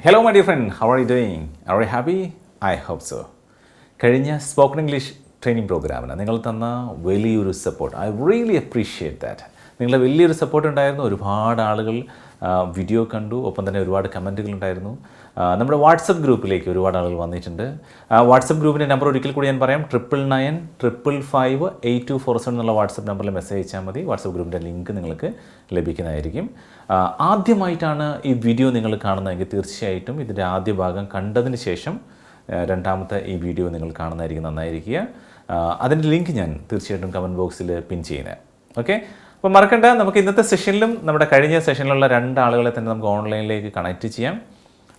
Hello my dear friend, how are you doing? Are you happy? I hope so. കഴിഞ്ഞ spoken English training പ്രോഗ്രാമിന് നിങ്ങൾ തന്ന വലിയൊരു support I really appreciate that. നിങ്ങളുടെ വലിയൊരു support ഉണ്ടായിരുന്നു. ഒരുപാട് ആളുകൾ വീഡിയോ കണ്ടു, ഒപ്പം തന്നെ ഒരുപാട് കമൻറ്റുകൾ ഉണ്ടായിരുന്നു. നമ്മുടെ വാട്സപ്പ് ഗ്രൂപ്പിലേക്ക് ഒരുപാട് ആളുകൾ വന്നിട്ടുണ്ട്. വാട്സപ്പ് ഗ്രൂപ്പിൻ്റെ നമ്പർ ഒരിക്കൽ കൂടി ഞാൻ പറയാം. 9995558247 എന്നുള്ള വാട്സപ്പ് നമ്പറിൽ മെസ്സേജ് അയച്ചാൽ മതി. വാട്സപ്പ് ഗ്രൂപ്പിൻ്റെ ലിങ്ക് നിങ്ങൾക്ക് ലഭിക്കുന്നതായിരിക്കും. ആദ്യമായിട്ടാണ് ഈ വീഡിയോ നിങ്ങൾ കാണുന്നതെങ്കിൽ തീർച്ചയായിട്ടും ഇതിൻ്റെ ആദ്യ ഭാഗം കണ്ടതിന് ശേഷം രണ്ടാമത്തെ ഈ വീഡിയോ നിങ്ങൾ കാണുന്നതായിരിക്കും നന്നായിരിക്കുക. അതിൻ്റെ ലിങ്ക് ഞാൻ തീർച്ചയായിട്ടും കമൻറ്റ് ബോക്സിൽ പിൻ ചെയ്യുന്നത്. ഓക്കെ, അപ്പോൾ മറക്കണ്ട, നമുക്ക് ഇന്നത്തെ സെഷനിലും നമ്മുടെ കഴിഞ്ഞ സെഷനിലുള്ള രണ്ടാളുകളെ തന്നെ നമുക്ക് ഓൺലൈനിലേക്ക് കണക്റ്റ് ചെയ്യാം.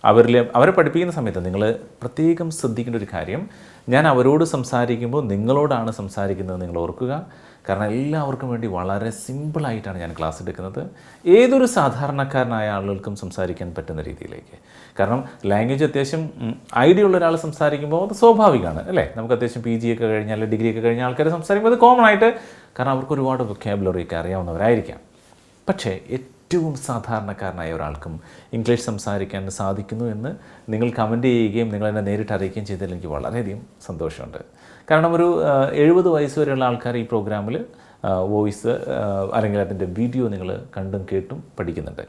അവരെ പഠിപ്പിക്കുന്ന സമയത്ത് നിങ്ങൾ പ്രത്യേകം ശ്രദ്ധിക്കേണ്ട ഒരു കാര്യം, ഞാൻ അവരോട് സംസാരിക്കുമ്പോൾ നിങ്ങളോടാണ് സംസാരിക്കുന്നത് നിങ്ങൾ ഓർക്കുക. കാരണം എല്ലാവർക്കും വേണ്ടി വളരെ സിമ്പിളായിട്ടാണ് ഞാൻ ക്ലാസ് എടുക്കുന്നത്. ഏതൊരു സാധാരണക്കാരനായ ആളുകൾക്കും സംസാരിക്കാൻ പറ്റുന്ന രീതിയിലേക്ക്. കാരണം ലാംഗ്വേജ് അത്യാവശ്യം ഐഡിയ ഉള്ള ഒരാൾ സംസാരിക്കുമ്പോൾ അത് സ്വാഭാവികമാണ് അല്ലേ. നമുക്ക് അത്യാവശ്യം PG ഒക്കെ കഴിഞ്ഞാൽ ഡിഗ്രി ഒക്കെ കഴിഞ്ഞ ആൾക്കാർ സംസാരിക്കുമ്പോൾ അത് കോമൺ ആയിട്ട്, കാരണം അവർക്ക് ഒരുപാട് വൊക്കാബുലറി ഒക്കെ അറിയാവുന്നവരായിരിക്കാം. പക്ഷേ ഏറ്റവും സാധാരണക്കാരനായ ഒരാൾക്കും ഇംഗ്ലീഷ് സംസാരിക്കാൻ സാധിക്കുന്നു എന്ന് നിങ്ങൾ കമൻറ്റ് ചെയ്യുകയും നിങ്ങളെന്നെ നേരിട്ട് അറിയിക്കുകയും ചെയ്തതിൽ എനിക്ക് വളരെയധികം സന്തോഷമുണ്ട്. കാരണം ഒരു 70 വയസ്സ് വരെയുള്ള ആൾക്കാർ ഈ പ്രോഗ്രാമിൽ വോയിസ് അല്ലെങ്കിൽ അതിൻ്റെ വീഡിയോ നിങ്ങൾ കണ്ടും കേട്ടും പഠിക്കുന്നുണ്ട്.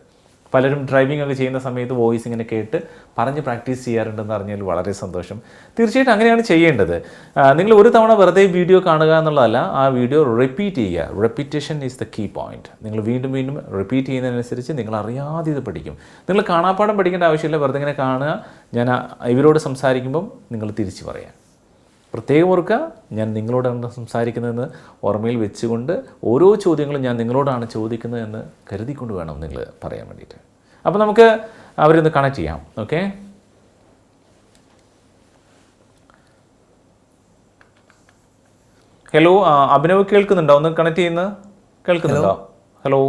പലരും ഡ്രൈവിംഗ് ഒക്കെ ചെയ്യുന്ന സമയത്ത് വോയിസ് ഇങ്ങനെ കേട്ട് പറഞ്ഞ് പ്രാക്ടീസ് ചെയ്യാറുണ്ടെന്ന് അറിഞ്ഞാൽ വളരെ സന്തോഷം. തീർച്ചയായിട്ടും അങ്ങനെയാണ് ചെയ്യേണ്ടത്. നിങ്ങൾ ഒരു തവണ വെറുതെ വീഡിയോ കാണുക എന്നുള്ളതല്ല, ആ വീഡിയോ റിപ്പീറ്റ് ചെയ്യുക. Repetition is the key point. നിങ്ങൾ വീണ്ടും വീണ്ടും റിപ്പീറ്റ് ചെയ്യുന്നതിനനുസരിച്ച് നിങ്ങൾ അറിയാതെ ഇത് പഠിക്കും. നിങ്ങൾ കാണാപ്പാഠം പഠിക്കേണ്ട ആവശ്യമില്ല, വെറുതെ ഇങ്ങനെ കാണുക. ഞാൻ ഇവരോട് സംസാരിക്കുമ്പം നിങ്ങൾ തിരിച്ച് പറയാം. പ്രത്യേകം ഓർക്കുക, ഞാൻ നിങ്ങളോടാണ് സംസാരിക്കുന്നതെന്ന് ഓർമ്മയിൽ വെച്ചുകൊണ്ട് ഓരോ ചോദ്യങ്ങളും ഞാൻ നിങ്ങളോടാണ് ചോദിക്കുന്നതെന്ന് കരുതിക്കൊണ്ട് വേണം നിങ്ങൾ പറയാൻ വേണ്ടിയിട്ട്. അപ്പോൾ നമുക്ക് അവരൊന്ന് കണക്ട് ചെയ്യാം. ഓക്കെ, ഹലോ അഭിനവ് കേൾക്കുന്നുണ്ടോ? ഒന്ന് കണക്ട് ചെയ്യുന്നത് കേൾക്കുന്നുണ്ടോ? ഹലോ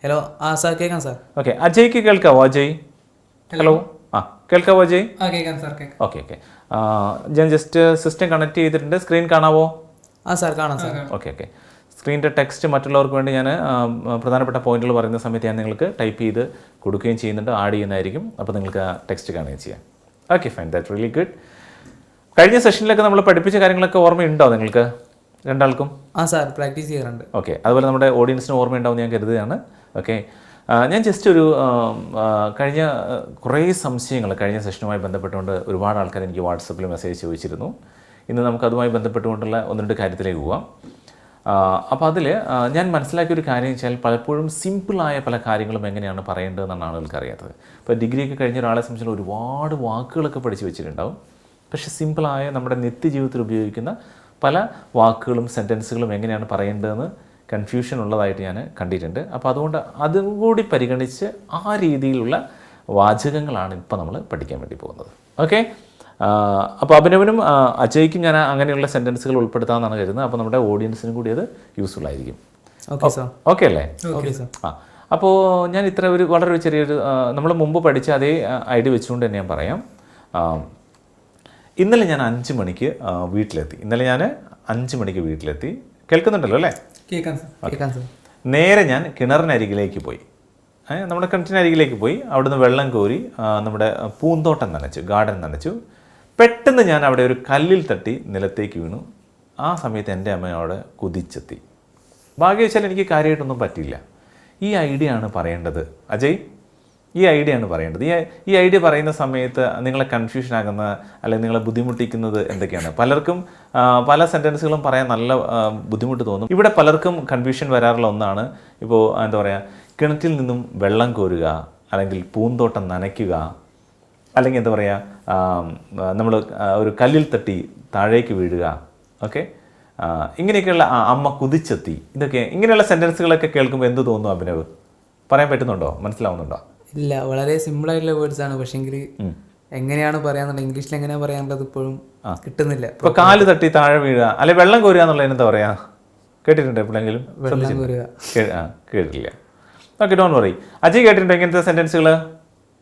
ഹലോ സാർ കേൾക്കാം സാർ. ഓക്കെ, അജയ്ക്ക് കേൾക്കാവോ? അജയ് ഹലോ, കേൾക്കാവോ അജയ്? ഓക്കെ ഓക്കെ, ഞാൻ ജസ്റ്റ് സിസ്റ്റം കണക്ട് ചെയ്തിട്ടുണ്ട്. സ്ക്രീൻ കാണാവോ? സാർ കാണാം സാർ. ഓക്കെ ഓക്കെ, സ്ക്രീനിൻ്റെ ടെക്സ്റ്റ് മറ്റുള്ളവർക്ക് വേണ്ടി ഞാൻ പ്രധാനപ്പെട്ട പോയിന്റുകൾ പറയുന്ന സമയത്ത് ഞാൻ നിങ്ങൾക്ക് ടൈപ്പ് ചെയ്ത് കൊടുക്കുകയും ചെയ്യുന്നുണ്ട്, ആഡ് ചെയ്യുന്നതായിരിക്കും. അപ്പോൾ നിങ്ങൾക്ക് ആ ടെക്സ്റ്റ് കാണുകയും ചെയ്യാം. Okay fine, that really good. കഴിഞ്ഞ സെഷനിലൊക്കെ നമ്മൾ പഠിപ്പിച്ച കാര്യങ്ങളൊക്കെ ഓർമ്മയുണ്ടോ നിങ്ങൾക്ക് രണ്ടാൾക്കും? സാർ പ്രാക്ടീസ് ചെയ്യാറുണ്ട്. ഓക്കെ, അതുപോലെ നമ്മുടെ ഓഡിയൻസിന് ഓർമ്മയുണ്ടാവും ഞാൻ കരുതുകയാണ്. ഓക്കെ, ഞാൻ ജസ്റ്റ് ഒരു കഴിഞ്ഞ കുറേ സംശയങ്ങൾ കഴിഞ്ഞ സെഷനുമായി ബന്ധപ്പെട്ടുകൊണ്ട് ഒരുപാട് ആൾക്കാർ എനിക്ക് വാട്സപ്പിൽ മെസ്സേജ് ചോദിച്ചിരുന്നു. ഇന്ന് നമുക്കതുമായി ബന്ധപ്പെട്ടുകൊണ്ടുള്ള ഒന്ന് രണ്ട് കാര്യത്തിലേക്ക് പോകാം. അപ്പോൾ അതിൽ ഞാൻ മനസ്സിലാക്കിയൊരു കാര്യം വെച്ചാൽ പലപ്പോഴും സിമ്പിളായ പല കാര്യങ്ങളും എങ്ങനെയാണ് പറയേണ്ടതെന്നാണ് ആളുകൾക്ക് അറിയാത്തത്. ഇപ്പോൾ ഡിഗ്രിയൊക്കെ കഴിഞ്ഞ ഒരാളെ സംബന്ധിച്ചുള്ള ഒരുപാട് വാക്കുകളൊക്കെ പഠിച്ചു വെച്ചിട്ടുണ്ടാവും. പക്ഷേ സിമ്പിളായ നമ്മുടെ നിത്യജീവിതത്തിൽ ഉപയോഗിക്കുന്ന പല വാക്കുകളും സെൻറ്റൻസുകളും എങ്ങനെയാണ് പറയേണ്ടതെന്ന് കൺഫ്യൂഷൻ ഉള്ളതായിട്ട് ഞാൻ കണ്ടിട്ടുണ്ട്. അപ്പോൾ അതുകൊണ്ട് അതും കൂടി പരിഗണിച്ച് ആ രീതിയിലുള്ള വാചകങ്ങളാണ് ഇപ്പോൾ നമ്മൾ പഠിക്കാൻ വേണ്ടി പോകുന്നത്. ഓക്കെ, അപ്പോൾ അഭിനവനും അജയ്ക്കും ഞാൻ അങ്ങനെയുള്ള സെൻറ്റൻസുകൾ ഉൾപ്പെടുത്താമെന്നാണ് കരുതുന്നത്. അപ്പോൾ നമ്മുടെ ഓഡിയൻസിനും കൂടി അത് യൂസ്ഫുൾ ആയിരിക്കും. ഓക്കെ അല്ലേ? അപ്പോൾ ഞാൻ ഇത്ര വളരെ ചെറിയൊരു നമ്മൾ മുമ്പ് പഠിച്ച അതേ ഐഡിയ വെച്ചുകൊണ്ട് തന്നെ ഞാൻ പറയാം. ഇന്നലെ ഞാൻ 5 മണിക്ക് വീട്ടിലെത്തി. കേൾക്കുന്നുണ്ടല്ലോ അല്ലേ? നേരെ ഞാൻ കിണറിനരികിലേക്ക് പോയി. നമ്മുടെ കിണറ്റിനരികിലേക്ക് പോയി. അവിടുന്ന് വെള്ളം കോരി നമ്മുടെ പൂന്തോട്ടം നനച്ചു, ഗാർഡൻ നനച്ചു. പെട്ടെന്ന് ഞാൻ അവിടെ ഒരു കല്ലിൽ തട്ടി നിലത്തേക്ക് വീണു. ആ സമയത്ത് എൻ്റെ അമ്മ അവിടെ കുതിച്ചെത്തി. ഭാഗ്യവശാൽ എനിക്ക് കാര്യമായിട്ടൊന്നും പറ്റിയില്ല. ഈ ഐഡിയ ആണ് പറയേണ്ടത് അജയ്, ഈ ഐഡിയ ആണ് പറയേണ്ടത്. ഈ ഐഡിയ പറയുന്ന സമയത്ത് നിങ്ങളെ കൺഫ്യൂഷൻ ആകുന്ന അല്ലെങ്കിൽ നിങ്ങളെ ബുദ്ധിമുട്ടിക്കുന്നത് എന്തൊക്കെയാണ്? പലർക്കും പല സെൻറ്റൻസുകളും പറയാൻ നല്ല ബുദ്ധിമുട്ട് തോന്നും. ഇവിടെ പലർക്കും കൺഫ്യൂഷൻ വരാറുള്ള ഒന്നാണ്, ഇപ്പോൾ എന്താ പറയുക, കിണറ്റിൽ നിന്നും വെള്ളം കോരുക, അല്ലെങ്കിൽ പൂന്തോട്ടം നനയ്ക്കുക, അല്ലെങ്കിൽ എന്താ പറയുക, നമ്മൾ ഒരു കല്ലിൽ തട്ടി താഴേക്ക് വീഴുക. ഓക്കെ, ഇങ്ങനെയൊക്കെയുള്ള അമ്മ കുതിച്ചെത്തി, ഇങ്ങനെയുള്ള സെൻറ്റൻസുകളൊക്കെ കേൾക്കുമ്പോൾ എന്ത് തോന്നുന്നു അഭിനവ്? പറയാൻ പറ്റുന്നുണ്ടോ? മനസ്സിലാവുന്നുണ്ടോ? ഇല്ല, വളരെ സിമ്പിൾ ആയിട്ടുള്ള വേർഡ്സ് ആണ്. പക്ഷെങ്കിൽ എങ്ങനെയാണ് പറയാന്നുള്ളത്, ഇംഗ്ലീഷിൽ എങ്ങനെയാണ് പറയാനുള്ളത് ഇപ്പോഴും കിട്ടുന്നില്ല. ഇപ്പോൾ കാല് തട്ടി താഴെ വീഴുക, അല്ലെ വെള്ളം കോരുക എന്നുള്ളതിന് എന്താ പറയുക? കേട്ടിട്ടുണ്ടോ എപ്പോഴെങ്കിലും? കേട്ടിട്ടില്ല. Okay, don't worry. അജയ് കേട്ടിട്ടുണ്ടോ ഇങ്ങനത്തെ സെന്റൻസുകൾ?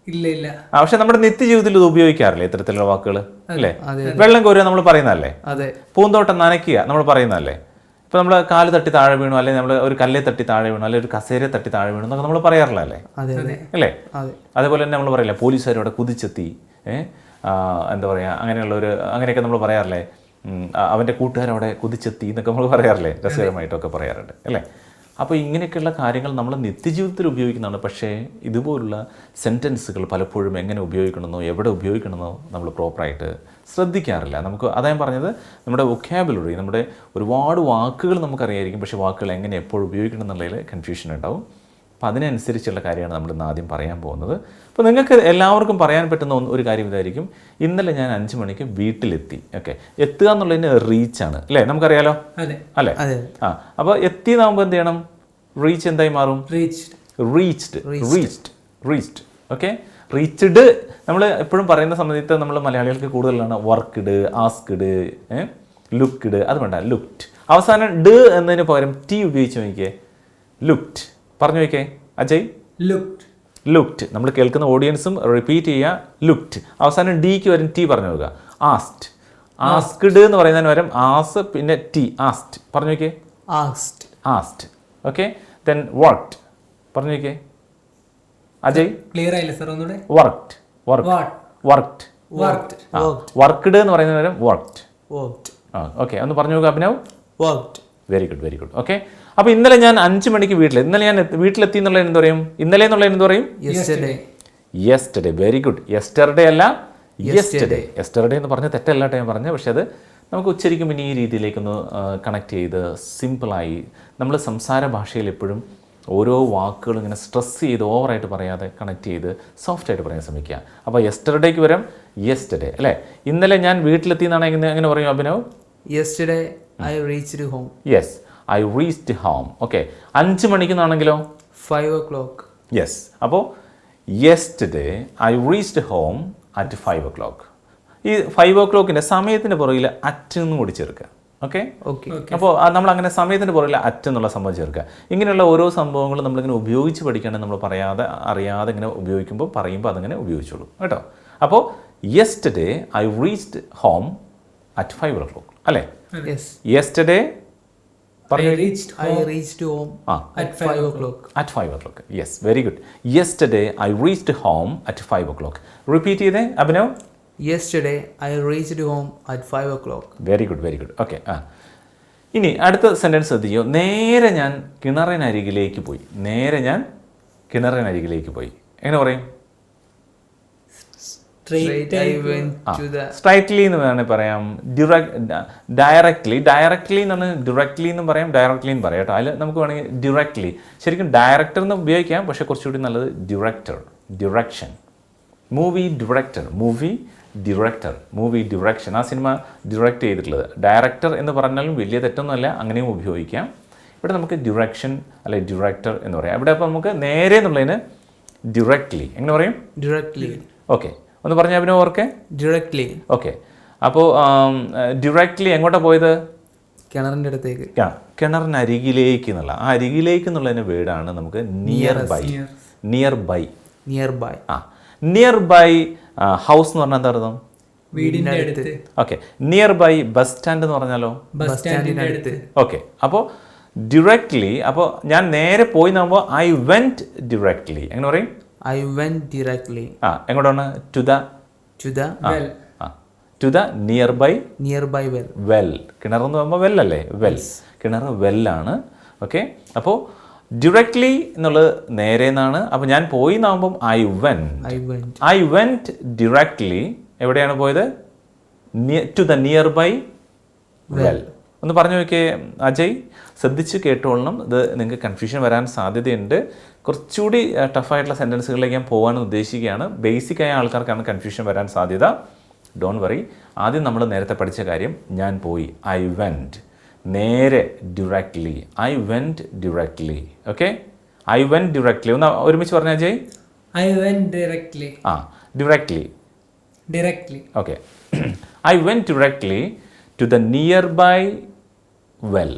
ഇല്ല. പക്ഷെ നമ്മുടെ നിത്യജീവിതത്തിൽ ഇത് ഉപയോഗിക്കാറില്ലേ ഇത്തരത്തിലുള്ള വാക്കുകൾ? അല്ലേ? വെള്ളം കോരുക നമ്മൾ പറയുന്നതല്ലേ? പൂന്തോട്ടം നനയ്ക്കുക നമ്മൾ പറയുന്നതല്ലേ? ഇപ്പോൾ നമ്മൾ കാല് തട്ടി താഴെ വീണു, അല്ലെങ്കിൽ നമ്മൾ ഒരു കല്ലെ തട്ടി താഴെ വീണു, അല്ലെങ്കിൽ ഒരു കസേര തട്ടി താഴെ വീണു എന്നൊക്കെ നമ്മൾ പറയാറില്ല അല്ലേ? അതെ അതെ അല്ലേ? അതെ. അതേപോലെ തന്നെ നമ്മൾ പറയില്ല പോലീസുകാരോടെ കുതിച്ചെത്തി, എന്താ പറയുക, അങ്ങനെയൊക്കെ നമ്മൾ പറയാറില്ലേ? അവൻ്റെ കൂട്ടുകാരവിടെ കുതിച്ചെത്തി എന്നൊക്കെ നമ്മൾ പറയാറില്ലേ? രസകരമായിട്ടൊക്കെ പറയാറുണ്ട് അല്ലേ? അപ്പോൾ ഇങ്ങനെയൊക്കെയുള്ള കാര്യങ്ങൾ നമ്മൾ നിത്യജീവിതത്തിൽ ഉപയോഗിക്കുന്നതാണ്. പക്ഷേ ഇതുപോലുള്ള സെൻറ്റൻസുകൾ പലപ്പോഴും എങ്ങനെ ഉപയോഗിക്കണമെന്നോ എവിടെ ഉപയോഗിക്കണമെന്നോ നമ്മൾ പ്രോപ്പറായിട്ട് ശ്രദ്ധിക്കാറില്ല. നമുക്ക് അതാ ഞാൻ പറഞ്ഞത്, നമ്മുടെ വൊക്കാബുലറി, നമ്മുടെ ഒരുപാട് വാക്കുകൾ നമുക്കറിയായിരിക്കും, പക്ഷേ വാക്കുകൾ എങ്ങനെ എപ്പോൾ ഉപയോഗിക്കണം എന്നുള്ളതിൽ കൺഫ്യൂഷൻ ഉണ്ടാവും. അപ്പോൾ അതിനനുസരിച്ചുള്ള കാര്യമാണ് നമ്മൾ ഇന്ന് ആദ്യം പറയാൻ പോകുന്നത്. അപ്പോൾ നിങ്ങൾക്ക് എല്ലാവർക്കും പറയാൻ പറ്റുന്ന ഒരു കാര്യം ഇതായിരിക്കും, ഇന്നലെ ഞാൻ 5 മണിക്ക് വീട്ടിലെത്തി. ഓക്കെ, എത്തുക എന്നുള്ളതിന് റീച്ചാണ് അല്ലേ? നമുക്കറിയാലോ അല്ലേ? അപ്പോൾ എത്തിയെന്നാകുമ്പോൾ എന്ത് ചെയ്യണം? റീച്ച് എന്തായി മാറും? റീച്ച്ഡ്. ഓക്കെ, റീച്ച്ഡ് നമ്മൾ എപ്പോഴും പറയുന്ന സമയത്ത് നമ്മൾ മലയാളികൾക്ക് കൂടുതലാണ് വർക്ക്ഡ്, ആസ്ക്ഡ്, ലുക്ക്ഡ്. അത് വേണ്ട, ലുക്ക്ഡ്. അവസാനം ഡ് എന്നതിന് പകരം ടി ഉപയോഗിച്ച് നോക്കിയേ. ലുക്ക്ഡ് പറഞ്ഞു നോക്കേ അജയ്. ലുക്ക്ഡ്. നമ്മൾ കേൾക്കുന്ന ഓഡിയൻസും റിപ്പീറ്റ് ചെയ്യുക. ലുക്ക്ഡ്. അവസാനം ഡിക്ക് വരും ടി പറഞ്ഞു നോക്കുക. ആസ്ക്ഡ് എന്ന് പറയുന്നതിന് പകരം ആസ് പിന്നെ ടി, ആസ്റ്റ് പറഞ്ഞു നോക്കേ. ആസ്റ്റ്. ഓക്കെ, ദെൻ വർക്ക്ഡ് പറഞ്ഞു നോക്കേ അജയ്. ക്ലിയർ ആയില്ല സർ, ഒന്നുകൂടെ. വർക്ക്ഡ് എന്ന് പറയുന്നതിന് പകരം വർക്ക്ഡ്. ഓക്കെ, ഒന്ന് പറഞ്ഞു നോക്കുക അഭിനവ്. Very good. ഓക്കെ, അപ്പോൾ ഇന്നലെ ഞാൻ 5 മണിക്ക് ഇന്നലെ ഞാൻ വീട്ടിലെത്തി എന്നുള്ളതിന് എന്ത് പറയും? ഇന്നലെ എന്നുള്ളതിന് എന്ത് പറയും? യെസ്റ്റർഡേ. Very good. യെസ്റ്റർഡേ അല്ല, യെസ്റ്റർഡേ എന്ന് പറഞ്ഞ തെറ്റല്ല ഞാൻ പറഞ്ഞത്. പക്ഷേ അത് നമുക്ക് ഉച്ചരിക്കുമ്പോൾ ഈ രീതിയിലേക്കൊന്ന് കണക്ട് ചെയ്ത് സിമ്പിളായി നമ്മൾ സംസാര ഭാഷയിൽ എപ്പോഴും ഓരോ വാക്കുകളും ഇങ്ങനെ സ്ട്രെസ് ചെയ്ത് ഓവറായിട്ട് പറയാതെ കണക്ട് ചെയ്ത് സോഫ്റ്റായിട്ട് പറയാൻ ശ്രമിക്കുക. അപ്പോൾ യെസ്റ്റർഡേക്ക് വരും യെസ്റ്റർഡേ അല്ലേ? ഇന്നലെ ഞാൻ വീട്ടിലെത്തി എന്നാണ് എങ്ങനെ പറയും Abhinav? Yesterday I reached home. Yes, I reached home. Okay, 5 മണിക്കെന്നാണെങ്കിലോ? 5 o'clock. യെസ്, അപ്പോൾ yesterday I reached home at 5 o'clock. ഈ 5 o'clockൻ്റെ സമയത്തിൻ്റെ പുറകിൽ അറ്റ് എന്നും കൂടി ചേർക്കുക. ഓക്കെ, അപ്പോൾ നമ്മൾ അങ്ങനെ സമയത്തിൻ്റെ പുറകിൽ അറ്റ് എന്നുള്ള സംഭവം ചേർക്കുക. ഇങ്ങനെയുള്ള ഓരോ സംഭവങ്ങളും നമ്മളിങ്ങനെ ഉപയോഗിച്ച് പഠിക്കുകയാണെങ്കിൽ നമ്മൾ അറിയാതെ ഇങ്ങനെ പറയുമ്പോൾ അതങ്ങനെ ഉപയോഗിച്ചോളൂ കേട്ടോ. അപ്പോൾ yesterday I reached home at 5 o'clock അല്ലേ? Yesterday I reached home at 5 o'clock. At 5 o'clock. Yes, very good. Yesterday I reached home at 5 o'clock. Repeat ചെയ്തേ Abhinav. Yesterday I reached home at 5 o'clock. Very good. Okay. ഇനി അടുത്ത sentence ശ്രദ്ധിക്കൂ. നേരെ ഞാൻ കിണറിനരികിലേക്ക് പോയി. എങ്ങനെ പറയും? സ്ട്രൈറ്റ്ലി എന്ന് വേണമെങ്കിൽ പറയാം. ഡയറക്ട്ലി എന്ന് പറഞ്ഞാൽ ഡയറക്ട്ലി എന്നും പറയാം, ഡയറക്ട്ലി എന്ന് പറയാം കേട്ടോ. അതിൽ നമുക്ക് വേണമെങ്കിൽ ഡയറക്ട്ലി. ശരിക്കും ഡയറക്ടർ എന്ന് ഉപയോഗിക്കാം, പക്ഷേ കുറച്ചുകൂടി നല്ലത് ഡിറക്ഷൻ. Movie direction. ആ സിനിമ ഡിറക്റ്റ് ചെയ്തിട്ടുള്ളത്. ഡയറക്ടർ എന്ന് പറഞ്ഞാലും വലിയ തെറ്റൊന്നുമല്ല, അങ്ങനെയും ഉപയോഗിക്കാം. ഇവിടെ നമുക്ക് ഡിറക്ഷൻ അല്ലെ ഡിറക്ടർ എന്ന് പറയാം. ഇവിടെ അപ്പോൾ നമുക്ക് നേരെ എന്നുള്ളതിന് ഡിറക്ട്ലി. എങ്ങനെ പറയും? Directly. ഓക്കെ, ഒന്ന് പറഞ്ഞ അഭിനവ് ഓർക്കെ. Directly. ഓക്കെ, അപ്പോൾ ഡിറക്ട്ലി എങ്ങോട്ടാണ് പോയത്? കിണറിൻ്റെ അടുത്തേക്ക്. കിണറിനരികിലേക്ക് എന്നുള്ള ആ അരികിലേക്ക് എന്നുള്ളതിൻ്റെ വേർഡാണ് നമുക്ക് nearby. Nearby house എന്ന് പറഞ്ഞാൽ എന്താ അർത്ഥം? വീടിൻ്റെ അടുത്ത്. Okay, nearby bus stand എന്ന് പറഞ്ഞാലോ? ബസ് സ്റ്റാൻഡിൻ്റെ അടുത്ത്. ഓക്കെ, അപ്പോൾ ഡിറക്ട്ലി. അപ്പോൾ ഞാൻ നേരെ പോയി എന്നാകുമ്പോൾ ഐ വെന്റ് ഡിറക്ട്ലി. എങ്ങനെ പറയും? I went directly. എങ്ങോട്ടാണ്? To the nearby well. കിണറെന്ന് പറയുമ്പോൾ വെല്ലല്ലേ? കിണർ വെല്ലാണ്. ഓക്കെ, അപ്പോൾ ഡിറക്ട്ലി എന്നുള്ളത് നേരെ എന്നാണ്. അപ്പോൾ ഞാൻ പോയി എന്നാകുമ്പം ഐ വെന്റ് ഡിറക്ട്ലി. എവിടെയാണ് പോയത്? To the nearby well. ഒന്ന് പറഞ്ഞു നോക്കിയേ അജയ്, ശ്രദ്ധിച്ച് കേട്ടോളണം. ഇത് നിങ്ങൾക്ക് കൺഫ്യൂഷൻ വരാൻ സാധ്യതയുണ്ട്. കുറച്ചുകൂടി ടഫായിട്ടുള്ള സെൻറ്റൻസുകളിലേക്ക് ഞാൻ പോകാൻ ഉദ്ദേശിക്കുകയാണ്. ബേസിക്കായ ആൾക്കാർക്കാണ് കൺഫ്യൂഷൻ വരാൻ സാധ്യത. Don't worry. ആദ്യം നമ്മൾ നേരത്തെ പഠിച്ച കാര്യം, ഞാൻ പോയി. I went. നേരെ directly. Okay, I went directly. ഒന്ന് ഒരുമിച്ച് പറഞ്ഞാൽ Ajay. I went directly. Directly. Okay. I went directly to the nearby well.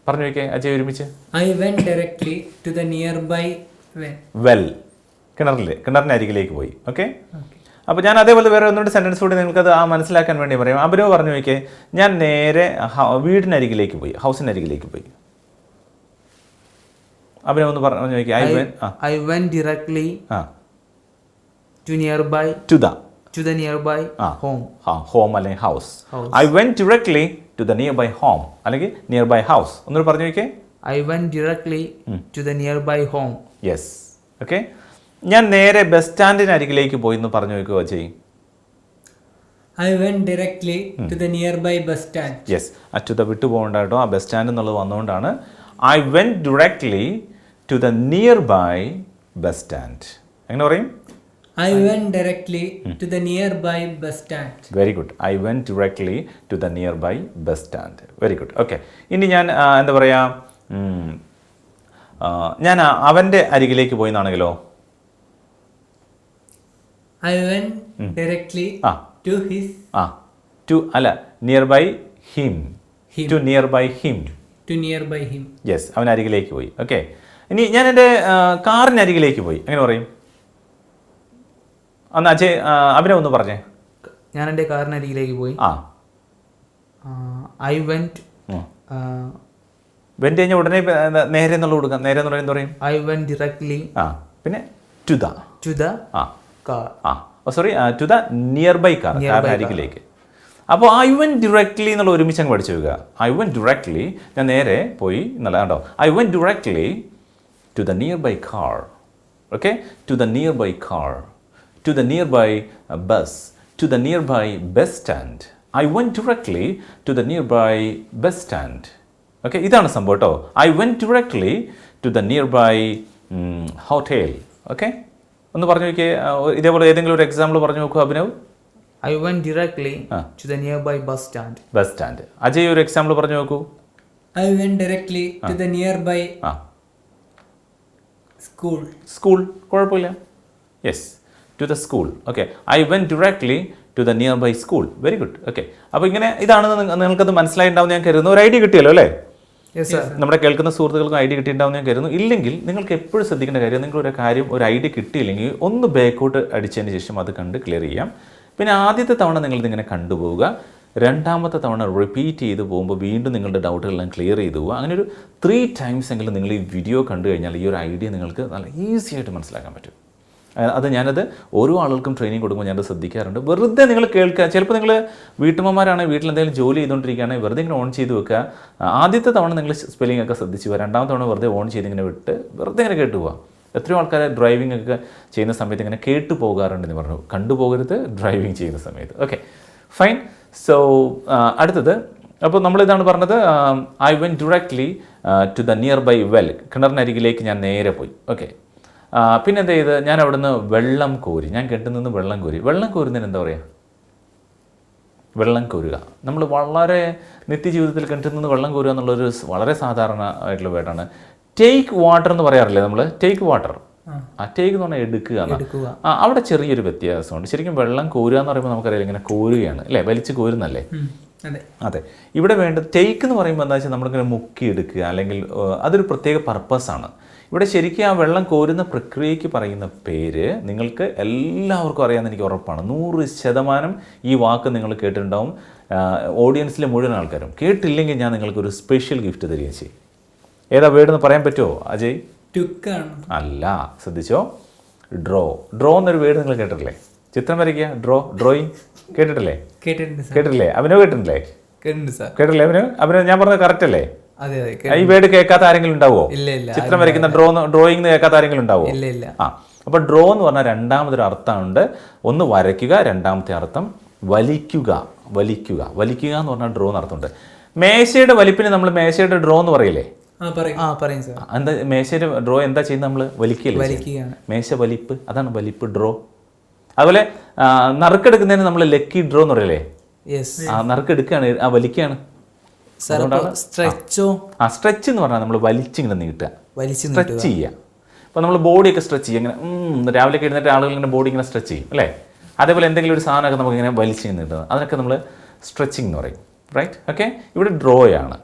പറഞ്ഞു നോക്കിയേ അജയ് ഒരുമിച്ച്. I went directly to the nearby well. കിണറിനരികിലേക്ക് പോയി. ഓക്കെ, അപ്പോൾ ഞാൻ അതേപോലെ വേറെ ഒന്നുകൂടി സെൻറ്റൻസ് കൂടി നിങ്ങൾക്കത് മനസ്സിലാക്കാൻ വേണ്ടി പറയാം. അഭിനവ് പറഞ്ഞു നോക്കിയേ, ഞാൻ നേരെ വീടിനരികിലേക്ക് പോയി, ഹൗസിനരികിലേക്ക് പോയി. അഭിനവ് ഒന്ന് പറഞ്ഞു നോക്കിയേ. I went directly to the nearby home. Home അല്ലെങ്കിൽ house. I went directly to the nearby home അല്ലെങ്കിൽ nearby house. ഒന്നുകൂടി പറഞ്ഞു നോക്കിയേ. I went directly to the nearby home. Yes. Okay. ഞാൻ നേരെ ബസ് സ്റ്റാൻഡിനരികിലേക്ക് പോയി എന്ന് പറഞ്ഞു നോക്കുക ചെയ്യും. I went directly to the nearby bus stand. Yes. അറ്റുത വിട്ടു പോകേണ്ട കേട്ടോ, ആ ബസ് സ്റ്റാൻഡ് എന്നുള്ളത് വന്നുകൊണ്ടാണ്. I went directly to the nearby bus stand. എങ്ങനെ പറയും? I went directly to the nearby bus stand. Very good. I went directly to the nearby bus stand. Very good. Okay. ഇനി ഞാൻ എന്താ പറയുക, ഞാൻ അവൻ്റെ അരികിലേക്ക് പോയി എന്നാണെങ്കിലോ? I went directly to his. To അല്ല, nearby him. To nearby him. To nearby him. Yes, അവൻ അരികിലേക്ക് പോയി. ഓക്കെ. ഇനി ഞാൻ എൻ്റെ കാറിനരികിലേക്ക് പോയി, എങ്ങനെ പറയും? അന്ന് അജയ് അഭിനവ് ഒന്ന് പറഞ്ഞേ. ഞാൻ എൻ്റെ കാറിനരികിലേക്ക് പോയി. I went. വെന്റ് കഴിഞ്ഞാൽ ഉടനെ നേരെ എന്നുള്ള കൊടുക്കാം. നേരെ എന്നുള്ള എന്താ പറയും? I went directly. പിന്നെ to the car. Sorry, to the nearby car, കാറിനരികിലേക്ക്. അപ്പോൾ I went directly എന്നുള്ള ഒരുമിച്ച് അങ്ങ് പഠിച്ചു വെക്കുക. I went directly, ഞാൻ നേരെ പോയി എന്നുള്ള കണ്ടോ. I went directly to the nearby car. Okay, to the nearby car, to the nearby bus, to the nearby bus stand. I went directly to the nearby bus stand. Okay, ഇതാണ് സംഭവം കേട്ടോ. I went directly to the nearby hotel. Okay, ഒന്ന് പറഞ്ഞു നോക്കിയേ. ഇതേപോലെ ഏതെങ്കിലും ഒരു example പറഞ്ഞു നോക്കൂ Abhinav. I went directly to the nearby bus stand. Bus stand. Ajay ഒരു എക്സാമ്പിൾ പറഞ്ഞു നോക്കൂ. I went directly to the nearby school. School, കുഴപ്പമില്ല. Yes, to the school. Okay. I went directly to the nearby school. Very good. Okay. അപ്പോൾ ഇങ്ങനെ ഇതാണെന്ന് നിങ്ങൾക്കത് മനസ്സിലായിട്ടുണ്ടാവും ഞാൻ കരുതുന്നു. ഒരു ഐഡിയ കിട്ടിയല്ലോ അല്ലേ? നമ്മുടെ കേൾക്കുന്ന സുഹൃത്തുക്കൾക്കും ഐഡിയ കിട്ടിയിട്ടുണ്ടാവും ഞാൻ കരുതുന്നു. ഇല്ലെങ്കിൽ നിങ്ങൾക്ക് എപ്പോഴും ശ്രദ്ധിക്കേണ്ട കാര്യം, നിങ്ങളൊരു കാര്യം ഒരു ഐഡിയ കിട്ടിയില്ലെങ്കിൽ ഒന്ന് ബാക്കോട്ട് അടിച്ചതിന് ശേഷം അത് കണ്ട് ക്ലിയർ ചെയ്യാം. പിന്നെ ആദ്യത്തെ തവണ നിങ്ങളിതിങ്ങനെ കണ്ടുപോവുക, രണ്ടാമത്തെ തവണ റിപ്പീറ്റ് ചെയ്ത് പോകുമ്പോൾ വീണ്ടും നിങ്ങളുടെ ഡൗട്ടുകളെല്ലാം ക്ലിയർ ചെയ്തു പോവുക. അങ്ങനെ ഒരു 3 times എങ്കിലും നിങ്ങൾ ഈ വീഡിയോ കണ്ടു കഴിഞ്ഞാൽ ഈ ഒരു ഐഡിയ നിങ്ങൾക്ക് നല്ല ഈസി ആയിട്ട് മനസ്സിലാക്കാൻ പറ്റും. അത് ഞാനത് ഓരോ ആളുകൾക്കും ട്രെയിനിങ് കൊടുക്കുമ്പോൾ ഞാനത് ശ്രദ്ധിക്കാറുണ്ട്. വെറുതെ നിങ്ങൾ കേൾക്കുക. ചിലപ്പോൾ നിങ്ങൾ വീട്ടമ്മമാരാണെങ്കിൽ വീട്ടിൽ എന്തെങ്കിലും ജോലി ചെയ്തുകൊണ്ടിരിക്കുകയാണെങ്കിൽ വെറുതെ ഇങ്ങനെ ഓൺ ചെയ്ത് വെക്കുക. ആദ്യത്തെ തവണ നിങ്ങൾ സ്പെല്ലിംഗ് ഒക്കെ ശ്രദ്ധിച്ച് പോവുക, രണ്ടാമത്തെ തവണ വെറുതെ ഓൺ ചെയ്ത് ഇങ്ങനെ വിട്ട് വെറുതെ ഇങ്ങനെ കേട്ടു പോവുക. എത്രയോ ആൾക്കാർ ഡ്രൈവിംഗ് ഒക്കെ ചെയ്യുന്ന സമയത്ത് ഇങ്ങനെ കേട്ടു പോകാറുണ്ടെന്ന് പറഞ്ഞു. കണ്ടുപോകരുത് ഡ്രൈവിംഗ് ചെയ്യുന്ന സമയത്ത്. Okay, fine. സോ അടുത്തത്, അപ്പോൾ നമ്മളിതാണ് പറഞ്ഞത്. I went directly to the nearby well, കിണറിനരികിലേക്ക് ഞാൻ നേരെ പോയി. ഓക്കെ. പിന്നെ എന്താ ചെയ്ത്, ഞാൻ അവിടെ നിന്ന് വെള്ളം കോരി. ഞാൻ കെട്ടുനിന്ന് വെള്ളം കോരി. വെള്ളം കോരുന്നതിന് എന്താ പറയുക? വെള്ളം കോരുക. നമ്മൾ വളരെ നിത്യജീവിതത്തിൽ കിണറ്റിൽ വെള്ളം കോരുക എന്നുള്ളൊരു വളരെ സാധാരണ ആയിട്ടുള്ള വേർഡാണ്. ടേക്ക് വാട്ടർ എന്ന് പറയാറില്ലേ നമ്മൾ? Take water. ടേക്ക് എന്ന് പറഞ്ഞാൽ എടുക്കുക. അവിടെ ചെറിയൊരു വ്യത്യാസമുണ്ട്. ശരിക്കും വെള്ളം കോരുക എന്ന് പറയുമ്പോൾ നമുക്കറിയാം ഇങ്ങനെ കോരുകയാണ് അല്ലേ, വലിച്ച് കോരുന്നല്ലേ? അതെ. ഇവിടെ വേണ്ടത് ടേക്ക് എന്ന് പറയുമ്പോൾ എന്താ വെച്ചാൽ നമ്മളിങ്ങനെ മുക്കിയെടുക്കുക, അല്ലെങ്കിൽ അതൊരു പ്രത്യേക പർപ്പസാണ്. ഇവിടെ ശരിക്കും ആ വെള്ളം കോരുന്ന പ്രക്രിയയ്ക്ക് പറയുന്ന പേര് നിങ്ങൾക്ക് എല്ലാവർക്കും അറിയാമെന്ന് എനിക്ക് ഉറപ്പാണ്. 100% ഈ വാക്ക് നിങ്ങൾ കേട്ടിട്ടുണ്ടാവും. ഓഡിയൻസിലെ മുഴുവൻ ആൾക്കാരും കേട്ടില്ലെങ്കിൽ ഞാൻ നിങ്ങൾക്കൊരു സ്പെഷ്യൽ ഗിഫ്റ്റ് തരികയും ചെയ്യും. ഏതാ വേർഡെന്ന് പറയാൻ പറ്റുമോ അജയ്? അല്ല, ശ്രദ്ധിച്ചോ. ഡ്രോ. ഡ്രോ എന്നൊരു വേർഡ് നിങ്ങൾ കേട്ടിട്ടില്ലേ? ചിത്രം വരയ്ക്കുക, ഡ്രോയിങ്. കേട്ടിട്ടില്ലേ? കേട്ടിട്ടില്ലേ? അഭിനവ് കേട്ടിട്ടില്ലേ? കേട്ടിട്ടില്ലേ അഭിനവ്? ഞാൻ പറഞ്ഞത് കറക്റ്റ് അല്ലേ? ഈ വേർഡ് കേൾക്കാത്ത ആരെങ്കിലും ഉണ്ടാവുമോ? ചിത്രം വരയ്ക്കുന്ന ഡ്രോയിങ് കേൾക്കാത്ത ആരെങ്കിലും ഉണ്ടാവുമോ? അപ്പോൾ ഡ്രോ എന്ന് പറഞ്ഞാൽ രണ്ടാമതൊരു അർത്ഥമുണ്ട്. ഒന്ന് വരയ്ക്കുക, രണ്ടാമത്തെ അർത്ഥം വലിക്കുക. വലിക്കുക എന്ന് പറഞ്ഞാൽ ഡ്രോ എന്ന് അർത്ഥമുണ്ട്. മേശയുടെ വലിപ്പിന് നമ്മൾ മേശയുടെ ഡ്രോ എന്ന് പറയില്ലേ? എന്താ മേശയുടെ ഡ്രോ എന്താ ചെയ്യുന്നത്? നമ്മൾ വലിക്കുകയല്ലേ? മേശ വലിപ്പ്, അതാണ് വലിപ്പ്, ഡ്രോ. അതുപോലെ നറുക്കെടുക്കുന്നതിന് നമ്മൾ ലക്കി ഡ്രോ എന്ന് പറയില്ലേ? നറുക്കെടുക്കുകയാണ്, വലിക്കുകയാണ്. സ്ട്രെച്ച് എന്ന് പറഞ്ഞാൽ നമ്മൾ വലിച്ചിങ്ങനെ നീട്ടുക, സ്ട്രെച്ച് ചെയ്യുക. അപ്പോൾ നമ്മൾ ബോഡിയൊക്കെ സ്ട്രെച്ച് ചെയ്യുക. ഇങ്ങനെ രാവിലെ എഴുന്നേറ്റ് ആളുകൾ ഇങ്ങനെ ബോഡി ഇങ്ങനെ സ്ട്രെച്ച് ചെയ്യും അല്ലേ? അതേപോലെ എന്തെങ്കിലും ഒരു സാധനമൊക്കെ നമുക്ക് ഇങ്ങനെ വലിച്ചിങ്ങനെ നീട്ടുന്നത്, അതിനൊക്കെ നമ്മൾ സ്ട്രെച്ചിങ് എന്ന് പറയും. റൈറ്റ്? ഓക്കെ. ഇവിടെ ഡ്രോയാണ്.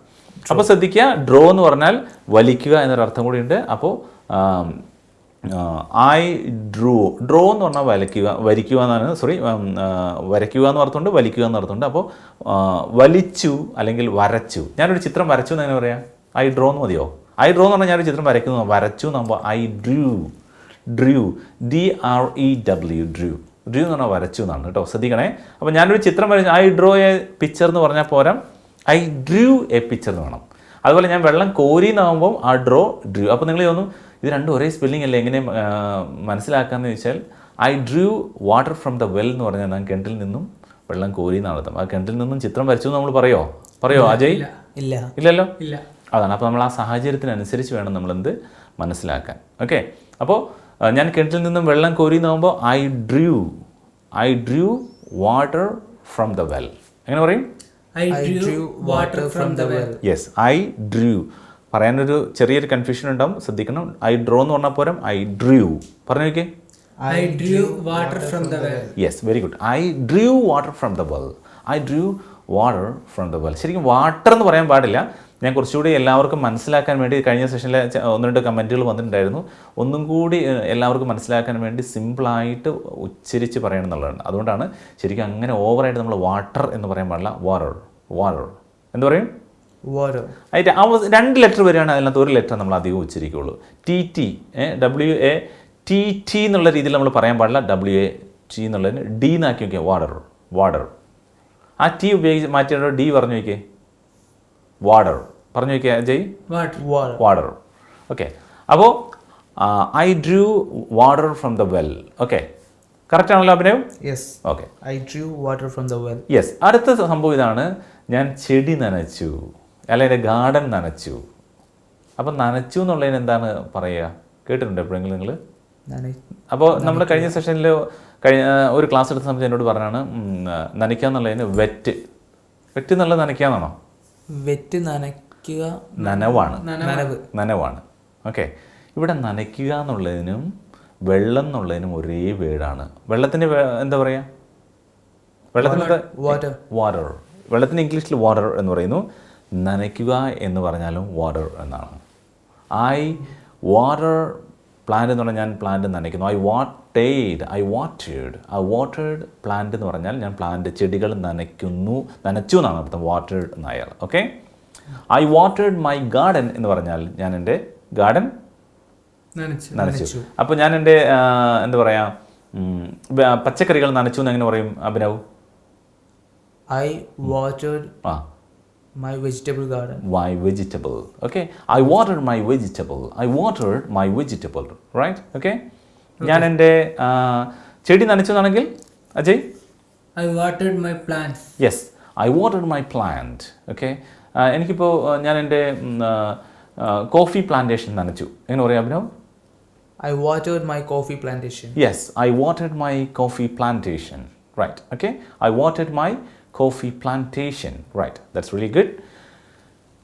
അപ്പോൾ ശ്രദ്ധിക്കുക, ഡ്രോ എന്ന് പറഞ്ഞാൽ വലിക്കുക എന്നൊരർത്ഥം കൂടിയുണ്ട്. അപ്പോൾ ഐ ഡ്രൂ എന്ന് പറഞ്ഞാൽ വരയ്ക്കുക എന്നാണ്, വരയ്ക്കുക എന്ന് അർത്ഥമുണ്ട്, വലിക്കുക എന്ന് അർത്ഥമുണ്ട്. അപ്പോൾ വലിച്ചു അല്ലെങ്കിൽ വരച്ചു. ഞാനൊരു ചിത്രം വരച്ചു എന്ന് എങ്ങനെ പറയാം? ഐ ഡ്രോ എന്ന് മതിയോ? ഐ ഡ്രോ എന്ന് പറഞ്ഞാൽ ഞാനൊരു ചിത്രം വരയ്ക്കുന്നു, വരച്ചു എന്നാകുമ്പോൾ ഐ ഡ്രൂ DREW ഡ്രൂ എന്ന് പറഞ്ഞാൽ വരച്ചു എന്നാണ് കേട്ടോ, ശ്രദ്ധിക്കണേ. അപ്പോൾ ഞാനൊരു ചിത്രം വരച്ചു, ഐ ഡ്രോ എ പിക്ചർ എന്ന് പറഞ്ഞാൽ പോരാ, ഐ ഡ്രൂ എ പിക്ചർ എന്ന് വേണം. അതുപോലെ ഞാൻ വെള്ളം കോരി എന്നാകുമ്പോൾ ആ ഡ്രൂ. അപ്പോൾ നിങ്ങൾ തോന്നും ഇത് രണ്ടും ഒരേ സ്പെല്ലിംഗ് അല്ലേ, എങ്ങനെ മനസ്സിലാക്കാമെന്ന് ചോദിച്ചാൽ I drew water from the well എന്ന് പറഞ്ഞാൽ ഞാൻ കിണറ്റിൽ നിന്നും വെള്ളം കോരി എന്നാണ് അർത്ഥം. ആ കിണറ്റിൽ നിന്നും ചിത്രം വരച്ചു എന്ന് നമ്മൾ പറയോ അജയ്? ഇല്ലല്ലോ. അതാണ്. അപ്പോൾ നമ്മൾ ആ സാഹചര്യത്തിനനുസരിച്ച് വേണം നമ്മളെന്ത് മനസ്സിലാക്കാൻ. ഓക്കെ, അപ്പോൾ ഞാൻ കിണറ്റിൽ നിന്നും വെള്ളം കോരി എന്നാകുമ്പോൾ I drew water from the well. എങ്ങനെ പറയും? I drew water from the well. Yes, I drew. പറയാനൊരു ചെറിയൊരു കൺഫ്യൂഷൻ ഉണ്ടാവും, ശ്രദ്ധിക്കണം. ഐ ഡ്രോ എന്ന് പറഞ്ഞാൽ പോലും ഐ ഡ്രൂ പറഞ്ഞു നോക്കിയേ. I drew water from the well. Yes, very good. I drew water from the well. I drew water from the well. ശരിക്കും വാട്ടർ എന്ന് പറയാൻ പാടില്ല. ഞാൻ കുറച്ചുകൂടി എല്ലാവർക്കും മനസ്സിലാക്കാൻ വേണ്ടി കഴിഞ്ഞ സെഷനിൽ 1-2 കമൻറ്റുകൾ വന്നിട്ടുണ്ടായിരുന്നു. ഒന്നും കൂടി എല്ലാവർക്കും മനസ്സിലാക്കാൻ വേണ്ടി സിമ്പിളായിട്ട് ഉച്ചരിച്ച് പറയണം എന്നുള്ളതാണ്. അതുകൊണ്ടാണ് ശരിക്കും അങ്ങനെ ഓവറായിട്ട് നമ്മൾ വാട്ടർ എന്ന് പറയാൻ പാടില്ല. വാട്ടർ എന്ത് പറയും? വാട്ടർ. അതിൻ്റെ ആ 2 ലെറ്റർ വരികയാണ്, അതിനകത്ത് ഒരു ലെറ്റർ നമ്മൾ അധികം ഉച്ചരിക്കുകയുള്ളൂ. WATT എന്നുള്ള രീതിയിൽ നമ്മൾ പറയാൻ പാടില്ല. WAT എന്നുള്ളതിന് D എന്നാക്കി നോക്കിയാൽ വാട്ടർ. ആ ടി ഉപയോഗിച്ച് മാറ്റിയിട്ട് D പറഞ്ഞു നോക്കിയേ, വാട്ടർ പറഞ്ഞു നോക്കിയാൽ അജയ്. വാട്ടർ. ഓക്കെ, അപ്പോൾ I drew water from the well. Okay, correct ആണല്ലോ Abhinav? Yes. Okay, I drew water from the well. Yes. അടുത്ത സംഭവം ഇതാണ്, ഞാൻ ചെടി നനച്ചു, അല്ല എൻ്റെ ഗാർഡൻ നനച്ചു. അപ്പം നനച്ചു എന്നുള്ളതിന് എന്താണ് പറയുക? കേട്ടിട്ടുണ്ടോ എപ്പോഴെങ്കിലും നിങ്ങൾ? അപ്പോൾ നമ്മൾ കഴിഞ്ഞ സെഷനിൽ ഒരു ക്ലാസ് എടുത്ത സമയത്ത് എന്നോട് പറഞ്ഞാണ് നനയ്ക്കുക എന്നുള്ളതിന് വെറ്റ് എന്നുള്ളത് നനയ്ക്കാന്നാണോ? വെറ്റ് നനയ്ക്കുക, നനവാണ്. ഓക്കെ, ഇവിടെ നനയ്ക്കുക എന്നുള്ളതിനും വെള്ളം എന്നുള്ളതിനും ഒരേ വേർഡാണ്. വെള്ളത്തിൻ്റെ എന്താ പറയുക? വെള്ളത്തിൻ്റെ വാട്ടർ. വെള്ളത്തിന് ഇംഗ്ലീഷിൽ വാട്ടർ എന്ന് പറയുന്നു. നനയ്ക്കുക എന്ന് പറഞ്ഞാലും വാട്ടർ എന്നാണ്. ഐ വാട്ടർ പ്ലാന്റ് എന്ന് പറഞ്ഞാൽ ഞാൻ പ്ലാന്റ് നനയ്ക്കുന്നു. ഐ വാട്ടേഡ് പ്ലാന്റ് എന്ന് പറഞ്ഞാൽ ഞാൻ ചെടികൾ നനച്ചു എന്നാണ് അർത്ഥം, വാട്ടേഡ് എന്നായാൽ. ഓക്കെ, ഐ വാട്ടേഡ് മൈ ഗാർഡൻ എന്ന് പറഞ്ഞാൽ ഞാൻ എൻ്റെ ഗാർഡൻ നനച്ചു. അപ്പോൾ ഞാൻ എൻ്റെ എന്താ പറയുക, പച്ചക്കറികൾ നനച്ചു എന്ന് എങ്ങനെ പറയും അഭിനവ്? ഐ വാട്ടേഡ് my vegetable garden. Okay, I watered my vegetable. Right? Okay, ഞാൻ എൻ്റെ ചെടി നനച്ചു എന്നാണെങ്കിൽ Ajay? I watered my plants. Yes, I watered my plant. Okay, എനിക്കിപ്പോൾ ഞാൻ എൻ്റെ കോഫി പ്ലാന്റേഷൻ നനച്ചു. എങ്ങനെ പറയാം Abhinav? I watered my coffee plantation. Yes, I watered my coffee plantation. Right. Okay, I watered my coffee plantation. Right, that's really good.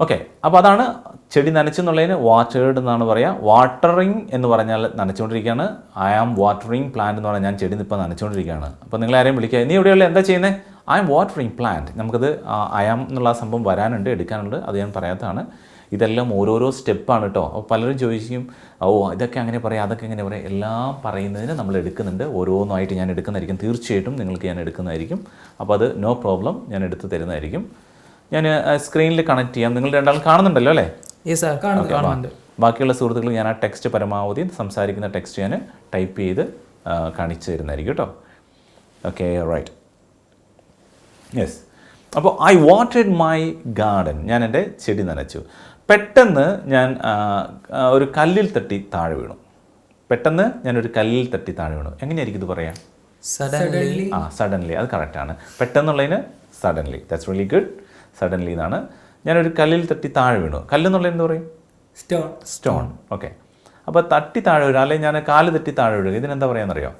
Okay, അപ്പോൾ അതാണ് ചെടി നനച്ചു എന്നുള്ളതിന് വാട്ടേഡ് എന്നാണ് പറയുക. വാട്ടറിങ് എന്ന് പറഞ്ഞാൽ നനച്ചുകൊണ്ടിരിക്കുകയാണ്. ഐ ആം വാട്ടറിങ് പ്ലാന്റ് എന്ന് പറഞ്ഞാൽ ഞാൻ ചെടി ഇപ്പോൾ നനച്ചുകൊണ്ടിരിക്കുകയാണ്. അപ്പോൾ നിങ്ങൾ ആരെയും വിളിക്കുക, നീ എവിടെയുള്ള എന്താ ചെയ്യുന്നത്? I am watering plant. നമുക്കത് ഐ ആം എന്നുള്ള സംഭവം വരാനുണ്ട്, എടുക്കാനുണ്ട്, അത് ഞാൻ പറയാത്തതാണ്. ഇതെല്ലാം ഓരോരോ സ്റ്റെപ്പാണ് കേട്ടോ. അപ്പോൾ പലരും ചോദിക്കും, ഇതൊക്കെ അങ്ങനെ പറയാം, അതൊക്കെ എങ്ങനെ പറയാം. എല്ലാം പറയുന്നതിന് നമ്മൾ എടുക്കുന്നുണ്ട്, ഓരോന്നായിട്ട് ഞാൻ എടുക്കുന്നതായിരിക്കും. തീർച്ചയായിട്ടും നിങ്ങൾക്ക് ഞാൻ എടുക്കുന്നതായിരിക്കും. അപ്പോൾ അത് നോ പ്രോബ്ലം, ഞാൻ എടുത്ത് തരുന്നതായിരിക്കും. ഞാൻ സ്ക്രീനിൽ കണക്ട് ചെയ്യാം. നിങ്ങൾ രണ്ടാളും കാണുന്നുണ്ടല്ലോ അല്ലേ? കാണുന്നുണ്ട്. ബാക്കിയുള്ള സുഹൃത്തുക്കൾ ഞാൻ ആ ടെക്സ്റ്റ് പരമാവധി സംസാരിക്കുന്ന ടെക്സ്റ്റ് ഞാൻ ടൈപ്പ് ചെയ്ത് കാണിച്ചു തരുന്നതായിരിക്കും കേട്ടോ. Okay, right. യെസ്. അപ്പോൾ ഐ വാട്ടേഡ് മൈ ഗാർഡൻ, ഞാൻ എൻ്റെ ചെടി നനച്ചു. പെട്ടെന്ന് ഞാൻ ഒരു കല്ലിൽ തട്ടി താഴെ വീണു. എങ്ങനെയായിരിക്കും ഇത് പറയാം? സഡൻലി. അത് കറക്റ്റാണ്. പെട്ടെന്നുള്ളതിന് suddenly. That's really good. Suddenly എന്നാണ്. ഞാനൊരു കല്ലിൽ തട്ടി താഴെ വീണു. കല്ലെന്നുള്ളത് എന്ത് പറയും? സ്റ്റോൺ. ഓക്കെ, അപ്പോൾ തട്ടി താഴെ വീഴുക, അല്ലെങ്കിൽ ഞാൻ കാല് തട്ടി താഴെ വീഴുക, ഇതിനെന്താ പറയാന്നറിയോ?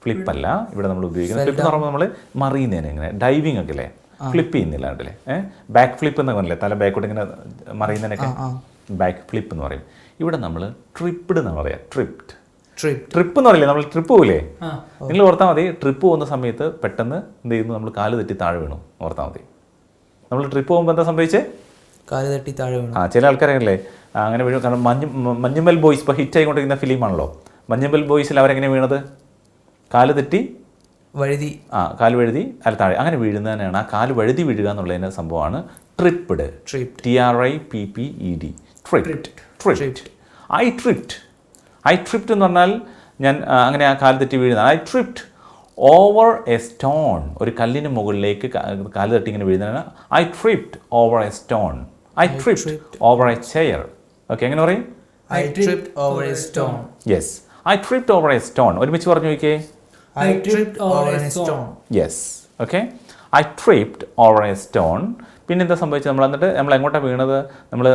ഫ്ലിപ്പ് അല്ല ഇവിടെ നമ്മൾ ഉപയോഗിക്കുന്നത്. ഫ്ലിപ്പ് എന്ന് പറയുമ്പോൾ നമ്മൾ മറിയുന്നതിന് ഇങ്ങനെ ഡൈവിങ് ഒക്കെ അല്ലേ, ഫ്ലിപ്പ് ചെയ്യുന്നില്ല കണ്ടില്ലേ? ബാക്ക് ഫ്ലിപ്പ് എന്ന് പറഞ്ഞില്ലേ, തല ബാക്കോട്ട് ഇങ്ങനെ മറിയുന്നതിനൊക്കെ ബാക്ക് ഫ്ലിപ്പ് എന്ന് പറയും. ഇവിടെ നമ്മൾ ട്രിപ്പ്ഡ് എന്നാണ് പറയാം. ട്രിപ്പ് എന്ന് പറയില്ലേ, നമ്മൾ ട്രിപ്പ് പോകില്ലേ? നിങ്ങൾ ഓർത്താൽ മതി, ട്രിപ്പ് പോകുന്ന സമയത്ത് പെട്ടെന്ന് എന്ത് ചെയ്യുന്നു, നമ്മൾ കാല് തെറ്റി താഴെ വീണു. ഓർത്താൽ മതി. നമ്മൾ ട്രിപ്പ് പോകുമ്പോൾ എന്താ സംഭവിച്ചേ? കാല് തട്ടി താഴെ വീണു. ചില ആൾക്കാരല്ലേ അങ്ങനെ വീഴും. കാരണം മഞ്ഞുമൽ ബോയ്സ് ഇപ്പോൾ ഹിറ്റ് ആയിക്കൊണ്ടിരിക്കുന്ന ഫിലിമാണല്ലോ. മഞ്ഞുമൽ ബോയ്സിൽ അവരെങ്ങനെ വീണത്? കാല് തെറ്റി വഴുതി. കാല് വഴുതി അല്ല താഴെ അങ്ങനെ വീഴുന്നതിനാണ്. ആ കാല് വഴുതി വീഴുക എന്നുള്ളതിൻ്റെ സംഭവമാണ് ട്രിപ്പ്ഡ്. TRIPPED. ട്രിപ്ഡ്. ഐ ട്രിപ്ഡ് എന്ന് പറഞ്ഞാൽ ഞാൻ അങ്ങനെ ആ കാല് തെറ്റി വീഴുന്ന. I tripped over a stone. ഒരു കല്ലിന് മുകളിലേക്ക് കാല് തട്ടി ഇങ്ങനെ വീഴുന്നതിനാണ് I tripped over a stone. I tripped over a chair. Okay, എങ്ങനെ പറയും? I tripped over a stone. Yes, I tripped over a stone. ഒരുമിച്ച് പറഞ്ഞു നോക്കിയേ. I tripped over a stone. Yes, okay. I tripped over a stone. പിന്നെ എന്താ സംഭവിച്ചത്? നമ്മൾ എങ്ങോട്ടാണ് വീണത്? നമ്മൾ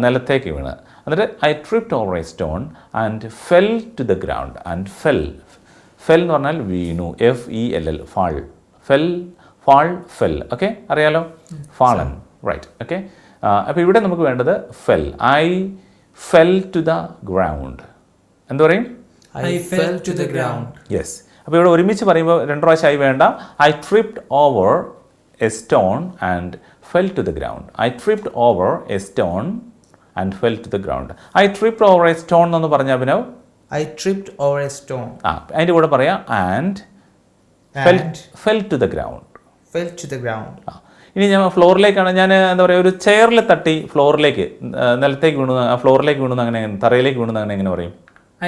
നിലത്തേക്ക് വീണ്. എന്നിട്ട് I tripped over a stone and fell to the ground. And fell എന്ന് പറഞ്ഞാൽ വീണു. FELL, fall. ഫെൽ. ഓക്കെ, അറിയാലോ? Fallen, right. ഓക്കെ, അപ്പോൾ ഇവിടെ നമുക്ക് വേണ്ടത് fell. I fell to the ground. എന്താ പറയും? I fell to the ground. Yes. അപ്പോൾ ഇവിടെ ഒരുമിച്ച് പറയുമ്പോൾ 2 പ്രാവശ്യമായി വേണ്ട. I tripped over a stone and fell to the ground. I tripped over a stone and fell to the ground. I tripped over a stone എന്നൊന്ന് പറഞ്ഞാൽ Abhinav. I tripped over a stone. അതിൻ്റെ കൂടെ പറയാം and fell to the ground. Fell to the ground. ഇനി ഞാൻ ഫ്ലോറിലേക്കാണ്. ഞാൻ എന്താ പറയുക, ഒരു ചെയറിൽ തട്ടി ഫ്ലോറിലേക്ക് നിലത്തേക്ക് വീണു, ഫ്ലോറിലേക്ക് വീണു, അങ്ങനെ തറയിലേക്ക് വീണു, അങ്ങനെ എങ്ങനെ പറയും?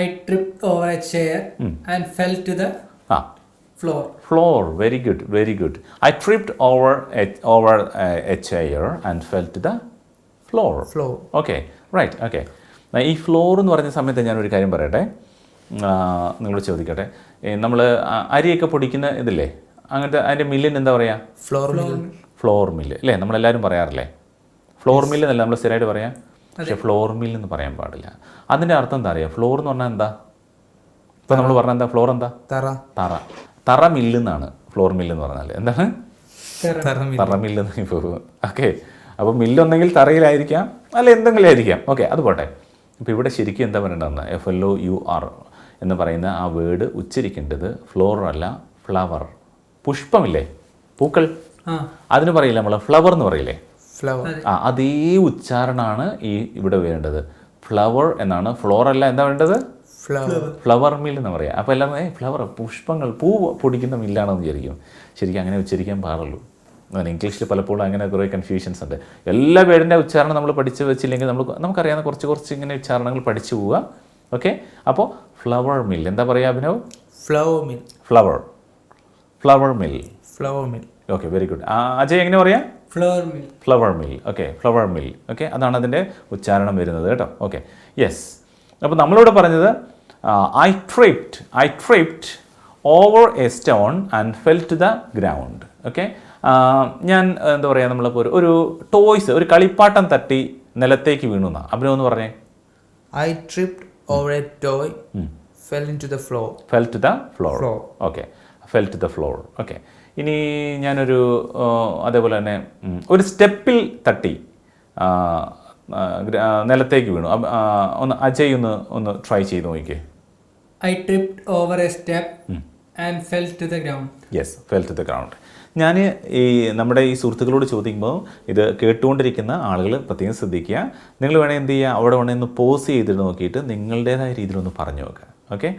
I tripped over a chair and fell to the floor. Floor. Very good, very good. I tripped over a chair and fell to the floor. Okay, right, okay. ഈ ഫ്ലോർ എന്ന് പറഞ്ഞ സമയത്ത് ഞാനൊരു കാര്യം പറയട്ടെ, നിങ്ങളോട് ചോദിക്കട്ടെ. നമ്മൾ അരിയൊക്കെ പൊടിക്കുന്ന ഇതില്ലേ, അങ്ങനത്തെ അതിൻ്റെ മില്ലിന് എന്താ പറയുക? ഫ്ലോർ മില്ല് അല്ലേ നമ്മളെല്ലാവരും പറയാറില്ലേ? ഫ്ലോർ മില്ല് എന്നല്ല നമ്മൾ സ്ഥിരമായിട്ട് പറയാം. പക്ഷേ ഫ്ലോർ മില്ല് എന്ന് പറയാൻ പാടില്ല. അതിൻ്റെ അർത്ഥം എന്താ അറിയാം? ഫ്ലോർ എന്ന് പറഞ്ഞാൽ എന്താ? ഇപ്പം നമ്മൾ പറഞ്ഞാൽ എന്താ? ഫ്ലോർ എന്താ? തറ മില്ല് എന്നാണ് ഫ്ലോർ മില്ല് എന്ന് പറഞ്ഞാൽ. എന്താണ്? തറ മില്ല് എന്ന് ഇപ്പോൾ. ഓക്കെ, അപ്പോൾ മില്ലൊന്നെങ്കിൽ തറയിലായിരിക്കാം, അല്ല എന്തെങ്കിലും ആയിരിക്കാം. ഓക്കെ, അത് പോട്ടെ. ഇപ്പോൾ ഇവിടെ ശരിക്കും എന്താ പറയേണ്ടതെന്ന് FLOUR എന്ന് പറയുന്ന ആ വേർഡ് ഉച്ചരിക്കേണ്ടത് ഫ്ലോർ അല്ല, ഫ്ലവർ. പുഷ്പമില്ലേ, പൂക്കൾ, അതിന് പറയില്ല നമ്മൾ ഫ്ലവർ എന്ന് പറയില്ലേ? അതേ ഉച്ചാരണമാണ് ഇവിടെ വേണ്ടത്. ഫ്ലവർ എന്നാണ്, ഫ്ലോർ അല്ല. എന്താ വേണ്ടത്? ഫ്ലവർ മിൽ എന്ന് പറയാം. അപ്പോൾ എല്ലാം ഫ്ലവർ, പുഷ്പങ്ങൾ, പൂ പൊടിക്കുന്ന മില്ലാണെന്ന് വിചാരിക്കും. ശരിക്കും അങ്ങനെ ഉച്ചരിക്കാൻ പാടുള്ളൂ. ഇംഗ്ലീഷിൽ പലപ്പോഴും അങ്ങനെ കുറേ കൺഫ്യൂഷൻസ് ഉണ്ട്. എല്ലാ വേർഡിൻ്റെ ഉച്ചാരണം നമ്മൾ പഠിച്ച് വെച്ചില്ലെങ്കിൽ നമുക്കറിയാവുന്ന കുറച്ച് ഇങ്ങനെ ഉച്ചാരണങ്ങൾ പഠിച്ചു പോവുക. ഓക്കെ, അപ്പോൾ ഫ്ലവർ മിൽ എന്താ പറയുക Abhinav? Flour mill. Okay, very good. Ajay എങ്ങനെ പറയാം? Flour mill. Okay, flour mill. Okay, അതാണ് അതിൻ്റെ ഉച്ചാരണം വരുന്നത് കേട്ടോ. Okay, yes. അപ്പോൾ നമ്മളിവിടെ പറഞ്ഞത് I tripped over a stone and fell to the ground. Okay, ഞാൻ എന്താ പറയുക, നമ്മളിപ്പോൾ ഒരു ടോയ്സ്, ഒരു കളിപ്പാട്ടം തട്ടി നിലത്തേക്ക് വീണു എന്നാണ് അഭിനവ് എന്ന് പറഞ്ഞേ. I tripped over a toy, fell to the floor. Okay, fell to the floor. Okay, ഇനി ഞാനൊരു അതേപോലെ തന്നെ ഒരു സ്റ്റെപ്പിൽ തട്ടി നിലത്തേക്ക് വീണു. ഒന്ന് അജയ് ഒന്ന് ട്രൈ ചെയ്ത് നോക്കിക്കേ. I tripped over a step and fell to the ground. Yes, fell to the ground. ഞാൻ നമ്മുടെ ഈ സുഹൃത്തുക്കളോട് ചോദിക്കുമ്പോൾ ഇത് കേട്ടുകൊണ്ടിരിക്കുന്ന ആളുകൾ പ്രത്യേകം ശ്രദ്ധിക്കുക. നിങ്ങൾ വേണമെങ്കിൽ എന്ത് ചെയ്യുക, അവിടെ വേണമെങ്കിൽ ഒന്ന് പോസ് ചെയ്തിട്ട് നോക്കിയിട്ട് നിങ്ങളുടേതായ രീതിയിലൊന്ന് പറഞ്ഞു നോക്കുക. ഓക്കെ,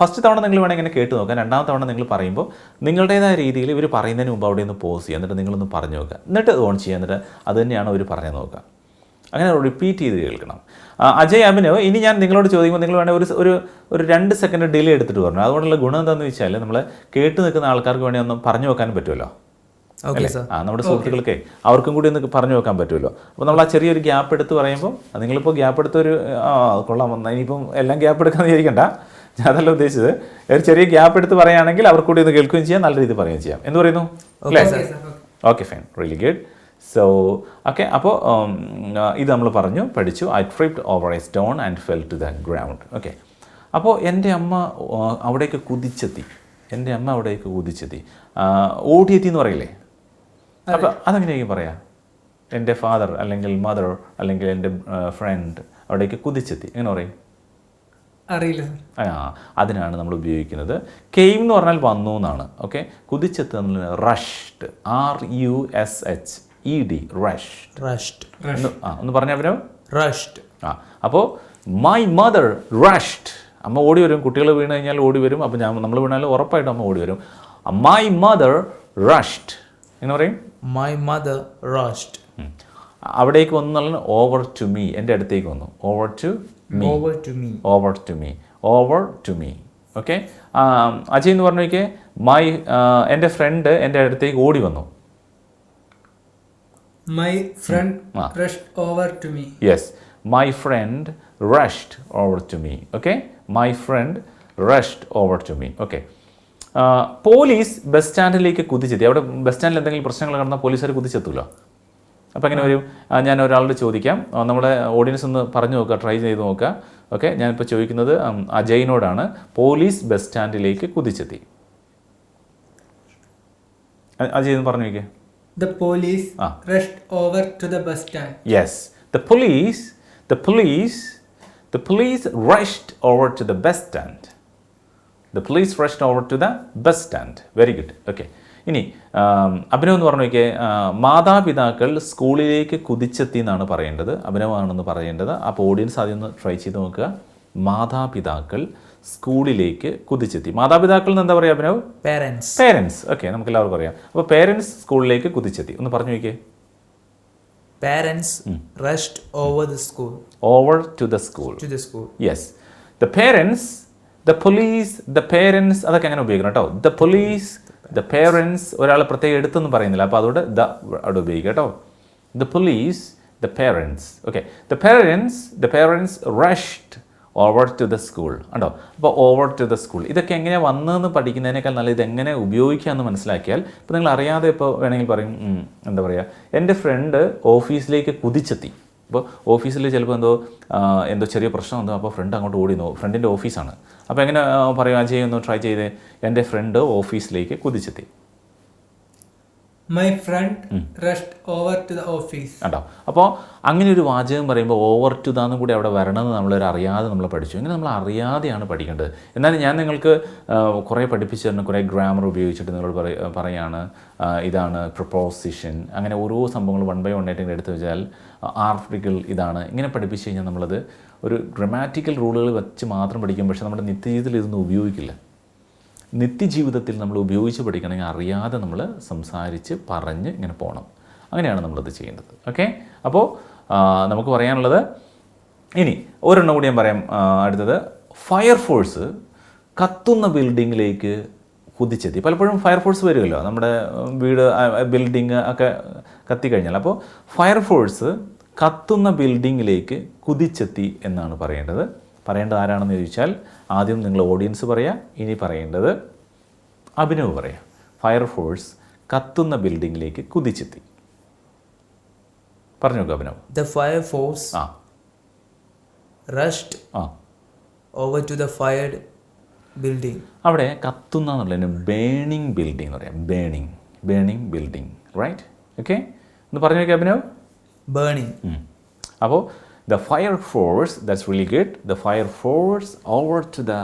ഫസ്റ്റ് തവണ നിങ്ങൾ വേണമെങ്കിൽ ഇങ്ങനെ കേട്ട് നോക്കുക. രണ്ടാമത്തെ തവണ നിങ്ങൾ പറയുമ്പോൾ നിങ്ങളുടേതായ രീതിയിൽ ഇവർ പറയുന്നതിന് മുമ്പ് അവിടെ ഒന്ന് പോസ് ചെയ്യുക, എന്നിട്ട് നിങ്ങളൊന്ന് പറഞ്ഞു നോക്കുക, എന്നിട്ട് ഓൺ ചെയ്യുക, എന്നിട്ട് അത് തന്നെയാണ് അവർ പറഞ്ഞു നോക്കുക. അങ്ങനെ റിപ്പീറ്റ് ചെയ്ത് കേൾക്കണം. അജയ്, അഭിനവ്, ഇനി ഞാൻ നിങ്ങളോട് ചോദിക്കുമ്പോൾ നിങ്ങൾ വേണമെങ്കിൽ ഒരു 2 സെക്കൻഡ് ഡിലേ എടുത്തിട്ട് പറഞ്ഞു. അതുകൊണ്ടുള്ള ഗുണം എന്താണെന്ന് വെച്ചാൽ നമ്മൾ കേട്ട് നിൽക്കുന്ന ആൾക്കാർക്ക് വേണമെങ്കിൽ ഒന്ന് പറഞ്ഞു നോക്കാനും പറ്റുമല്ലോ. നമ്മുടെ സുഹൃത്തുക്കൾക്ക് അവർക്കും കൂടി ഒന്ന് പറഞ്ഞു നോക്കാൻ പറ്റുമല്ലോ. അപ്പോൾ നമ്മൾ ആ ചെറിയൊരു ഗ്യാപ്പ് എടുത്ത് പറയുമ്പോൾ, നിങ്ങളിപ്പോൾ ഗ്യാപ്പ് എടുത്തൊരു കൊള്ളാം, ഇനിയിപ്പം എല്ലാം ഗ്യാപ്പ് എടുക്കാമെന്ന് വിചാരിക്കണ്ട, ഞാൻ അതല്ല ഉദ്ദേശിച്ചത്. ഒരു ചെറിയ ഗ്യാപ്പ് എടുത്ത് പറയുകയാണെങ്കിൽ അവർ കൂടി ഒന്ന് കേൾക്കുകയും ചെയ്യാം, നല്ല രീതിയിൽ പറയുകയും ചെയ്യാം. എന്ത് പറയുന്നു? അല്ലേ? Okay, fine, really good. So okay, അപ്പോൾ ഇത് നമ്മൾ പഠിച്ചു. I tripped over a stone and fell to the ground. Okay, അപ്പോൾ എൻ്റെ അമ്മ അവിടേക്ക് കുതിച്ചെത്തി. ഓടിയെത്തി എന്ന് പറയില്ലേ? അപ്പോൾ അതെങ്ങനെയായിരിക്കും പറയാം? എൻ്റെ ഫാദർ അല്ലെങ്കിൽ മദർ അല്ലെങ്കിൽ എൻ്റെ ഫ്രണ്ട് അവിടേക്ക് കുതിച്ചെത്തി, എങ്ങനെ പറയും? അറിയില്ല. അതിനാണ് നമ്മൾ ഉപയോഗിക്കുന്നത്. കെയിം എന്ന് പറഞ്ഞാൽ വന്നു എന്നാണ്. ഓക്കെ, കുതിച്ചെത്തുക എന്നുള്ളത് rushed, RUSH ED, rushed. Rushed ഒന്ന് പറഞ്ഞ അഭിനവ്. റഷ്ഡ്. അപ്പോൾ മൈ മദർ റഷ്ഡ്, അമ്മ ഓടി വരും. കുട്ടികൾ വീണ് കഴിഞ്ഞാൽ ഓടി വരും. അപ്പോൾ നമ്മൾ വീണാൽ ഉറപ്പായിട്ടും അമ്മ ഓടി വരും. മൈ മദർ റഷ്ഡ് എന്ന് പറയും. My mother rushed. അവിടേക്ക് വന്നു ഓവർ ടു മീ, എൻ്റെ അടുത്തേക്ക് വന്നു. Over to me, over to me, over to me, over to me. Okay. Ajay എന്ന് പറഞ്ഞു നോക്കിയേ, എൻ്റെ ഫ്രണ്ട് എൻ്റെ അടുത്തേക്ക് ഓടി വന്നു. My friend rushed over to me. Yes, my friend rushed over to me. Okay, my friend rushed over to me. Okay. Police bus സ്റ്റാൻഡിലേക്ക് കുതിച്ചെത്തി. അവിടെ ബസ് സ്റ്റാൻഡിൽ എന്തെങ്കിലും പ്രശ്നങ്ങൾ നടന്നാൽ പോലീസുകാർ കുതിച്ചെത്തുമല്ലോ. അപ്പോൾ എങ്ങനെ വരും? ഞാൻ ഒരാളോട് ചോദിക്കാം, നമ്മുടെ ഓഡിയൻസ് ഒന്ന് പറഞ്ഞു നോക്കുക, ട്രൈ ചെയ്ത് നോക്കുക. ഓക്കെ, ഞാനിപ്പോൾ ചോദിക്കുന്നത് അജയിനോടാണ്. പോലീസ് ബസ് സ്റ്റാൻഡിലേക്ക് കുതിച്ചെത്തി. അജയ് എന്ന് പറഞ്ഞു നോക്കിയേ. The police rushed over to the bus stand. Yes, the police rushed over to the bus stand. The police rushed over to the bus stand. Very good. Okay. ഇനി അഭിനവ് എന്ന് പറഞ്ഞു നോക്കിയേ, മാതാപിതാക്കൾ സ്കൂളിലേക്ക് കുതിച്ചെത്തി എന്നാണ് പറയേണ്ടത്, അഭിനവാണെന്ന് പറയേണ്ടത്. അപ്പോൾ ഓഡിയൻസ് ആദ്യം ഒന്ന് ട്രൈ ചെയ്ത് നോക്കുക. മാതാപിതാക്കൾ സ്കൂളിലേക്ക് കുതിച്ചെത്തി. മാതാപിതാക്കൾ എന്ന് എന്താ പറയുക അഭിനവ്? പേരൻസ്. പേരൻസ്. ഓക്കെ, നമുക്ക് എല്ലാവർക്കും അറിയാം. അപ്പോൾ പേരൻസ് സ്കൂളിലേക്ക് കുതിച്ചെത്തി. ഒന്ന് പറഞ്ഞു നോക്കിയേ. Parents rushed over the school. Over to the school. To the school. Yes. The parents, the police, the parents, അതൊക്കെ അങ്ങനെ ഉപയോഗിക്കണം കേട്ടോ. The police, the parents, ഒരാൾ പ്രത്യേകം എടുത്തൊന്നും പറയുന്നില്ല, അപ്പോൾ അതുകൊണ്ട് അവിടെ ഉപയോഗിക്കുക കേട്ടോ. The police, the parents. Okay. The parents rushed over to the school. ഉണ്ടോ? അപ്പോൾ over to the school. ഇതൊക്കെ എങ്ങനെ വന്നതെന്ന് പഠിക്കുന്നതിനേക്കാൾ നല്ല ഇതെങ്ങനെ ഉപയോഗിക്കാമെന്ന് മനസ്സിലാക്കിയാൽ, ഇപ്പോൾ നിങ്ങൾ അറിയാതെ ഇപ്പോൾ വേണമെങ്കിൽ പറയും, എന്താ പറയുക, എൻ്റെ ഫ്രണ്ട് ഓഫീസിലേക്ക് കുതിച്ചെത്തി. അപ്പോൾ ഓഫീസിൽ ചിലപ്പോൾ എന്തോ ചെറിയ പ്രശ്നം എന്തോ, അപ്പോൾ ഫ്രണ്ട് അങ്ങോട്ട് ഓടി നോ, ഫ്രണ്ടിൻ്റെ ഓഫീസാണ്. അപ്പോൾ എങ്ങനെ പറയും? അജയ് ഒന്ന് ട്രൈ ചെയ്തേ. എൻ്റെ ഫ്രണ്ട് ഓഫീസിലേക്ക് കുതിച്ചെത്തി. My friend rushed over to the office. കേട്ടോ. അപ്പോൾ അങ്ങനെ ഒരു വാചകം പറയുമ്പോൾ ഓവർ ടു ദാന്നും കൂടി അവിടെ വരണമെന്ന് നമ്മളൊരു അറിയാതെ നമ്മൾ പഠിച്ചു. ഇങ്ങനെ നമ്മൾ അറിയാതെയാണ് പഠിക്കേണ്ടത്. എന്നാലും ഞാൻ നിങ്ങൾക്ക് കുറേ പഠിപ്പിച്ചു തരുന്ന കുറേ ഗ്രാമർ ഉപയോഗിച്ചിട്ട് നിങ്ങളോട് പറയാണ്, ഇതാണ് പ്രപ്പോസിഷൻ, അങ്ങനെ ഓരോ സംഭവങ്ങൾ 1 by 1 ആയിട്ട് എടുത്തു വെച്ചാൽ ആർട്ടിക്കിൾ ഇതാണ്. ഇങ്ങനെ പഠിപ്പിച്ചു കഴിഞ്ഞാൽ നമ്മളത് ഒരു ഗ്രാമാറ്റിക്കൽ റൂളുകൾ വെച്ച് മാത്രം പഠിക്കും. പക്ഷേ നമ്മുടെ നിത്യജീവിതത്തിൽ ഇതൊന്നും ഉപയോഗിക്കില്ല. നിത്യജീവിതത്തിൽ നമ്മൾ ഉപയോഗിച്ച് പഠിക്കണമെങ്കിൽ അറിയാതെ നമ്മൾ സംസാരിച്ച് പറഞ്ഞ് ഇങ്ങനെ പോകണം. അങ്ങനെയാണ് നമ്മളത് ചെയ്യേണ്ടത്. ഓക്കെ. അപ്പോൾ നമുക്ക് പറയാനുള്ളത് ഇനി ഒരെണ്ണം കൂടി ഞാൻ പറയാം. അടുത്തത് ഫയർഫോഴ്സ് കത്തുന്ന ബിൽഡിങ്ങിലേക്ക് കുതിച്ചെത്തി. പലപ്പോഴും ഫയർഫോഴ്സ് വരുമല്ലോ നമ്മുടെ വീട്, ബിൽഡിങ് ഒക്കെ കത്തിക്കഴിഞ്ഞാൽ. അപ്പോൾ ഫയർഫോഴ്സ് കത്തുന്ന ബിൽഡിങ്ങിലേക്ക് കുതിച്ചെത്തി എന്നാണ് പറയേണ്ടത്. പറയേണ്ടത് ആരാണെന്ന് ചോദിച്ചാൽ ആദ്യം നിങ്ങൾ ഓഡിയൻസ് പറയുക, ഇനി പറയേണ്ടത് അഭിനവ് പറയാം. ഫയർഫോഴ്സ് കത്തുന്ന ബിൽഡിങ്ങിലേക്ക് കുതിച്ചെത്തി. പറഞ്ഞു നോക്കുക Abhinav. The fire force rushed over to the fired building. അവിടെ കത്തുന്ന എന്നുള്ളതിന് ബേണിംഗ് ബിൽഡിംഗ് എന്ന് പറയാം. Burning building. റൈറ്റ്. ഓക്കെ, ഒന്ന് പറഞ്ഞു നോക്കിയ അഭിനവ്. Burning. അപ്പോൾ the fire force, that's really good. The fire force over to the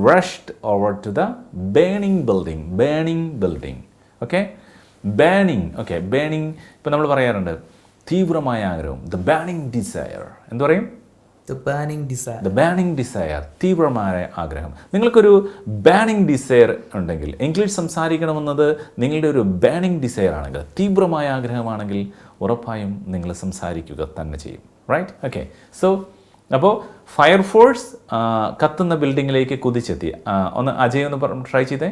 rushed over to the burning building. Okay, burning. Okay, burning. ഇപ്പോൾ നമ്മൾ പറയാറുണ്ട് തീവ്രമായ ആഗ്രഹം, the burning desire. എന്ത് പറയും? The burning desire. The burning desire, തീവ്രമായ ആഗ്രഹം. നിങ്ങൾക്കൊരു ബാനിങ് ഡിസയർ ഉണ്ടെങ്കിൽ, ഇംഗ്ലീഷ് സംസാരിക്കണമെന്നത് നിങ്ങളുടെ ഒരു ബാനിങ് ഡിസയർ ആണെങ്കിൽ, തീവ്രമായ ആഗ്രഹമാണെങ്കിൽ ഉറപ്പായും നിങ്ങൾ സംസാരിക്കുക തന്നെ ചെയ്യും. റൈറ്റ്. ഓക്കെ. സോ അപ്പോൾ ഫയർഫോഴ്സ് കത്തുന്ന ബിൽഡിങ്ങിലേക്ക് കുതിച്ചെത്തി. ഒന്ന് അജയ് ഒന്ന് ട്രൈ ചെയ്തേ.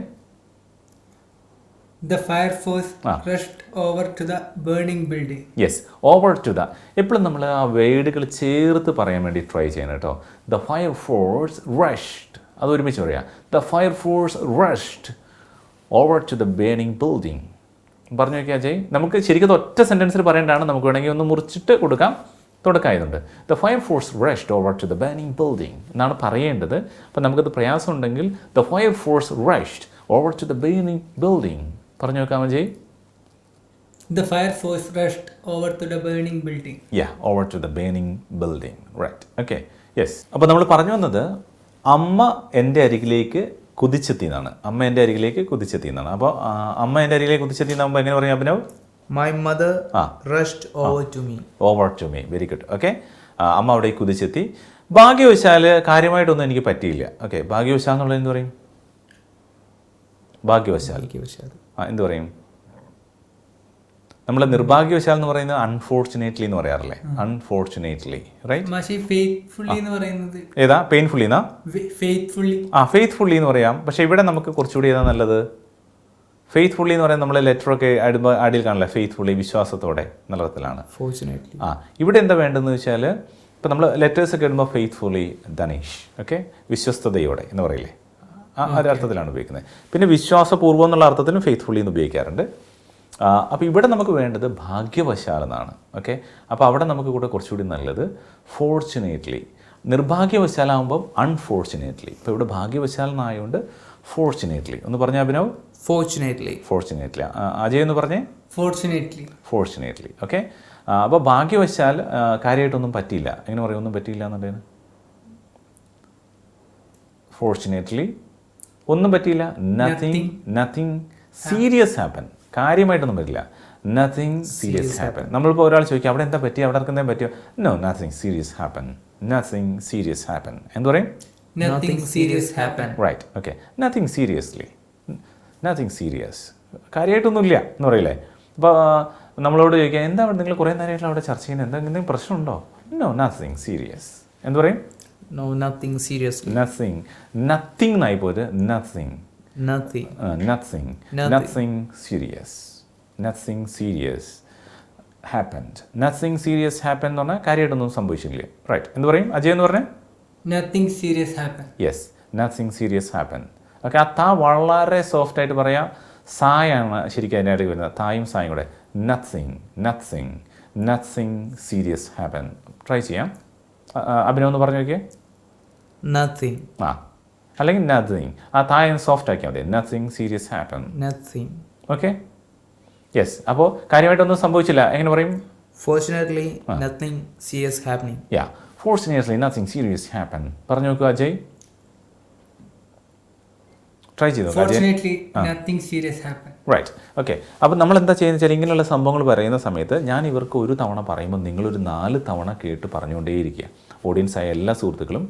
The fire force rushed over to the burning building. Yes, over to the. എപ്പോഴും നമ്മൾ ആ വേർഡുകൾ ചേർത്ത് പറയാൻ വേണ്ടി ട്രൈ ചെയ്യണം കേട്ടോ. ദ ഫയർ ഫോഴ്സ് റഷ്ഡ്, അത് ഒരുമിച്ച് പറയാം. The fire force rushed over to the burning building. പറഞ്ഞു നോക്കിയാൽ അജയ്, നമുക്ക് ശരിക്കും ഒറ്റ സെൻറ്റൻസിൽ പറയേണ്ടതാണ്. നമുക്ക് വേണമെങ്കിൽ ഒന്ന് മുറിച്ചിട്ട് കൊടുക്കാം. തുടക്കമായതുകൊണ്ട് the fire force rushed over to the burning building എന്നാണ് പറയേണ്ടത്. അപ്പം നമുക്കത് പ്രയാസമുണ്ടെങ്കിൽ the fire force rushed over to the burning building. പറഞ്ഞു നോക്കാം Ajay. The fire force rushed over to the burning building. Yeah, over to the burning building. Right. Okay. Yes. അപ്പോൾ നമ്മൾ പറഞ്ഞു വന്നത് അമ്മ എൻ്റെ അരികിലേക്ക് കുതിച്ചെത്തി എന്നാണ്. അപ്പോൾ അമ്മ എൻ്റെ അരികിലേക്ക് കുതിച്ചെത്തി എന്നാകുമ്പോൾ എങ്ങനെ പറയും Abhinav? My mother Ah. rushed over to me. Over to me. Very good. Okay, അമ്മ അവിടെ കുതിച്ചെത്തി. ഭാഗ്യവശാൽ കാര്യമായിട്ടൊന്നും എനിക്ക് പറ്റിയില്ല. ഓക്കെ, ഭാഗ്യവശാൽ എന്നുള്ളത് എന്ത് പറയും? ഭാഗ്യവശാൽ എന്ത് പറയും? നമ്മൾ നിർഭാഗ്യവശാൽ എന്ന് പറയുന്നത് അൺഫോർച്ചുനേറ്റ്ലി എന്ന് പറയാറില്ലേ? Unfortunately, right? പക്ഷേ ഫെയ്ത്ത്ഫുള്ളി എന്ന് പറയുന്നത് ഏതാ? പെയിൻഫുള്ളി എന്നാ? ഫെയ്ത്ത്ഫുള്ളി. ഫെയ്ത്ത്ഫുള്ളി എന്ന് പറയാം. പക്ഷേ ഇവിടെ നമുക്ക് കുറച്ചുകൂടി ഏതാ നല്ലത്? ഫെയ്ത്ത്ഫുള്ളി എന്ന് പറയുന്നത് നമ്മൾ ലെറ്ററൊക്കെ അടിയിൽ കാണില്ല, ഫെയ്ത്ത്ഫുള്ളി വിശ്വാസത്തോടെ എന്നുള്ള അർത്ഥത്തിലാണ്. Fortunately. ഇവിടെ എന്താ വേണ്ടതെന്ന് വെച്ചാൽ ഇപ്പം നമ്മൾ ലെറ്റേഴ്സൊക്കെ ഇടുമ്പോൾ ഫെയ്ത്ത്ഫുള്ളി ധനേഷ്, ഓക്കെ, വിശ്വസ്തയോടെ എന്ന് പറയില്ലേ? ആ ഒരു അർത്ഥത്തിലാണ് ഉപയോഗിക്കുന്നത്. പിന്നെ വിശ്വാസപൂർവ്വം എന്നുള്ള അർത്ഥത്തിലും ഫെയ്ത്ത്ഫുള്ളി എന്ന് ഉപയോഗിക്കാറുണ്ട്. അപ്പോൾ ഇവിടെ നമുക്ക് വേണ്ടത് ഭാഗ്യവശാൽ എന്നാണ്. ഓക്കെ, അപ്പോൾ അവിടെ നമുക്ക് കൂടെ കുറച്ചുകൂടി നല്ലത് ഫോർച്ചുനേറ്റ്ലി. നിർഭാഗ്യവശാലാകുമ്പം അൺഫോർച്ചുനേറ്റ്ലി. ഇപ്പോൾ ഇവിടെ ഭാഗ്യവശാൽ എന്നായതുകൊണ്ട് ഫോർച്ചുനേറ്റ്ലി. ഒന്ന് പറഞ്ഞ അഭിനവ്? Fortunately. ഫോർച്ചുനേറ്റ്ലി. അജയ് എന്ന് പറഞ്ഞേ? ഫോർച്ചുനേറ്റ്ലി. ഫോർച്ചുനേറ്റ്ലി. ഓക്കെ, അപ്പോൾ ഭാഗ്യവശാൽ കാര്യമായിട്ടൊന്നും പറ്റിയില്ല. എങ്ങനെ പറയും ഒന്നും പറ്റിയില്ല എന്നുള്ളതിന്? ഫോർച്ചുനേറ്റ്ലി ഒന്നും പറ്റിയില്ല. Nothing serious happen. കാര്യമായിട്ടൊന്നും പറ്റില്ല. Nothing serious happen. നമ്മളിപ്പോൾ ഒരാൾ ചോദിക്കുക അവിടെ എന്താ പറ്റിയ, അവിടെ എന്തെങ്കിലും പറ്റിയോ? No, nothing serious happen. Nothing serious happen. എന്ത് പറയും? Nothing serious happened. Right. Okay, nothing seriously. Nothing serious. കാര്യമായിട്ടൊന്നുമില്ല എന്ന് പറയില്ലേ? അപ്പോൾ നമ്മളോട് ചോദിക്കുക എന്താ നിങ്ങൾ കുറേ നേരമായിട്ട് അവിടെ ചർച്ച ചെയ്യുന്നത്, എന്തെങ്കിലും പ്രശ്നമുണ്ടോ? No, nothing serious. എന്ത് പറയും? No, nothing seriously. നത്തിങ് എന്നായി പോയത്. Nothing serious happened. Nothing serious happen എന്ന് പറഞ്ഞാൽ കാര്യമായിട്ടൊന്നും സംഭവിച്ചില്ല. റൈറ്റ്. എന്ത് പറയും അജയ് എന്ന് പറഞ്ഞേ? Nothing serious happen. Yes, nothing serious happen. Okay, ആ താ വളരെ സോഫ്റ്റായിട്ട് പറയാം. സായാണ് ശരിക്കും അതിനായിട്ട് വരുന്നത്. തായും സായും കൂടെ. Nothing serious happen. ട്രൈ ചെയ്യാം. അഭിനവ് ഒന്ന് പറഞ്ഞു നോക്കിയേ. Nothing. അല്ലെങ്കിൽ നത്തിങ്. ആ തായം സോഫ്റ്റ് ആക്കിയാൽ മതി. Nothing serious happen. Nothing. Okay, yes. അപ്പോൾ കാര്യമായിട്ടൊന്നും സംഭവിച്ചില്ല. എങ്ങനെ പറയും? Fortunately, nothing serious happening. Yeah, fortunately nothing serious happen. പറഞ്ഞു നോക്കുക അജയ്. ട്രൈ ചെയ്തു. Fortunately nothing serious happen. Right. Okay, അപ്പോൾ നമ്മൾ എന്താ ചെയ്യുന്നത് വെച്ചാൽ ഇങ്ങനെയുള്ള സംഭവങ്ങൾ പറയുന്ന സമയത്ത് ഞാൻ ഇവർക്ക് ഒരു തവണ പറയുമ്പോൾ നിങ്ങളൊരു 4 തവണ കേട്ട് പറഞ്ഞുകൊണ്ടേയിരിക്കുക. ഓഡിയൻസായ എല്ലാ സുഹൃത്തുക്കളും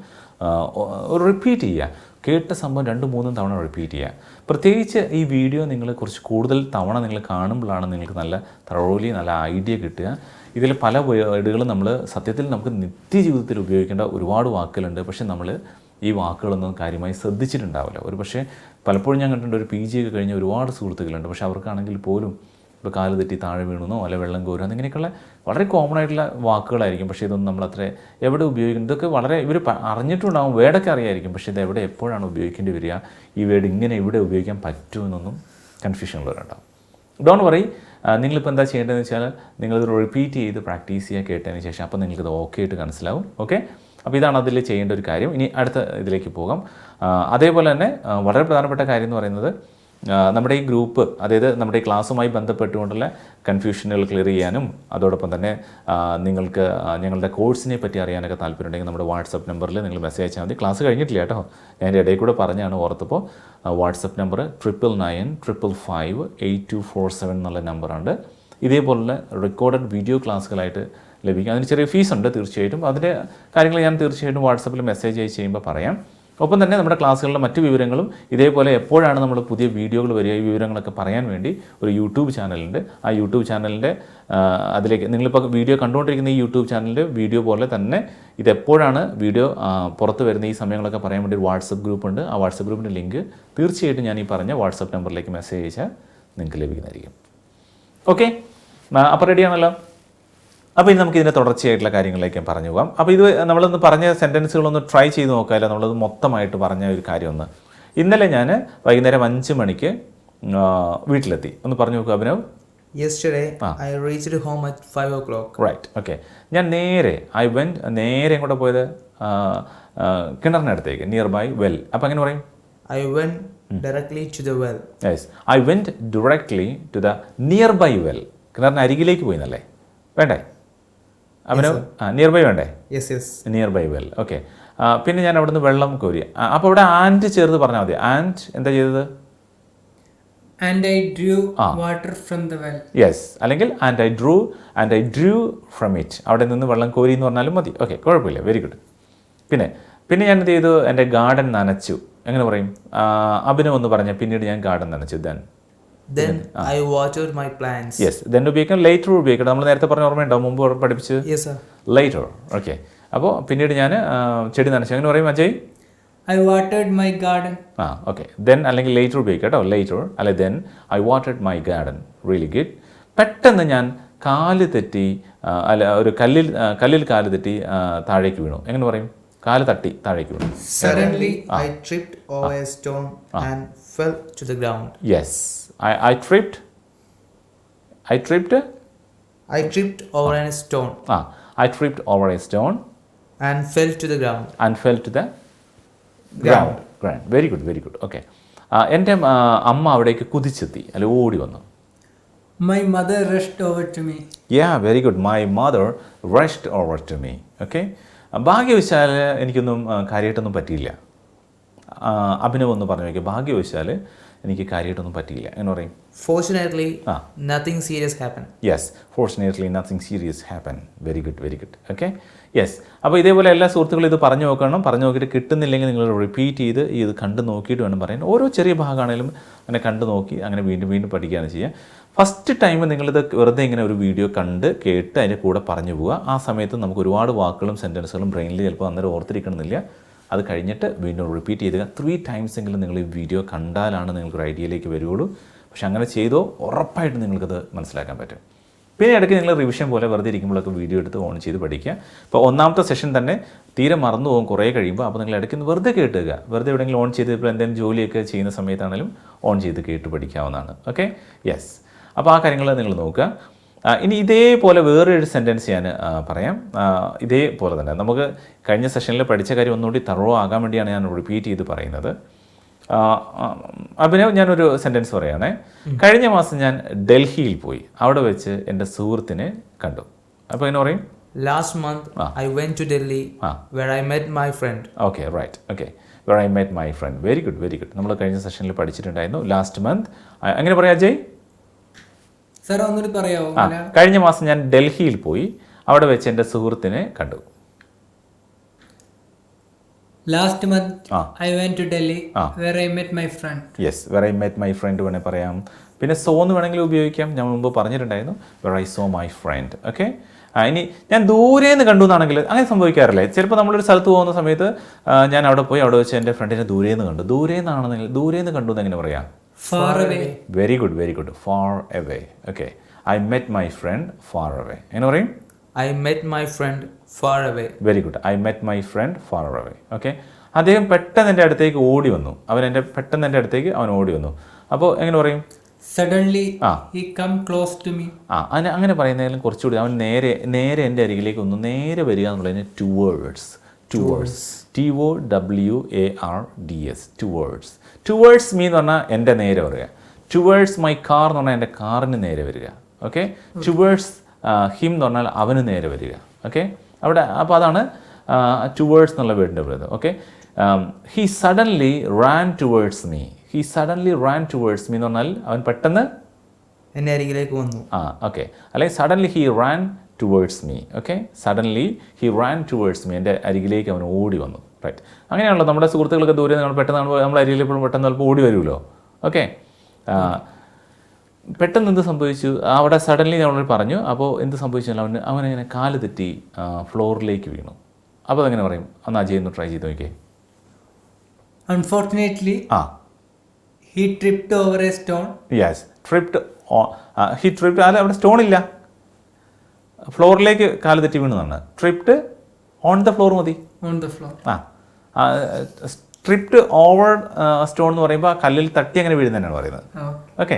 റിപ്പീറ്റ് ചെയ്യുക. കേട്ട സംഭവം 2-3 തവണ റിപ്പീറ്റ് ചെയ്യുക. പ്രത്യേകിച്ച് ഈ വീഡിയോ നിങ്ങൾ കുറച്ച് കൂടുതൽ തവണ നിങ്ങൾ കാണുമ്പോഴാണ് നിങ്ങൾക്ക് നല്ല തറോലി നല്ല ഐഡിയ കിട്ടുക. ഇതിൽ പല വേർഡുകളും നമ്മൾ സത്യത്തിൽ നമുക്ക് നിത്യജീവിതത്തിൽ ഉപയോഗിക്കേണ്ട ഒരുപാട് വാക്കുകളുണ്ട്. പക്ഷേ നമ്മൾ ഈ വാക്കുകളൊന്നും കാര്യമായി ശ്രദ്ധിച്ചിട്ടുണ്ടാവില്ല. ഒരു പക്ഷേ പലപ്പോഴും ഞാൻ കണ്ടിട്ടുണ്ട് ഒരു PG ഒക്കെ കഴിഞ്ഞ ഒരുപാട് സുഹൃത്തുക്കളുണ്ട്. പക്ഷേ അവർക്കാണെങ്കിൽ പോലും ഇപ്പോൾ കാല് തെറ്റി താഴെ വീണുന്നോ അല്ല വെള്ളം കോരുക എന്നിങ്ങനെയൊക്കെയുള്ള വളരെ കോമൺ ആയിട്ടുള്ള വാക്കുകളായിരിക്കും. പക്ഷേ ഇതൊന്നും നമ്മളത്ര എവിടെ ഉപയോഗിക്കുന്നത് ഇതൊക്കെ വളരെ ഇവർ അറിഞ്ഞിട്ടുണ്ടാകും, വേർഡൊക്കെ അറിയായിരിക്കും. പക്ഷേ ഇത് എവിടെ എപ്പോഴാണ് ഉപയോഗിക്കേണ്ടി വരിക, ഈ വേർഡ് ഇങ്ങനെ എവിടെ ഉപയോഗിക്കാൻ പറ്റുമെന്നൊന്നും കൺഫ്യൂഷനുള്ളവരുണ്ടാവും. Don't worry. നിങ്ങളിപ്പോൾ എന്താ ചെയ്യേണ്ടതെന്ന് വെച്ചാൽ നിങ്ങളിത് റിപ്പീറ്റ് ചെയ്ത് പ്രാക്ടീസ് ചെയ്യുക കേട്ടതിന് ശേഷം. അപ്പോൾ നിങ്ങൾക്കിത് ഓക്കെ ആയിട്ട് മനസ്സിലാവും. ഓക്കെ, അപ്പോൾ ഇതാണ് അതിൽ ചെയ്യേണ്ട ഒരു കാര്യം. ഇനി അടുത്ത ഇതിലേക്ക് പോകാം. അതേപോലെ തന്നെ വളരെ പ്രധാനപ്പെട്ട കാര്യം എന്ന് പറയുന്നത് നമ്മുടെ ഈ ഗ്രൂപ്പ്, അതായത് നമ്മുടെ ഈ ക്ലാസ്സുമായി ബന്ധപ്പെട്ടുകൊണ്ടുള്ള കൺഫ്യൂഷനുകൾ ക്ലിയർ ചെയ്യാനും അതോടൊപ്പം തന്നെ നിങ്ങൾക്ക് ഞങ്ങളുടെ കോഴ്സിനെ പറ്റി അറിയാനൊക്കെ താല്പര്യമുണ്ടെങ്കിൽ നമ്മുടെ വാട്സപ്പ് നമ്പറിൽ നിങ്ങൾ മെസ്സേജ് അയച്ചാൽ മതി. ക്ലാസ് കഴിഞ്ഞിട്ടില്ല കേട്ടോ, ഞാൻ എൻ്റെ ഇടയിൽ കൂടെ പറഞ്ഞാണ് ഓർത്തപ്പോൾ. വാട്സപ്പ് നമ്പർ 9995558247 എന്നുള്ള നമ്പറുണ്ട്. ഇതേപോലുള്ള റെക്കോർഡഡ് വീഡിയോ ക്ലാസ്സുകളായിട്ട് ലഭിക്കും. അതിന് ചെറിയ ഫീസ് ഉണ്ട് തീർച്ചയായിട്ടും. അതിൻ്റെ കാര്യങ്ങൾ ഞാൻ തീർച്ചയായിട്ടും വാട്സപ്പിൽ മെസ്സേജ് അയച്ച് ചെയ്യുമ്പോൾ പറയാം. ഒപ്പം തന്നെ നമ്മുടെ ക്ലാസ്സുകളുടെ മറ്റ് വിവരങ്ങളും ഇതേപോലെ എപ്പോഴാണ് നമ്മൾ പുതിയ വീഡിയോകൾ വരിക ഈ വിവരങ്ങളൊക്കെ പറയാൻ വേണ്ടി ഒരു യൂട്യൂബ് ചാനലുണ്ട്. ആ യൂട്യൂബ് ചാനലിൻ്റെ അതിലേക്ക് നിങ്ങളിപ്പോൾ വീഡിയോ കണ്ടുകൊണ്ടിരിക്കുന്ന ഈ യൂട്യൂബ് ചാനലിൻ്റെ വീഡിയോ പോലെ തന്നെ ഇതെപ്പോഴാണ് വീഡിയോ പുറത്ത് വരുന്ന ഈ സമയങ്ങളൊക്കെ പറയാൻ വേണ്ടി ഒരു വാട്സപ്പ് ഗ്രൂപ്പുണ്ട്. ആ വാട്സപ്പ് ഗ്രൂപ്പിൻ്റെ ലിങ്ക് തീർച്ചയായിട്ടും ഞാൻ ഈ പറഞ്ഞ വാട്സപ്പ് നമ്പറിലേക്ക് മെസ്സേജ് അയച്ചാൽ നിങ്ങൾക്ക് ലഭിക്കുന്നതായിരിക്കും. ഓക്കെ, അപ്പോൾ റെഡിയാണല്ലോ. അപ്പോൾ ഇനി നമുക്ക് ഇതിൻ്റെ തുടർച്ചയായിട്ടുള്ള കാര്യങ്ങളിലേക്ക് പറഞ്ഞു പോകാം. അപ്പോൾ ഇത് നമ്മളൊന്ന് പറഞ്ഞ സെൻറ്റൻസുകളൊന്ന് ട്രൈ ചെയ്ത് നോക്കാമല്ലോ. നമ്മളത് മൊത്തമായിട്ട് പറഞ്ഞ ഒരു കാര്യമൊന്ന്. ഇന്നലെ ഞാൻ വൈകുന്നേരം 5 മണിക്ക് വീട്ടിലെത്തി. ഒന്ന് പറഞ്ഞു നോക്കുക Abhinav. Yesterday I reached home at 5 o'clock. Right. Okay, ഞാൻ നേരെ എങ്ങോട്ടാണ് പോയത്? കിണറിനടുത്തേക്ക്, നിയർ ബൈ വെൽ. അപ്പോൾ അങ്ങനെ പറയും? I went directly to the well. Yes, I went directly to the nearby well. കിണറിന് അരികിലേക്ക് പോയി എന്നല്ലേ വേണ്ടേ അഭിനവ്? നിയർ ബൈ വേണ്ടേ? Yes. Nearby well. Okay, പിന്നെ ഞാൻ അവിടെ നിന്ന് വെള്ളം കോരി. അപ്പോൾ ഇവിടെ ആൻഡ് ചേർത്ത് പറഞ്ഞാൽ മതി. ആൻഡ് എന്താ ചെയ്തത്? And I drew water from the well. Yes, അല്ലെങ്കിൽ and I drew from it, അവിടെ നിന്ന് വെള്ളം കോരി എന്ന് പറഞ്ഞാലും മതി. ഓക്കെ, കുഴപ്പമില്ല, വെരി ഗുഡ്. പിന്നെ ഞാൻ എന്ത് ചെയ്തു, എൻ്റെ ഗാർഡൻ നനച്ചു. എങ്ങനെ പറയും? അഭിനവ് ഒന്ന് പറഞ്ഞ പിന്നീട് ഞാൻ ഗാർഡൻ നനച്ചു. Then I watered my plants. Yes, then ഉപയോഗിക്കാം, ലേറ്റർ ഉപയോഗിക്കണം. നമ്മൾ നേരത്തെ പറഞ്ഞ ഓർമ്മയുണ്ടോ, മുമ്പ് പഠിപ്പിച്ച്? Yes, sir. ലേറ്റർ. ഓക്കെ, അപ്പോൾ പിന്നീട് ഞാൻ ചെടി നനച്ചു. എങ്ങനെ പറയും Ajay? I watered my garden. Okay, then അല്ലെങ്കിൽ ലേറ്റർ ഉപയോഗിക്കാം കേട്ടോ. ലേറ്റർ അല്ലെ then I watered my garden. Really good. പെട്ടെന്ന് ഞാൻ കാല് തെറ്റി, അല്ല ഒരു കല്ലിൽ കാല് തെറ്റി താഴേക്ക് വീണു. എങ്ങനെ പറയും? കാല് തട്ടി താഴേക്ക് വീണു. Suddenly I tripped over a stone and fell to the ground. Yes, I tripped over a stone I tripped over a stone and fell to the ground. Ground. Very good. Okay, എൻ്റെ അമ്മ അവിടേക്ക് കുതിച്ചെത്തി, അല്ലെ ഓടി വന്നു. My mother rushed over to me. Very good. My mother rushed over to me. Okay, ഭാഗ്യവശാൽ എനിക്കൊന്നും കാര്യമായിട്ടൊന്നും പറ്റിയില്ല. അഭിനവ് ഒന്ന് പറഞ്ഞു നോക്കി, ഭാഗ്യവശാൽ എനിക്ക് കാര്യമായിട്ടൊന്നും പറ്റിയില്ല. എന്ന് പറയും? Fortunately, nothing serious happened. Yes, fortunately nothing serious happen. Very good. Okay, yes. അപ്പോൾ ഇതേപോലെ എല്ലാ സുഹൃത്തുക്കളും ഇത് പറഞ്ഞു നോക്കണം. പറഞ്ഞു നോക്കിയിട്ട് കിട്ടുന്നില്ലെങ്കിൽ നിങ്ങൾ റിപ്പീറ്റ് ചെയ്ത് ഇത് കണ്ടു നോക്കിയിട്ട് വേണം പറയാൻ. ഓരോ ചെറിയ ഭാഗമാണെങ്കിലും അങ്ങനെ കണ്ടു നോക്കി അങ്ങനെ വീണ്ടും പഠിക്കുകയാണ് ചെയ്യുക. ഫസ്റ്റ് ടൈം നിങ്ങളിത് വെറുതെ ഇങ്ങനെ ഒരു വീഡിയോ കണ്ട് കേട്ട് അതിൻ്റെ കൂടെ പറഞ്ഞു പോവുക. ആ സമയത്ത് നമുക്ക് ഒരുപാട് വാക്കുകളും സെൻറ്റൻസുകളും ബ്രെയിനിൽ ചിലപ്പോൾ അന്നേരം ഓർത്തിരിക്കണമെന്നില്ല. അത് കഴിഞ്ഞിട്ട് വീണ്ടും റിപ്പീറ്റ് ചെയ്തുക. 3 times എങ്കിലും നിങ്ങൾ ഈ വീഡിയോ കണ്ടാലാണ് നിങ്ങൾക്കൊരു ഐഡിയയിലേക്ക് വരുള്ളൂ. പക്ഷെ അങ്ങനെ ചെയ്തോ ഉറപ്പായിട്ട് നിങ്ങൾക്കത് മനസ്സിലാക്കാൻ പറ്റും. പിന്നെ ഇടയ്ക്ക് നിങ്ങൾ റിവിഷൻ പോലെ വെറുതെ ഇരിക്കുമ്പോഴൊക്കെ വീഡിയോ എടുത്ത് ഓൺ ചെയ്ത് പഠിക്കുക. ഇപ്പോൾ ഒന്നാമത്തെ സെഷൻ തന്നെ തീരെ മറന്നു പോകും കുറേ കഴിയുമ്പോൾ. അപ്പോൾ നിങ്ങൾ ഇടയ്ക്ക് വെറുതെ കേട്ടുക. വെറുതെ എവിടെയെങ്കിലും ഓൺ ചെയ്ത് ഇപ്പോൾ എന്തെങ്കിലും ജോലിയൊക്കെ ചെയ്യുന്ന സമയത്താണെങ്കിലും ഓൺ ചെയ്ത് കേട്ട് പഠിക്കാവുന്നതാണ്. Okay, yes. അപ്പോൾ ആ കാര്യങ്ങൾ നിങ്ങൾ നോക്കുക. ഇനി ഇതേപോലെ വേറൊരു സെൻറ്റൻസ് ഞാൻ പറയാം. ഇതേപോലെ തന്നെ നമുക്ക് കഴിഞ്ഞ സെഷനിൽ പഠിച്ച കാര്യം ഒന്നുകൂടി തറോ ആകാൻ വേണ്ടിയാണ് ഞാൻ റിപ്പീറ്റ് ചെയ്ത് പറയുന്നത്. അഭിനവ്, ഞാനൊരു സെൻറ്റൻസ് പറയുകയാണേ. കഴിഞ്ഞ മാസം ഞാൻ ഡൽഹിയിൽ പോയി. അവിടെ വെച്ച് എൻ്റെ സുഹൃത്തിനെ കണ്ടു. അപ്പോൾ എങ്ങനെ പറയും? Last month I went to Delhi where I met my friend. Okay, right. Okay, where I met my friend. Very good. നമ്മൾ കഴിഞ്ഞ സെഷനിൽ പഠിച്ചിട്ടുണ്ടായിരുന്നു. ലാസ്റ്റ് മന്ത് എങ്ങനെ പറയാം അജയ്? സർ ഒന്നുകൂടി പറയാമോ? കഴിഞ്ഞ മാസം ഞാൻ ഡൽഹിയിൽ പോയി. അവിടെ വെച്ച് എൻ്റെ സുഹൃത്തിനെ കണ്ടു. Last month I went to Delhi where I met my friend. Yes, where I met my friend വേണേൽ പറയാം. പിന്നെ സോന്ന് വേണമെങ്കിൽ ഉപയോഗിക്കാം. ഞാൻ മുമ്പ് പറഞ്ഞിട്ടുണ്ടായിരുന്നു where I saw my friend. Okay, ഇനി ഞാൻ ദൂരേന്ന് കണ്ടു എന്നാണെങ്കിൽ അങ്ങനെ സംഭവിക്കാറില്ലേ? ചിലപ്പോൾ നമ്മളൊരു സ്ഥലത്ത് പോകുന്ന സമയത്ത് ഞാൻ അവിടെ പോയി അവിടെ വെച്ച് എൻ്റെ ഫ്രണ്ടിനെ ദൂരേന്ന് കണ്ടു. ദൂരേന്നാണെന്നെങ്കിൽ ദൂരേന്ന് കണ്ടു എന്ന് എങ്ങനെ പറയാം? Far away. Very good. Far away. Okay, I met my friend far away. എങ്ങനെ പറയും? I met my friend far away. Very good. I met my friend far away. Okay, അദ്ദേഹം പെട്ടെന്ന് എൻ്റെ അടുത്തേക്ക് ഓടി വന്നു. പെട്ടെന്ന് എൻ്റെ അടുത്തേക്ക് അവൻ ഓടി വന്നു. അപ്പോൾ എങ്ങനെ പറയും? Suddenly he come close to me. അങ്ങനെ പറയുന്നതിലും കുറച്ചുകൂടി അവൻ നേരെ എൻ്റെ അരികിലേക്ക് ഒന്ന് നേരെ വരിക എന്നുള്ളതിന് ടുവേർഡ്സ്. TOWARDS. ടുവേർഡ്സ് മീ എന്ന് പറഞ്ഞാൽ എൻ്റെ നേരെ വരിക. ടുവേർഡ്സ് മൈ കാർ എന്ന് പറഞ്ഞാൽ എൻ്റെ കാറിന് നേരെ വരിക. ഓക്കെ, ടുവേർഡ്സ് ഹിം എന്ന് പറഞ്ഞാൽ അവന് നേരെ വരിക. ഓക്കെ, അവിടെ അപ്പോൾ അതാണ് ടുവേർഡ്സ് എന്നുള്ള വേർഡിൻ്റെ പറയുന്നത്. Okay, he suddenly Rann towards me എന്ന് പറഞ്ഞാൽ അവൻ പെട്ടെന്ന് എൻ്റെ അരികിലേക്ക് വന്നു. ഓക്കെ, അല്ലെങ്കിൽ suddenly he ran towards me. Okay, suddenly he ran towards me, എൻ്റെ അരികിലേക്ക് അവൻ ഓടി വന്നു. റൈറ്റ്, അങ്ങനെയാണല്ലോ നമ്മുടെ സുഹൃത്തുക്കളൊക്കെ ദൂരെ നമ്മൾ പെട്ടെന്ന് നമ്മൾ അരികിലേക്ക് പെട്ടെന്ന് ചിലപ്പോൾ ഓടി വരുമല്ലോ. ഓക്കെ, പെട്ടെന്ന് എന്ത് സംഭവിച്ചു? അവിടെ സഡൻലി നമ്മൾ പറഞ്ഞു. അപ്പോൾ എന്ത് സംഭവിച്ചാൽ അവനിങ്ങനെ കാല് തെറ്റി ഫ്ലോറിലേക്ക് വീണു. അപ്പോൾ അതെങ്ങനെ പറയും? അന്ന് അജയ് ഒന്ന് ട്രൈ ചെയ്ത് നോക്കിയേ. Unfortunately, he tripped over a stone. Yes, he tripped. അവിടെ സ്റ്റോൺ ഇല്ല, ഫ്ലോറിലേക്ക് കാല് തെറ്റി വീണതാണ്. ട്രിപ്ഡ് ഓൺ ദ ഫ്ലോർ മതി. On the floor. Tripped over stone എന്ന് പറയുമ്പോൾ കല്ലിൽ തട്ടി അങ്ങനെ വീഴുന്നതന്നെയാണ് പറയുന്നത്. ഓക്കെ,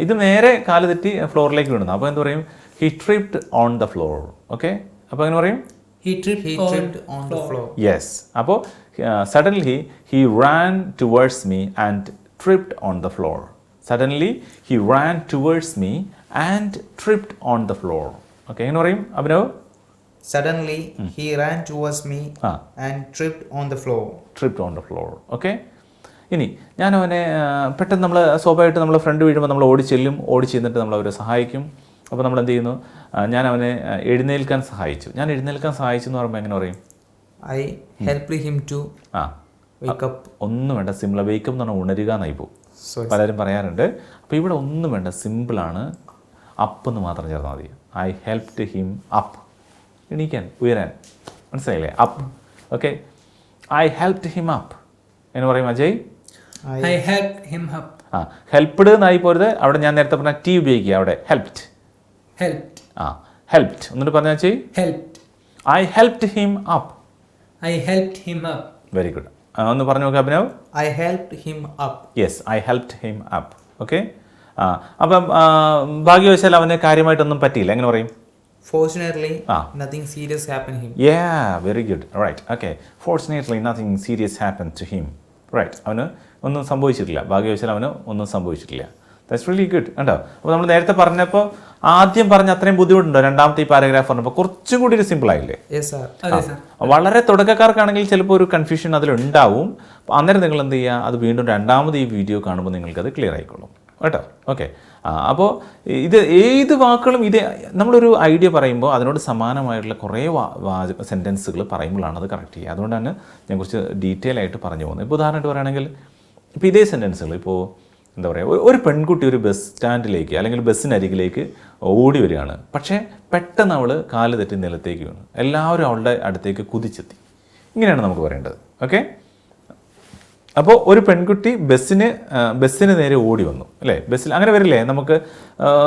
ഇത് നേരെ കാല് തെറ്റി ഫ്ലോറിലേക്ക് വീണു. അപ്പോൾ എന്ത് പറയും? He tripped on the floor. Okay, അപ്പോൾ എങ്ങനെ പറയും? He tripped on the floor. Yes, അപ്പോൾ suddenly he ran towards me and tripped on the floor. Suddenly he ran towards me and tripped on the floor. Okay, എങ്ങനെ പറയും Abhinav? Suddenly he ran towards me and tripped on the floor. Tripped on the floor. Okay, ഇനി ഞാൻ അവനെ പെട്ടെന്ന് നമ്മൾ സ്വാഭാവികമായിട്ട് നമ്മൾ front വീഴുമ്പോൾ നമ്മൾ ഓടി ചെന്നിട്ട് നമ്മൾ അവരെ സഹായിക്കും. അപ്പോൾ നമ്മൾ എന്ത് ചെയ്യുന്നു, ഞാൻ അവനെ എഴുന്നേൽക്കാൻ സഹായിച്ചു. ഞാൻ എഴുന്നേൽക്കാൻ സഹായിച്ചു എന്ന് പറയുമ്പോൾ എങ്ങനെ പറയും? I helped him to wake up. ഒന്നും വേണ്ട, സിമ്പിൾ. വെയ്ക്കം എന്ന് പറഞ്ഞാൽ ഉണരുക എന്നായി പോകും, പലരും പറയാറുണ്ട്. അപ്പോൾ ഇവിടെ ഒന്നും വേണ്ട, സിമ്പിളാണ്. അപ്പ് എന്ന് മാത്രം ചേർന്നാൽ മതി. ഐ ഹെൽപ്ഡ് ഹിം അപ്പ്, എണീക്കാൻ, ഉയരാൻ. മനസ്സിലായില്ലേ? Up. Okay, I helped him up എന്ന് പറയും Ajay. I helped him up. Helped എന്നായി പോരുത്. അവിടെ ഞാൻ നേരത്തെ പറഞ്ഞ ടി ഉപയോഗിക്കുക, അവിടെ ഹെൽപ്ഡ്. Helped. ഹെൽപ്ഡ് എന്നിട്ട് പറഞ്ഞാൽ Ajay. Helped. I helped him up. I helped him up. Very good. ഒന്ന് പറഞ്ഞു നോക്കുക Abhinav. I helped him up. Yes, I helped him up. Okay. അപ്പം ഭാഗ്യവശാൽ അവന് കാര്യമായിട്ടൊന്നും പറ്റിയില്ല, എങ്ങനെ പറയും? Fortunately, nothing serious happened to him. Very good. Right. Okay, fortunately nothing serious happen to him. Right. അവന് ഒന്നും സംഭവിച്ചിട്ടില്ല, ഭാഗ്യവശാൽ അവന് ഒന്നും സംഭവിച്ചിട്ടില്ല. That's really good. ഉണ്ടോ? അപ്പോൾ നമ്മൾ നേരത്തെ പറഞ്ഞപ്പോൾ ആദ്യം പറഞ്ഞ അത്രയും ബുദ്ധിമുട്ടുണ്ടോ? രണ്ടാമത്തെ ഈ പാരഗ്രാഫ് പറഞ്ഞപ്പോൾ കുറച്ചും കൂടി ഒരു സിമ്പിൾ ആയില്ലേ? Yes sir. അതെ സർ. വളരെ തുടക്കക്കാർക്കാണെങ്കിൽ ചിലപ്പോൾ ഒരു കൺഫ്യൂഷൻ അതിലുണ്ടാവും. അന്നേരം നിങ്ങൾ എന്ത് ചെയ്യുക, അത് വീണ്ടും രണ്ടാമത് ഈ വീഡിയോ കാണുമ്പോൾ നിങ്ങൾക്കത് ക്ലിയർ ആയിക്കോളും കേട്ടോ. ഓക്കെ. അപ്പോൾ ഇത് ഏത് വാക്കുകളും ഇത് നമ്മളൊരു ഐഡിയ പറയുമ്പോൾ അതിനോട് സമാനമായിട്ടുള്ള കുറേ സെൻറ്റൻസുകൾ പറയുമ്പോഴാണ് അത് കറക്റ്റ് ചെയ്യുക. അതുകൊണ്ടാണ് ഞാൻ കുറച്ച് ഡീറ്റെയിൽ ആയിട്ട് പറഞ്ഞു പോകുന്നത്. ഇപ്പോൾ ഉദാഹരണമായിട്ട് പറയുകയാണെങ്കിൽ ഇപ്പോൾ ഇതേ സെൻറ്റൻസുകൾ, ഇപ്പോൾ എന്താ പറയുക, ഒരു പെൺകുട്ടി ഒരു ബസ് സ്റ്റാൻഡിലേക്ക് അല്ലെങ്കിൽ ബസ്സിനരികിലേക്ക് ഓടി വരികയാണ്. പക്ഷേ പെട്ടെന്ന് അവൾ കാല് തെറ്റി നിലത്തേക്ക് വീണു. എല്ലാവരും അവളുടെ അടുത്തേക്ക് കുതിച്ചെത്തി. ഇങ്ങനെയാണ് നമുക്ക് പറയേണ്ടത്. ഓക്കെ. അപ്പോൾ ഒരു പെൺകുട്ടി ബസ്സിന് നേരെ ഓടി വന്നു അല്ലേ? ബസ്സിൽ അങ്ങനെ വരില്ലേ നമുക്ക്?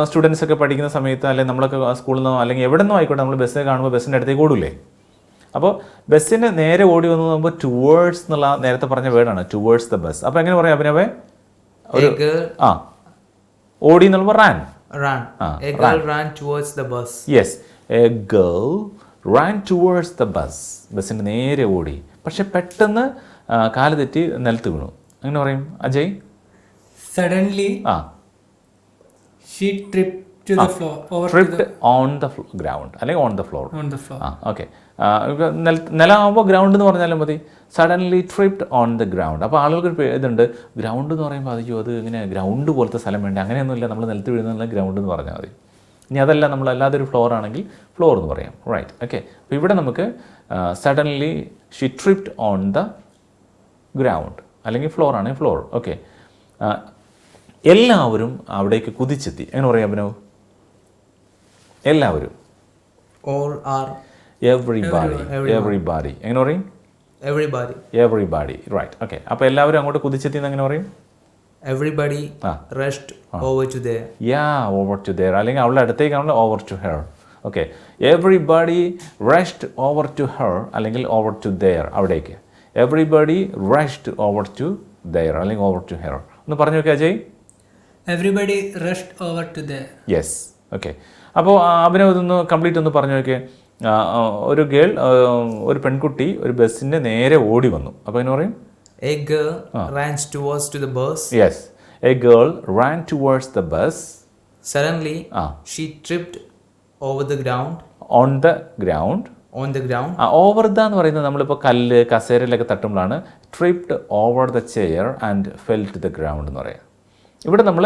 സ്റ്റുഡൻസ് ഒക്കെ പഠിക്കുന്ന സമയത്ത് അല്ലെങ്കിൽ നമ്മളൊക്കെ സ്കൂളിൽ നിന്നോ അല്ലെങ്കിൽ എവിടെ നിന്നോ ആയിക്കോട്ടെ, നമ്മൾ ബസ്സിനെ കാണുമ്പോൾ ബസ്സിൻ്റെ അടുത്തേക്ക് ഓടില്ലേ? അപ്പോൾ ബസ്സിന് നേരെ ഓടി വന്നു നോക്കുമ്പോൾ ടുവേർഡ്സ് എന്നുള്ള നേരത്തെ പറഞ്ഞ വേർഡാണ്, ടുവേർഡ്സ് ദ ബസ്. അപ്പോൾ എങ്ങനെ പറയാം അഭിനവേ? ഓടി എന്നുള്ള ran. A girl ran towards the bus. Yes, a girl ran towards the bus. ബസ്സിൻ്റെ നേരെ ഓടി, പക്ഷെ പെട്ടെന്ന് കാല് തെറ്റി നിലത്ത് വീണു. അങ്ങനെ പറയും Ajay? Suddenly, she tripped to the floor. Tripped on the ground അല്ലെങ്കിൽ on the floor. On the floor. Okay. നിലമാകുമ്പോൾ ഗ്രൗണ്ട് എന്ന് പറഞ്ഞാലും മതി. Suddenly tripped on the ground. അപ്പോൾ ആളുകൾക്ക് ഇതുണ്ട്, ഗ്രൗണ്ട് എന്ന് പറയുമ്പോൾ അയ്യോ അത് ഇങ്ങനെ ഗ്രൗണ്ട് പോലത്തെ സ്ഥലം വേണ്ട, അങ്ങനെയൊന്നുമില്ല, നമ്മൾ നിലത്ത് വീഴുന്ന ഗ്രൗണ്ട് എന്ന് പറഞ്ഞാൽ മതി. ഇനി അതല്ല, നമ്മൾ അല്ലാതെ ഒരു ഫ്ലോർ ആണെങ്കിൽ ഫ്ലോർ എന്ന് പറയാം. റൈറ്റ്. ഓക്കെ. അപ്പോൾ ഇവിടെ നമുക്ക് suddenly she tripped on the ground അല്ലെങ്കിൽ ഫ്ലോർ ആണെങ്കിൽ ഫ്ലോർ. ഓക്കെ. എല്ലാവരും അവിടേക്ക് കുതിച്ചെത്തി. എങ്ങനെ പറയാം അഭിനവ്? എല്ലാവരും. All are. എവറിബാഡി. എങ്ങനെ പറയും? എവറിബാഡി. റൈറ്റ്. ഓക്കെ. അപ്പോൾ എല്ലാവരും അങ്ങോട്ട് കുതിച്ചെത്തി എന്ന് എങ്ങനെ പറയും? Everybody rushed over to there. Over to there. അല്ലെങ്കിൽ അവളുടെ അടുത്തേക്കാണല്ലോ over to her. Okay. Everybody rushed over to her അല്ലെങ്കിൽ ഓവർ ടു ദെയർ, അവിടേക്ക്. Everybody rushed over to there അല്ലെങ്കിൽ ഓവർ ടു ഹെർ. ഒന്ന് പറഞ്ഞു നോക്കിയാൽ Ajay. Everybody rushed over to there. Yes. Okay. അപ്പോൾ അഭിനവ് ഇതൊന്ന് കംപ്ലീറ്റ് ഒന്ന് പറഞ്ഞു നോക്കിയേ. ഒരു ഒരു പെൺകുട്ടി ഒരു ബസ്സിൻ്റെ നേരെ ഓടി വന്നു. അപ്പോൾ എങ്ങനെ പറയും? A girl ran towards to the bus. Yes, a girl ran towards the bus. Suddenly, she tripped over the ground. On the ground. Over the എന്ന് പറയുന്നത് നമ്മളിപ്പോൾ കല്ല് കസേരയിലൊക്കെ തട്ടുമ്പോഴാണ് tripped over the chair and fell to the ground എന്ന് പറയാം. ഇവിടെ നമ്മൾ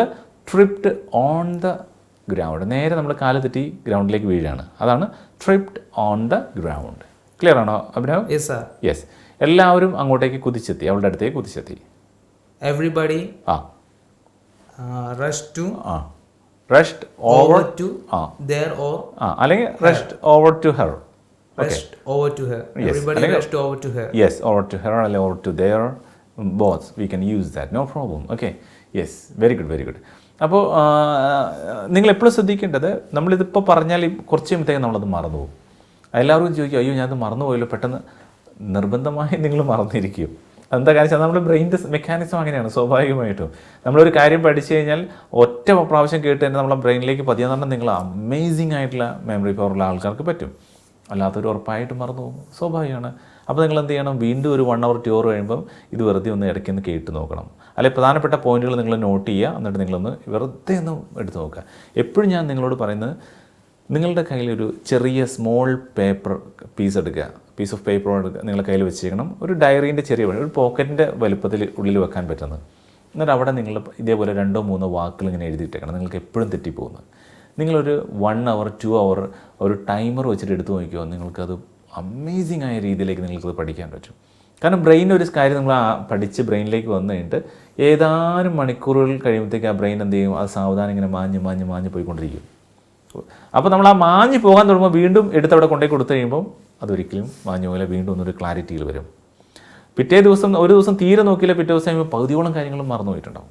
ട്രിപ്ഡ് ഓൺ ദ ഗ്രൗണ്ട്, നേരെ നമ്മൾ കാല് തെറ്റി ഗ്രൗണ്ടിലേക്ക് വീഴാണ്. അതാണ് ട്രിപ്ഡ് ഓൺ ദ ഗ്രൗണ്ട്. ക്ലിയർ ആണോ അഭിനവ്? Yes sir. യെസ്. എല്ലാവരും അങ്ങോട്ടേക്ക് കുതിച്ചെത്തി, അവളുടെ അടുത്തേക്ക് കുതിച്ചെത്തി. Everybody rushed over to there or അല്ലെങ്കിൽ rushed over to her. rushed over to her. Everybody rushed over to her. Yes, over to her or over to there. Both we can use that, no problem. Okay. Yes, very good, very good. അപ്പോൾ നിങ്ങൾ എപ്പോഴും ശ്രദ്ധിക്കേണ്ടത്, നമ്മളിതിപ്പോൾ പറഞ്ഞാൽ കുറച്ച് കഴിയുമ്പോഴത്തേക്കും നമ്മളത് മറന്നു പോകും. എല്ലാവർക്കും ചോദിക്കും അയ്യോ ഞാനത് മറന്നുപോയല്ലോ. പെട്ടെന്ന് നിർബന്ധമായി നിങ്ങൾ മറന്നിരിക്കും. എന്താ കാര്യം വെച്ചാൽ നമ്മുടെ ബ്രെയിൻ്റെ മെക്കാനിസം അങ്ങനെയാണ് സ്വാഭാവികമായിട്ടും. നമ്മളൊരു കാര്യം പഠിച്ചു കഴിഞ്ഞാൽ ഒറ്റ പ്രാവശ്യം കേട്ട് തന്നെ നമ്മളെ ബ്രെയിനിലേക്ക് പതിയാന്ന് പറഞ്ഞാൽ നിങ്ങൾ അമേസിങ് ആയിട്ടുള്ള മെമ്മറി പവറുള്ള ആൾക്കാർക്ക് പറ്റും. അല്ലാത്തൊരു ഉറപ്പായിട്ട് മറന്നു പോകും, സ്വാഭാവികമാണ്. അപ്പോൾ നിങ്ങൾ എന്ത് ചെയ്യണം, വീണ്ടും ഒരു 1 hour 2 hour കഴിയുമ്പം ഇത് വെറുതെ ഒന്ന് ഇടയ്ക്കൊന്ന് കേട്ട് നോക്കണം. അല്ലെങ്കിൽ പ്രധാനപ്പെട്ട പോയിന്റുകൾ നിങ്ങൾ നോട്ട് ചെയ്യുക, എന്നിട്ട് നിങ്ങളൊന്ന് വെറുതെ ഒന്ന് എടുത്ത് നോക്കുക. എപ്പോഴും ഞാൻ നിങ്ങളോട് പറയുന്നത്, നിങ്ങളുടെ കയ്യിലൊരു ചെറിയ സ്മോൾ പേപ്പർ പീസ് എടുക്കുക, പീസ് ഓഫ് പേപ്പർ നിങ്ങളുടെ കയ്യിൽ വെച്ചേക്കണം. ഒരു ഡയറീൻ്റെ ചെറിയ ഒരു പോക്കറ്റിൻ്റെ വലുപ്പത്തിൽ ഉള്ളിൽ വെക്കാൻ പറ്റുന്നത്. എന്നിട്ട് അവിടെ നിങ്ങൾ ഇതേപോലെ 2-3 വാക്കുകൾ ഇങ്ങനെ എഴുതിയിട്ടേക്കണം. നിങ്ങൾക്ക് എപ്പോഴും തെറ്റിപ്പോകുന്നത്. നിങ്ങളൊരു 1 hour 2 hour ഒരു ടൈമർ വെച്ചിട്ട് എടുത്തു നോക്കിയോ, നിങ്ങൾക്കത് അമേസിങ് ആയ രീതിയിലേക്ക് നിങ്ങൾക്കത് പഠിക്കാൻ പറ്റും. കാരണം ബ്രെയിൻ ഒരു കാര്യം നമ്മൾ പഠിച്ച് ബ്രെയിനിലേക്ക് വന്നു കഴിഞ്ഞിട്ട് ഏതാനും മണിക്കൂറുകൾ കഴിയുമ്പോഴത്തേക്ക് ആ ബ്രെയിൻ എന്ത് ചെയ്യും, അത് സാവധാനം ഇങ്ങനെ മാഞ്ഞ് പോയിക്കൊണ്ടിരിക്കും. അപ്പോൾ നമ്മൾ ആ മാഞ്ഞ് പോകാൻ തുടങ്ങുമ്പോൾ വീണ്ടും എടുത്തവിടെ കൊണ്ടുപോയി കൊടുത്തു കഴിയുമ്പം അതൊരിക്കലും മാഞ്ഞു പോലെ വീണ്ടും ഒന്നൊരു ക്ലാരിറ്റിയിൽ വരും. പിറ്റേ ദിവസം ഒരു ദിവസം തീരെ നോക്കിയില്ല, പിറ്റേ ദിവസം കഴിയുമ്പോൾ പകുതിയോളം കാര്യങ്ങളും മറന്നു പോയിട്ടുണ്ടാവും.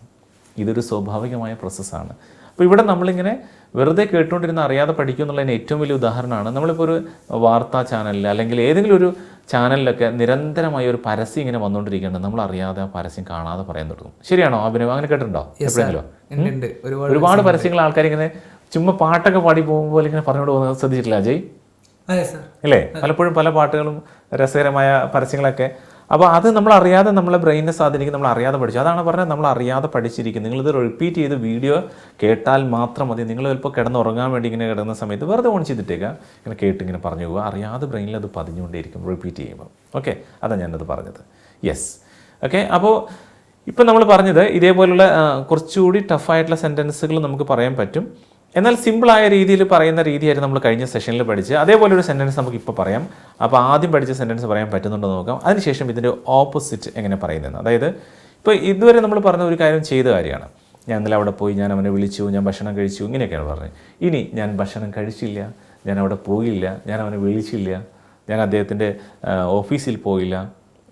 ഇതൊരു സ്വാഭാവികമായ പ്രോസസ്സാണ്. അപ്പോൾ ഇവിടെ നമ്മളിങ്ങനെ വെറുതെ കേട്ടുകൊണ്ടിരുന്ന അറിയാതെ പഠിക്കും എന്നുള്ളതിന് ഏറ്റവും വലിയ ഉദാഹരണമാണ് നമ്മളിപ്പോൾ ഒരു വാർത്താ ചാനലിൽ അല്ലെങ്കിൽ ഏതെങ്കിലും ഒരു ചാനലിലൊക്കെ നിരന്തരമായ ഒരു പരസ്യം ഇങ്ങനെ വന്നുകൊണ്ടിരിക്കുകയാണ്. നമ്മൾ അറിയാതെ ആ പരസ്യം കാണാതെ പറയാൻ തുടങ്ങും. ശരിയാണോ അഭിനവ്? അങ്ങനെ കേട്ടിട്ടുണ്ടോ എപ്പോഴെങ്കിലും? ഒരുപാട് പരസ്യങ്ങൾ ആൾക്കാർ ഇങ്ങനെ ചുമ്മാ പാട്ടൊക്കെ പാടി പോകുമ്പോൾ ഇങ്ങനെ പറഞ്ഞുകൊണ്ട് പോകുന്നത് ശ്രദ്ധിച്ചിട്ടില്ല അജയ്? അല്ലേ? പലപ്പോഴും പല പാട്ടുകളും രസകരമായ പരസ്യങ്ങളൊക്കെ. അപ്പോൾ അത് നമ്മൾ അറിയാതെ നമ്മളെ ബ്രെയിനിനെ സ്വാധീനിക്കും. നമ്മൾ അറിയാതെ പഠിച്ചു. അതാണ് പറഞ്ഞത്, നമ്മൾ അറിയാതെ പഠിച്ചിരിക്കും. നിങ്ങളിത് റിപ്പീറ്റ് ചെയ്ത് വീഡിയോ കേട്ടാൽ മാത്രം മതി. നിങ്ങൾ ചിലപ്പോൾ കിടന്നുറങ്ങാൻ വേണ്ടി ഇങ്ങനെ കിടന്ന സമയത്ത് വെറുതെ ഓൺ ചെയ്തിട്ടേക്കുക, ഇങ്ങനെ കേട്ട് ഇങ്ങനെ പറഞ്ഞു പോകുക. അറിയാതെ ബ്രെയിനിൽ അത് പതിഞ്ഞുകൊണ്ടേയിരിക്കും റിപ്പീറ്റ് ചെയ്യുമ്പോൾ. ഓക്കെ, അതാണ് ഞാനത് പറഞ്ഞത്. Yes, okay. അപ്പോൾ ഇപ്പം നമ്മൾ പറഞ്ഞത് ഇതേപോലുള്ള കുറച്ചുകൂടി ടഫായിട്ടുള്ള സെൻറ്റൻസുകൾ നമുക്ക് പറയാൻ പറ്റും. എന്നാൽ സിമ്പിളായ രീതിയിൽ പറയുന്ന രീതിയായിരുന്നു നമ്മൾ കഴിഞ്ഞ സെഷനിൽ പഠിച്ച്. അതേപോലെ ഒരു സെൻറ്റൻസ് നമുക്ക് ഇപ്പോൾ പറയാം. അപ്പോൾ ആദ്യം പഠിച്ച സെൻറ്റൻസ് പറയാൻ പറ്റുന്നുണ്ടോ നോക്കാം. അതിനുശേഷം ഇതിൻ്റെ ഓപ്പോസിറ്റ് എങ്ങനെ പറയുന്നതെന്ന്. അതായത് ഇപ്പോൾ ഇതുവരെ നമ്മൾ പറഞ്ഞ ഒരു കാര്യം ചെയ്ത കാര്യമാണ്. ഞാൻ ഇന്നലെ അവിടെ പോയി, ഞാൻ അവനെ വിളിച്ചു, ഞാൻ ഭക്ഷണം കഴിച്ചു, ഇങ്ങനെയൊക്കെയാണ് പറഞ്ഞത്. ഇനി ഞാൻ ഭക്ഷണം കഴിച്ചില്ല, ഞാൻ അവിടെ പോയില്ല, ഞാൻ അവനെ വിളിച്ചില്ല, ഞാൻ അദ്ദേഹത്തിൻ്റെ ഓഫീസിൽ പോയില്ല,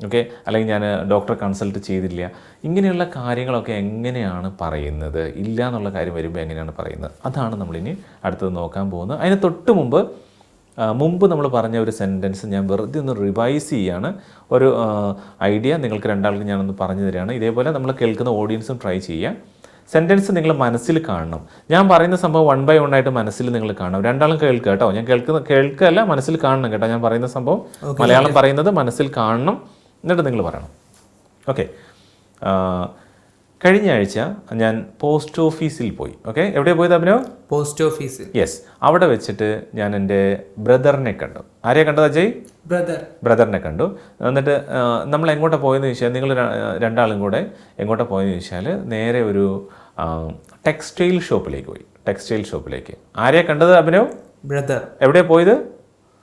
ഓക്കെ, അല്ലെങ്കിൽ ഞാൻ ഡോക്ടറെ കൺസൾട്ട് ചെയ്തില്ല. ഇങ്ങനെയുള്ള കാര്യങ്ങളൊക്കെ എങ്ങനെയാണ് പറയുന്നത്? ഇല്ല എന്നുള്ള കാര്യം വരുമ്പോൾ എങ്ങനെയാണ് പറയുന്നത്? അതാണ് നമ്മളിനി അടുത്തത് നോക്കാൻ പോകുന്നത്. അതിന് തൊട്ട് മുമ്പ് നമ്മൾ പറഞ്ഞ ഒരു സെൻറ്റൻസ് ഞാൻ വെറുതെ ഒന്ന് റിവൈസ് ചെയ്യുകയാണ്. ഒരു ഐഡിയ നിങ്ങൾക്ക് രണ്ടാൾക്കും ഞാനൊന്ന് പറഞ്ഞു തരികയാണ്. ഇതേപോലെ നമ്മൾ കേൾക്കുന്ന ഓഡിയൻസും ട്രൈ ചെയ്യുക. സെൻറ്റൻസ് നിങ്ങൾ മനസ്സിൽ കാണണം. ഞാൻ പറയുന്ന സംഭവം 1 by 1 ആയിട്ട് മനസ്സിൽ നിങ്ങൾ കാണണം. രണ്ടാളും കേൾക്കുക കേട്ടോ. ഞാൻ കേൾക്കുകയല്ല, മനസ്സിൽ കാണണം കേട്ടോ. ഞാൻ പറയുന്ന സംഭവം മലയാളം പറയുന്നത് മനസ്സിൽ കാണണം, എന്നിട്ട് നിങ്ങൾ പറയണം. ഓക്കെ. കഴിഞ്ഞ ആഴ്ച ഞാൻ പോസ്റ്റ് ഓഫീസിൽ പോയി. ഓക്കെ, എവിടെയാണ് പോയത് അഭിനവ്? പോസ്റ്റ് ഓഫീസിൽ. യെസ്, അവിടെ വെച്ചിട്ട് ഞാൻ എൻ്റെ ബ്രദറിനെ കണ്ടു. ആരെയാണ് കണ്ടത് അജയ്? ബ്രദറിനെ കണ്ടു. എന്നിട്ട് നമ്മൾ എങ്ങോട്ടാണ് പോയെന്ന് ചോദിച്ചാൽ, നിങ്ങൾ രണ്ടാളും കൂടെ എങ്ങോട്ടാണ് പോയെന്ന് ചോദിച്ചാൽ നേരെ ഒരു ടെക്സ്റ്റൈൽ ഷോപ്പിലേക്ക് പോയി. ടെക്സ്റ്റൈൽ ഷോപ്പിലേക്ക്. ആരെയാണ് കണ്ടത് അഭിനവ്? ബ്രദർ. എവിടെയാണ് പോയത്?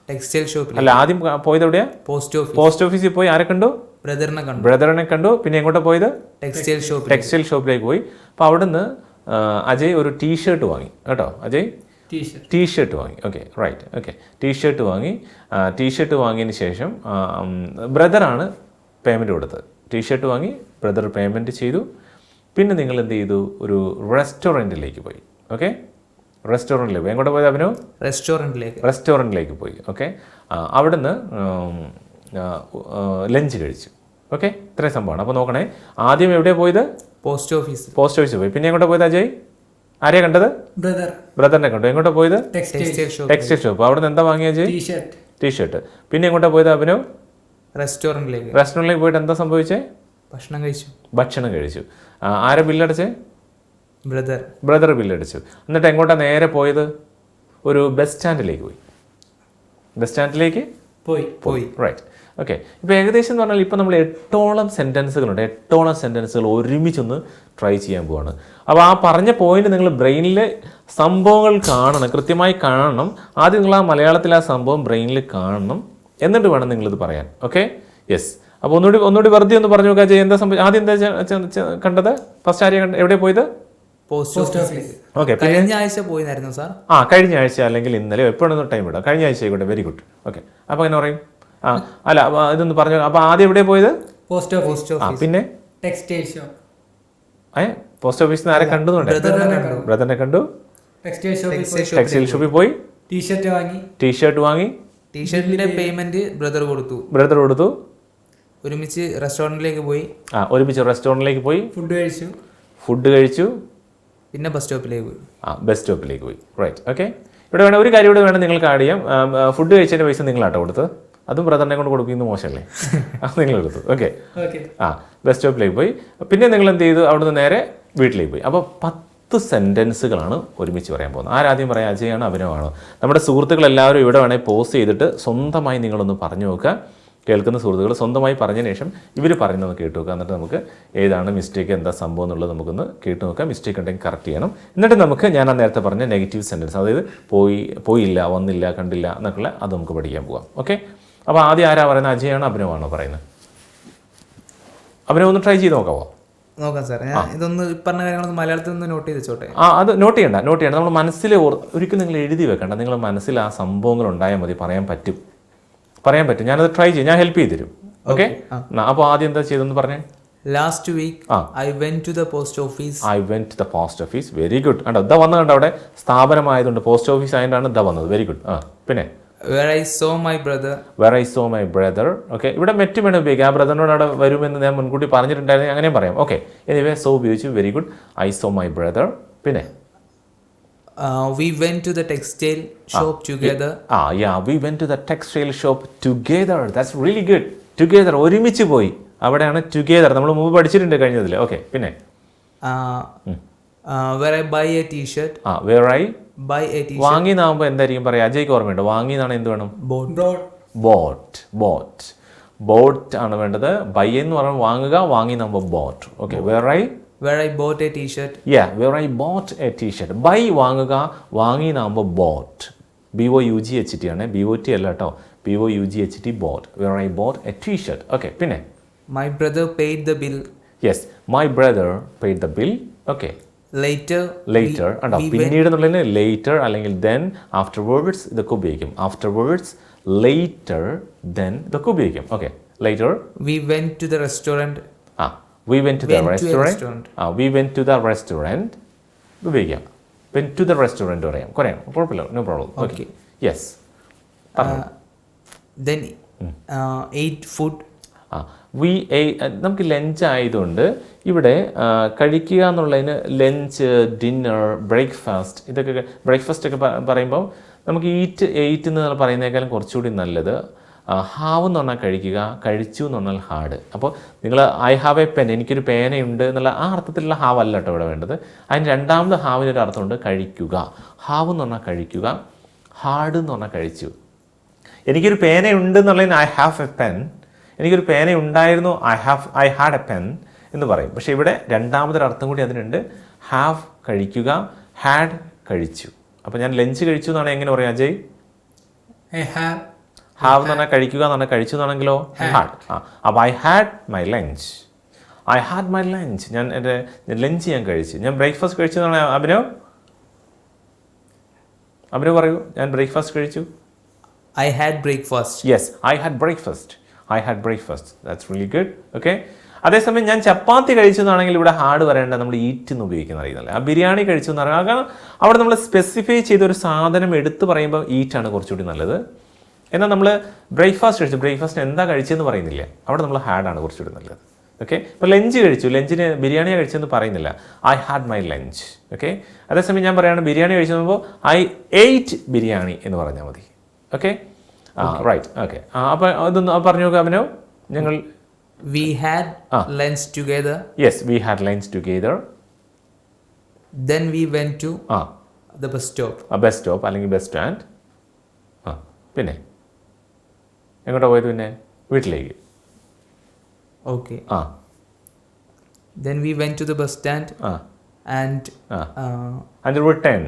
ടെക്സ്റ്റൈൽ ഷോപ്പിൽ. അല്ല, ആദ്യം പോയത് എവിടെയാ? പോസ്റ്റ് ഓഫീസിൽ പോയി. ആരെ കണ്ടു? ബ്രദറിനെ കണ്ടു. പിന്നെ എങ്ങോട്ടാ പോയത്? ടെക്സ്റ്റൈൽ ഷോപ്പിലേക്ക് പോയി. അപ്പോൾ അവിടുന്ന് അജയ് ഒരു ടീഷർട്ട് വാങ്ങി കേട്ടോ. അജയ് ടീഷർട്ട് വാങ്ങി. Okay, right. ഓക്കെ, ടീഷർട്ട് വാങ്ങി. ടീഷർട്ട് വാങ്ങിയതിന് ശേഷം ബ്രദറാണ് പേയ്മെൻറ്റ് കൊടുത്തത്. ടീഷർട്ട് വാങ്ങി, ബ്രദർ പേയ്മെൻറ്റ് ചെയ്തു. പിന്നെ നിങ്ങൾ എന്ത് ചെയ്തു? ഒരു റെസ്റ്റോറൻറ്റിലേക്ക് പോയി. ഓക്കെ, റെസ്റ്റോറൻറ്റിലേക്ക് പോയി. എങ്ങോട്ട് പോയത് അഭിനവ്? റെസ്റ്റോറൻറ്റിലേക്ക് പോയി. ഓക്കെ, അവിടുന്ന് ലഞ്ച് കഴിച്ചു. ഓക്കെ, ഇത്രയും സംഭവമാണ്. അപ്പോൾ നോക്കണേ, ആദ്യം എവിടെയാണ് പോയത്? പോസ്റ്റ് ഓഫീസിൽ പോയി. പിന്നെ എങ്ങോട്ടാണ് പോയത് അജയ്? ആരെയാണ് കണ്ടത്? ബ്രദറിനെ കണ്ടു. എങ്ങോട്ടാണ് പോയത്? Textile shop. അവിടെ നിന്ന് എന്താ വാങ്ങിയ അജയ്? ടീഷർട്ട്. പിന്നെ എങ്ങോട്ടാണ് പോയത് അഭിനവ്? റെസ്റ്റോറൻറ്റിലേക്ക് പോയിട്ട് എന്താ സംഭവിച്ചേ? ഭക്ഷണം കഴിച്ചു. ആരെ ബില്ലടച്ചേ? ബ്രദർ ബില്ലടിച്ചു. എന്നിട്ട് എങ്ങോട്ടാണ് നേരെ പോയത്? ഒരു ബസ് സ്റ്റാൻഡിലേക്ക് പോയി. റൈറ്റ്. ഓക്കെ, ഇപ്പോൾ ഏകദേശം എന്ന് പറഞ്ഞാൽ ഇപ്പോൾ നമ്മൾ 8ഓളം സെൻറ്റൻസുകളുണ്ട്. 8ഓളം സെൻറ്റൻസുകൾ ഒരുമിച്ചൊന്ന് ട്രൈ ചെയ്യാൻ പോവാണ്. അപ്പോൾ ആ പറഞ്ഞ പോയിന്റ് നിങ്ങൾ ബ്രെയിനിൽ സംഭവങ്ങൾ കാണണം, കൃത്യമായി കാണണം. ആദ്യം നിങ്ങൾ ആ മലയാളത്തിൽ ആ സംഭവം ബ്രെയിനിൽ കാണണം, എന്നിട്ട് വേണം നിങ്ങളിത് പറയാൻ. Okay, yes. അപ്പോൾ ഒന്നുകൂടി വെറുതെ ഒന്ന് പറഞ്ഞു നോക്കുക. എന്താ സംഭവം? ആദ്യം എന്താ കണ്ടത്? ഫസ്റ്റ് ആരെയാണ് എവിടെ പോയത്? ഓക്കെ, കഴിഞ്ഞ ആഴ്ച പോയിരുന്നു സാർ. കഴിഞ്ഞ ആഴ്ച അല്ലെങ്കിൽ ഇന്നലെ എപ്പോഴൊന്നും ടൈം ഇടാം. കഴിഞ്ഞ ആഴ്ച ആയിക്കോട്ടെ. Very good. ഓക്കെ, അപ്പോൾ അങ്ങനെ പറയും. അല്ല, ഇതൊന്ന് പറഞ്ഞു. അപ്പോൾ ആദ്യം എവിടെ പോയത്? പിന്നെ ടെക്സ്റ്റൈൽ ഷോപ്പ്. പോസ്റ്റ് ഓഫീസിൽ നിന്ന് ആരെ കണ്ടു? ബ്രദറിനെ കണ്ടു. ടെക്സ്റ്റൈൽ ഷോപ്പിൽ പോയി. ടീഷർട്ട് വാങ്ങി. ടീഷർട്ടിന്റെ പേയ്മെന്റ് ബ്രദർ കൊടുത്തു. ഒരുമിച്ച് റെസ്റ്റോറൻറ്റിലേക്ക് പോയി. ഫുഡ് കഴിച്ചു. പിന്നെ ബസ് സ്റ്റോപ്പിലേക്ക് പോയി. റൈറ്റ്. ഓക്കെ, ഇവിടെ വേണം ഒരു കാര്യം വേണം നിങ്ങൾക്ക് ആഡ് ചെയ്യാം. ഫുഡ് കഴിച്ചതിൻ്റെ പൈസ നിങ്ങളാട്ടോ കൊടുത്തത്. അതും ബ്രദറിനെ കൊണ്ട് കൊടുക്കുന്നത് മോശമല്ലേ? അത് നിങ്ങൾ എടുത്തു. ഓക്കെ, ബസ് സ്റ്റോപ്പിലേക്ക് പോയി. പിന്നെ നിങ്ങൾ എന്ത് ചെയ്തു? അവിടുന്ന് നേരെ വീട്ടിലേക്ക് പോയി. അപ്പോൾ 10 സെൻറ്റൻസുകളാണ് ഒരുമിച്ച് പറയാൻ പോകുന്നത്. ആരാദ്യം പറയാം? അജയാണ് അഭിനവാണോ? നമ്മുടെ സുഹൃത്തുക്കളെല്ലാവരും ഇവിടെ വേണേൽ പോസ് ചെയ്തിട്ട് സ്വന്തമായി നിങ്ങളൊന്ന് പറഞ്ഞു നോക്കുക. കേൾക്കുന്ന സുഹൃത്തുക്കൾ സ്വന്തമായി പറഞ്ഞതിന് ശേഷം ഇവർ പറയുന്നത് കേട്ട് നോക്കുക. എന്നിട്ട് നമുക്ക് ഏതാണ് മിസ്റ്റേക്ക്, എന്താ സംഭവം എന്നുള്ളത് നമുക്കൊന്ന് കേട്ട് നോക്കാം. മിസ്റ്റേക്ക് ഉണ്ടെങ്കിൽ കറക്റ്റ് ചെയ്യണം. എന്നിട്ട് നമുക്ക് ഞാൻ ആ നേരത്തെ പറഞ്ഞ നെഗറ്റീവ് സെൻറ്റൻസ്, അതായത് പോയില്ല, വന്നില്ല, കണ്ടില്ല എന്നൊക്കെയുള്ള അത് നമുക്ക് പഠിക്കാൻ പോകാം. ഓക്കെ, അപ്പോൾ ആദ്യം ആരാ പറയുന്നത്? അജയാണോ അഭിനവാണോ പറയുന്നത്? അഭിനവ് ഒന്ന് ട്രൈ ചെയ്ത് നോക്കാവോ? നോക്കാം സാർ. ഞാൻ ഇതൊന്ന് പറഞ്ഞ കാര്യങ്ങളൊന്ന് മലയാളത്തിൽ നിന്ന് നോട്ട് ചെയ്ത് വെച്ചോട്ടെ. അത് നോട്ട് ചെയ്യണ്ട. നമ്മൾ മനസ്സിൽ ഒരിക്കലും നിങ്ങൾ എഴുതി വെക്കണ്ട. നിങ്ങൾ മനസ്സിൽ ആ സംഭവങ്ങൾ ഉണ്ടായാൽ മതി. പറയാൻ പറ്റും. ഞാനത് ട്രൈ ചെയ്യും. ഞാൻ ഹെൽപ്പ് ചെയ്ത് തരും. ഓക്കെ, അപ്പോൾ ആദ്യം എന്താ ചെയ്തെന്ന് പറഞ്ഞേ? Last week I went to the post office. Very good. കണ്ടോ, ഇതാ വന്നത് കണ്ടോ, അവിടെ സ്ഥാപനമായതുകൊണ്ട് പോസ്റ്റ് ഓഫീസ് ആയതുകൊണ്ടാണ് ഇതാ വന്നത്. Very good. പിന്നെ where I saw my brother. Okay, ഇവിടെ മെറ്റ് വേണം ഉപയോഗിക്കാം. ആ ബ്രദറിനോട് അവിടെ വരുമെന്ന് ഞാൻ മുൻകൂട്ടി പറഞ്ഞിട്ടുണ്ടായിരുന്നു, അങ്ങനെയും പറയാം. ഓക്കെ, എനിവേ സോ ഉപയോഗിച്ചു. Very good. I so my brother. പിന്നെ we went to the textile shop together. We went to the textile shop together. That's really good. Together, ഒരുമിച്ച് പോയി. അവിടെയാണ് ടുഗെദർ. നമ്മൾ മുമ്പ് പഠിച്ചിട്ടുണ്ട് കഴിഞ്ഞതിൽ. ഓക്കെ, പിന്നെ where I buy a t-shirt. where I buy a t-shirt. വാങ്ങി എന്നാകുമ്പോൾ എന്തായിരിക്കും പറയുക? അജയ്ക്ക് ഓർമ്മയുണ്ടോ? വാങ്ങി എന്നാണ് എന്ത് വേണം? ബോട്ട് ആണ് വേണ്ടത്. ബൈ എന്ന് പറയുമ്പോൾ വാങ്ങുക, വാങ്ങി എന്നാകുമ്പോൾ bought. Okay, where I bought a t-shirt. where I bought a t-shirt. Buy വാങ്ങുക, വാങ്ങി എന്നാകുമ്പോൾ ബോട്ട്. BOUGHT ആണ്, BOT അല്ല കേട്ടോ. BOUGHT bought. where I bought a t-shirt. Okay, പിന്നെ my brother paid the bill. yes, my brother paid the bill. okay, later ഉണ്ടോ? പിന്നീട് എന്നുള്ളതിന് ലേറ്റർ അല്ലെങ്കിൽ ദെൻ, ആഫ്റ്റർവേർഡ്സ് ഇതൊക്കെ ഉപയോഗിക്കും. ആഫ്റ്റർവേർഡ്സ്, ലേറ്റർ, ദെൻ ഇതൊക്കെ ഉപയോഗിക്കും. Okay, later we went to the restaurant. we went to the restaurant. we went to the restaurant ഉപയോഗിക്കാം. went to the restaurant പറയാം. കുഴപ്പമില്ല, no problem. Okay, yes. then ate food. നമുക്ക് lunch ആയതുകൊണ്ട് ഇവിടെ കഴിക്കുക എന്നുള്ളതിന് ലഞ്ച്, ഡിന്നർ, ബ്രേക്ക്ഫാസ്റ്റ്, ഇതൊക്കെ breakfast ഒക്കെ പറയുമ്പോൾ നമുക്ക് എയ്റ്റ് എന്ന് പറയുന്നതിനേക്കാളും കുറച്ചുകൂടി നല്ലത് ഹാവ് എന്ന് പറഞ്ഞാൽ കഴിക്കുക, കഴിച്ചു എന്ന് പറഞ്ഞാൽ ഹാഡ്. അപ്പോൾ നിങ്ങൾ ഐ ഹാവ് എ പെൻ, എനിക്കൊരു പേനയുണ്ട് എന്നുള്ള ആ അർത്ഥത്തിലുള്ള ഹാവ് അല്ല കേട്ടോ ഇവിടെ വേണ്ടത്. അതിന് രണ്ടാമത് ഹാവിനൊരു അർത്ഥമുണ്ട്, കഴിക്കുക. ഹാവ് എന്ന് പറഞ്ഞാൽ കഴിക്കുക, ഹാഡ് എന്ന് പറഞ്ഞാൽ കഴിച്ചു. എനിക്കൊരു പേനയുണ്ട് എന്നുള്ളതിന് ഐ ഹാവ് എ പെൻ, എനിക്കൊരു പേന ഉണ്ടായിരുന്നു, ഐ ഹാഡ് എ പെൻ എന്ന് പറയും. പക്ഷേ ഇവിടെ രണ്ടാമതൊരു അർത്ഥം കൂടി അതിനുണ്ട്. ഹാവ് കഴിക്കുക, ഹാഡ് കഴിച്ചു. അപ്പോൾ ഞാൻ ലഞ്ച് കഴിച്ചു എന്നാണ് എങ്ങനെ പറയാം അജയ്? ഹാവ് എന്ന് പറഞ്ഞാൽ കഴിക്കുക എന്ന് പറഞ്ഞാൽ കഴിച്ചു എന്നാണെങ്കിലോ ഹാഡ്. അപ്പോൾ ഐ ഹാഡ് മൈ ലഞ്ച്. ഞാൻ എൻ്റെ ലഞ്ച് ഞാൻ കഴിച്ചു. ഞാൻ ബ്രേക്ക്ഫാസ്റ്റ് കഴിച്ചു എന്നാണ് അഭിനവ് പറയൂ. ഞാൻ ബ്രേക്ക്ഫാസ്റ്റ് കഴിച്ചു. I had breakfast. Yes, I had breakfast. That's really good. Okay. അതേസമയം ഞാൻ ചപ്പാത്തി കഴിച്ചു എന്നാണെങ്കിൽ ഇവിടെ ഹാർഡ് വരേണ്ട, നമ്മൾ ഈറ്റ് എന്ന് ഉപയോഗിക്കുന്ന അറിയുന്നില്ല. ആ ബിരിയാണി കഴിച്ചു എന്ന് പറഞ്ഞാൽ കാരണം അവിടെ നമ്മൾ സ്പെസിഫൈ ചെയ്തൊരു സാധനം എടുത്ത് പറയുമ്പോൾ ഈറ്റാണ് കുറച്ചുകൂടി നല്ലത്. എന്നാൽ നമ്മൾ ബ്രേക്ക്ഫാസ്റ്റ് എന്താ കഴിച്ചതെന്ന് പറയുന്നില്ല, അവിടെ നമ്മൾ ഹാഡാണ് കുറച്ചുകൂടി നല്ലത്. ഓക്കെ, ഇപ്പോൾ ലഞ്ച് കഴിച്ചു, ലഞ്ചിന് ബിരിയാണിയാണ് കഴിച്ചതെന്ന് പറയുന്നില്ല, I had my lunch. Okay, അതേസമയം ഞാൻ പറയുകയാണ് ബിരിയാണി കഴിച്ചു പറയുമ്പോൾ ഐ എയ്റ്റ് ബിരിയാണി എന്ന് പറഞ്ഞാൽ മതി. Okay, right. ഓക്കെ, അപ്പോൾ അതൊന്ന് പറഞ്ഞു നോക്കാം അഭിനവ്. ഞങ്ങൾ we had lunch together. Yes, we had lunch together. Then we went to the bus stop. Bus stop അല്ലെങ്കിൽ ബസ് സ്റ്റാൻഡ്. പിന്നെ എങ്ങോട്ടാ പോയത്? പിന്നെ വീട്ടിലേക്ക്. Okay, then we went to the bus stand and return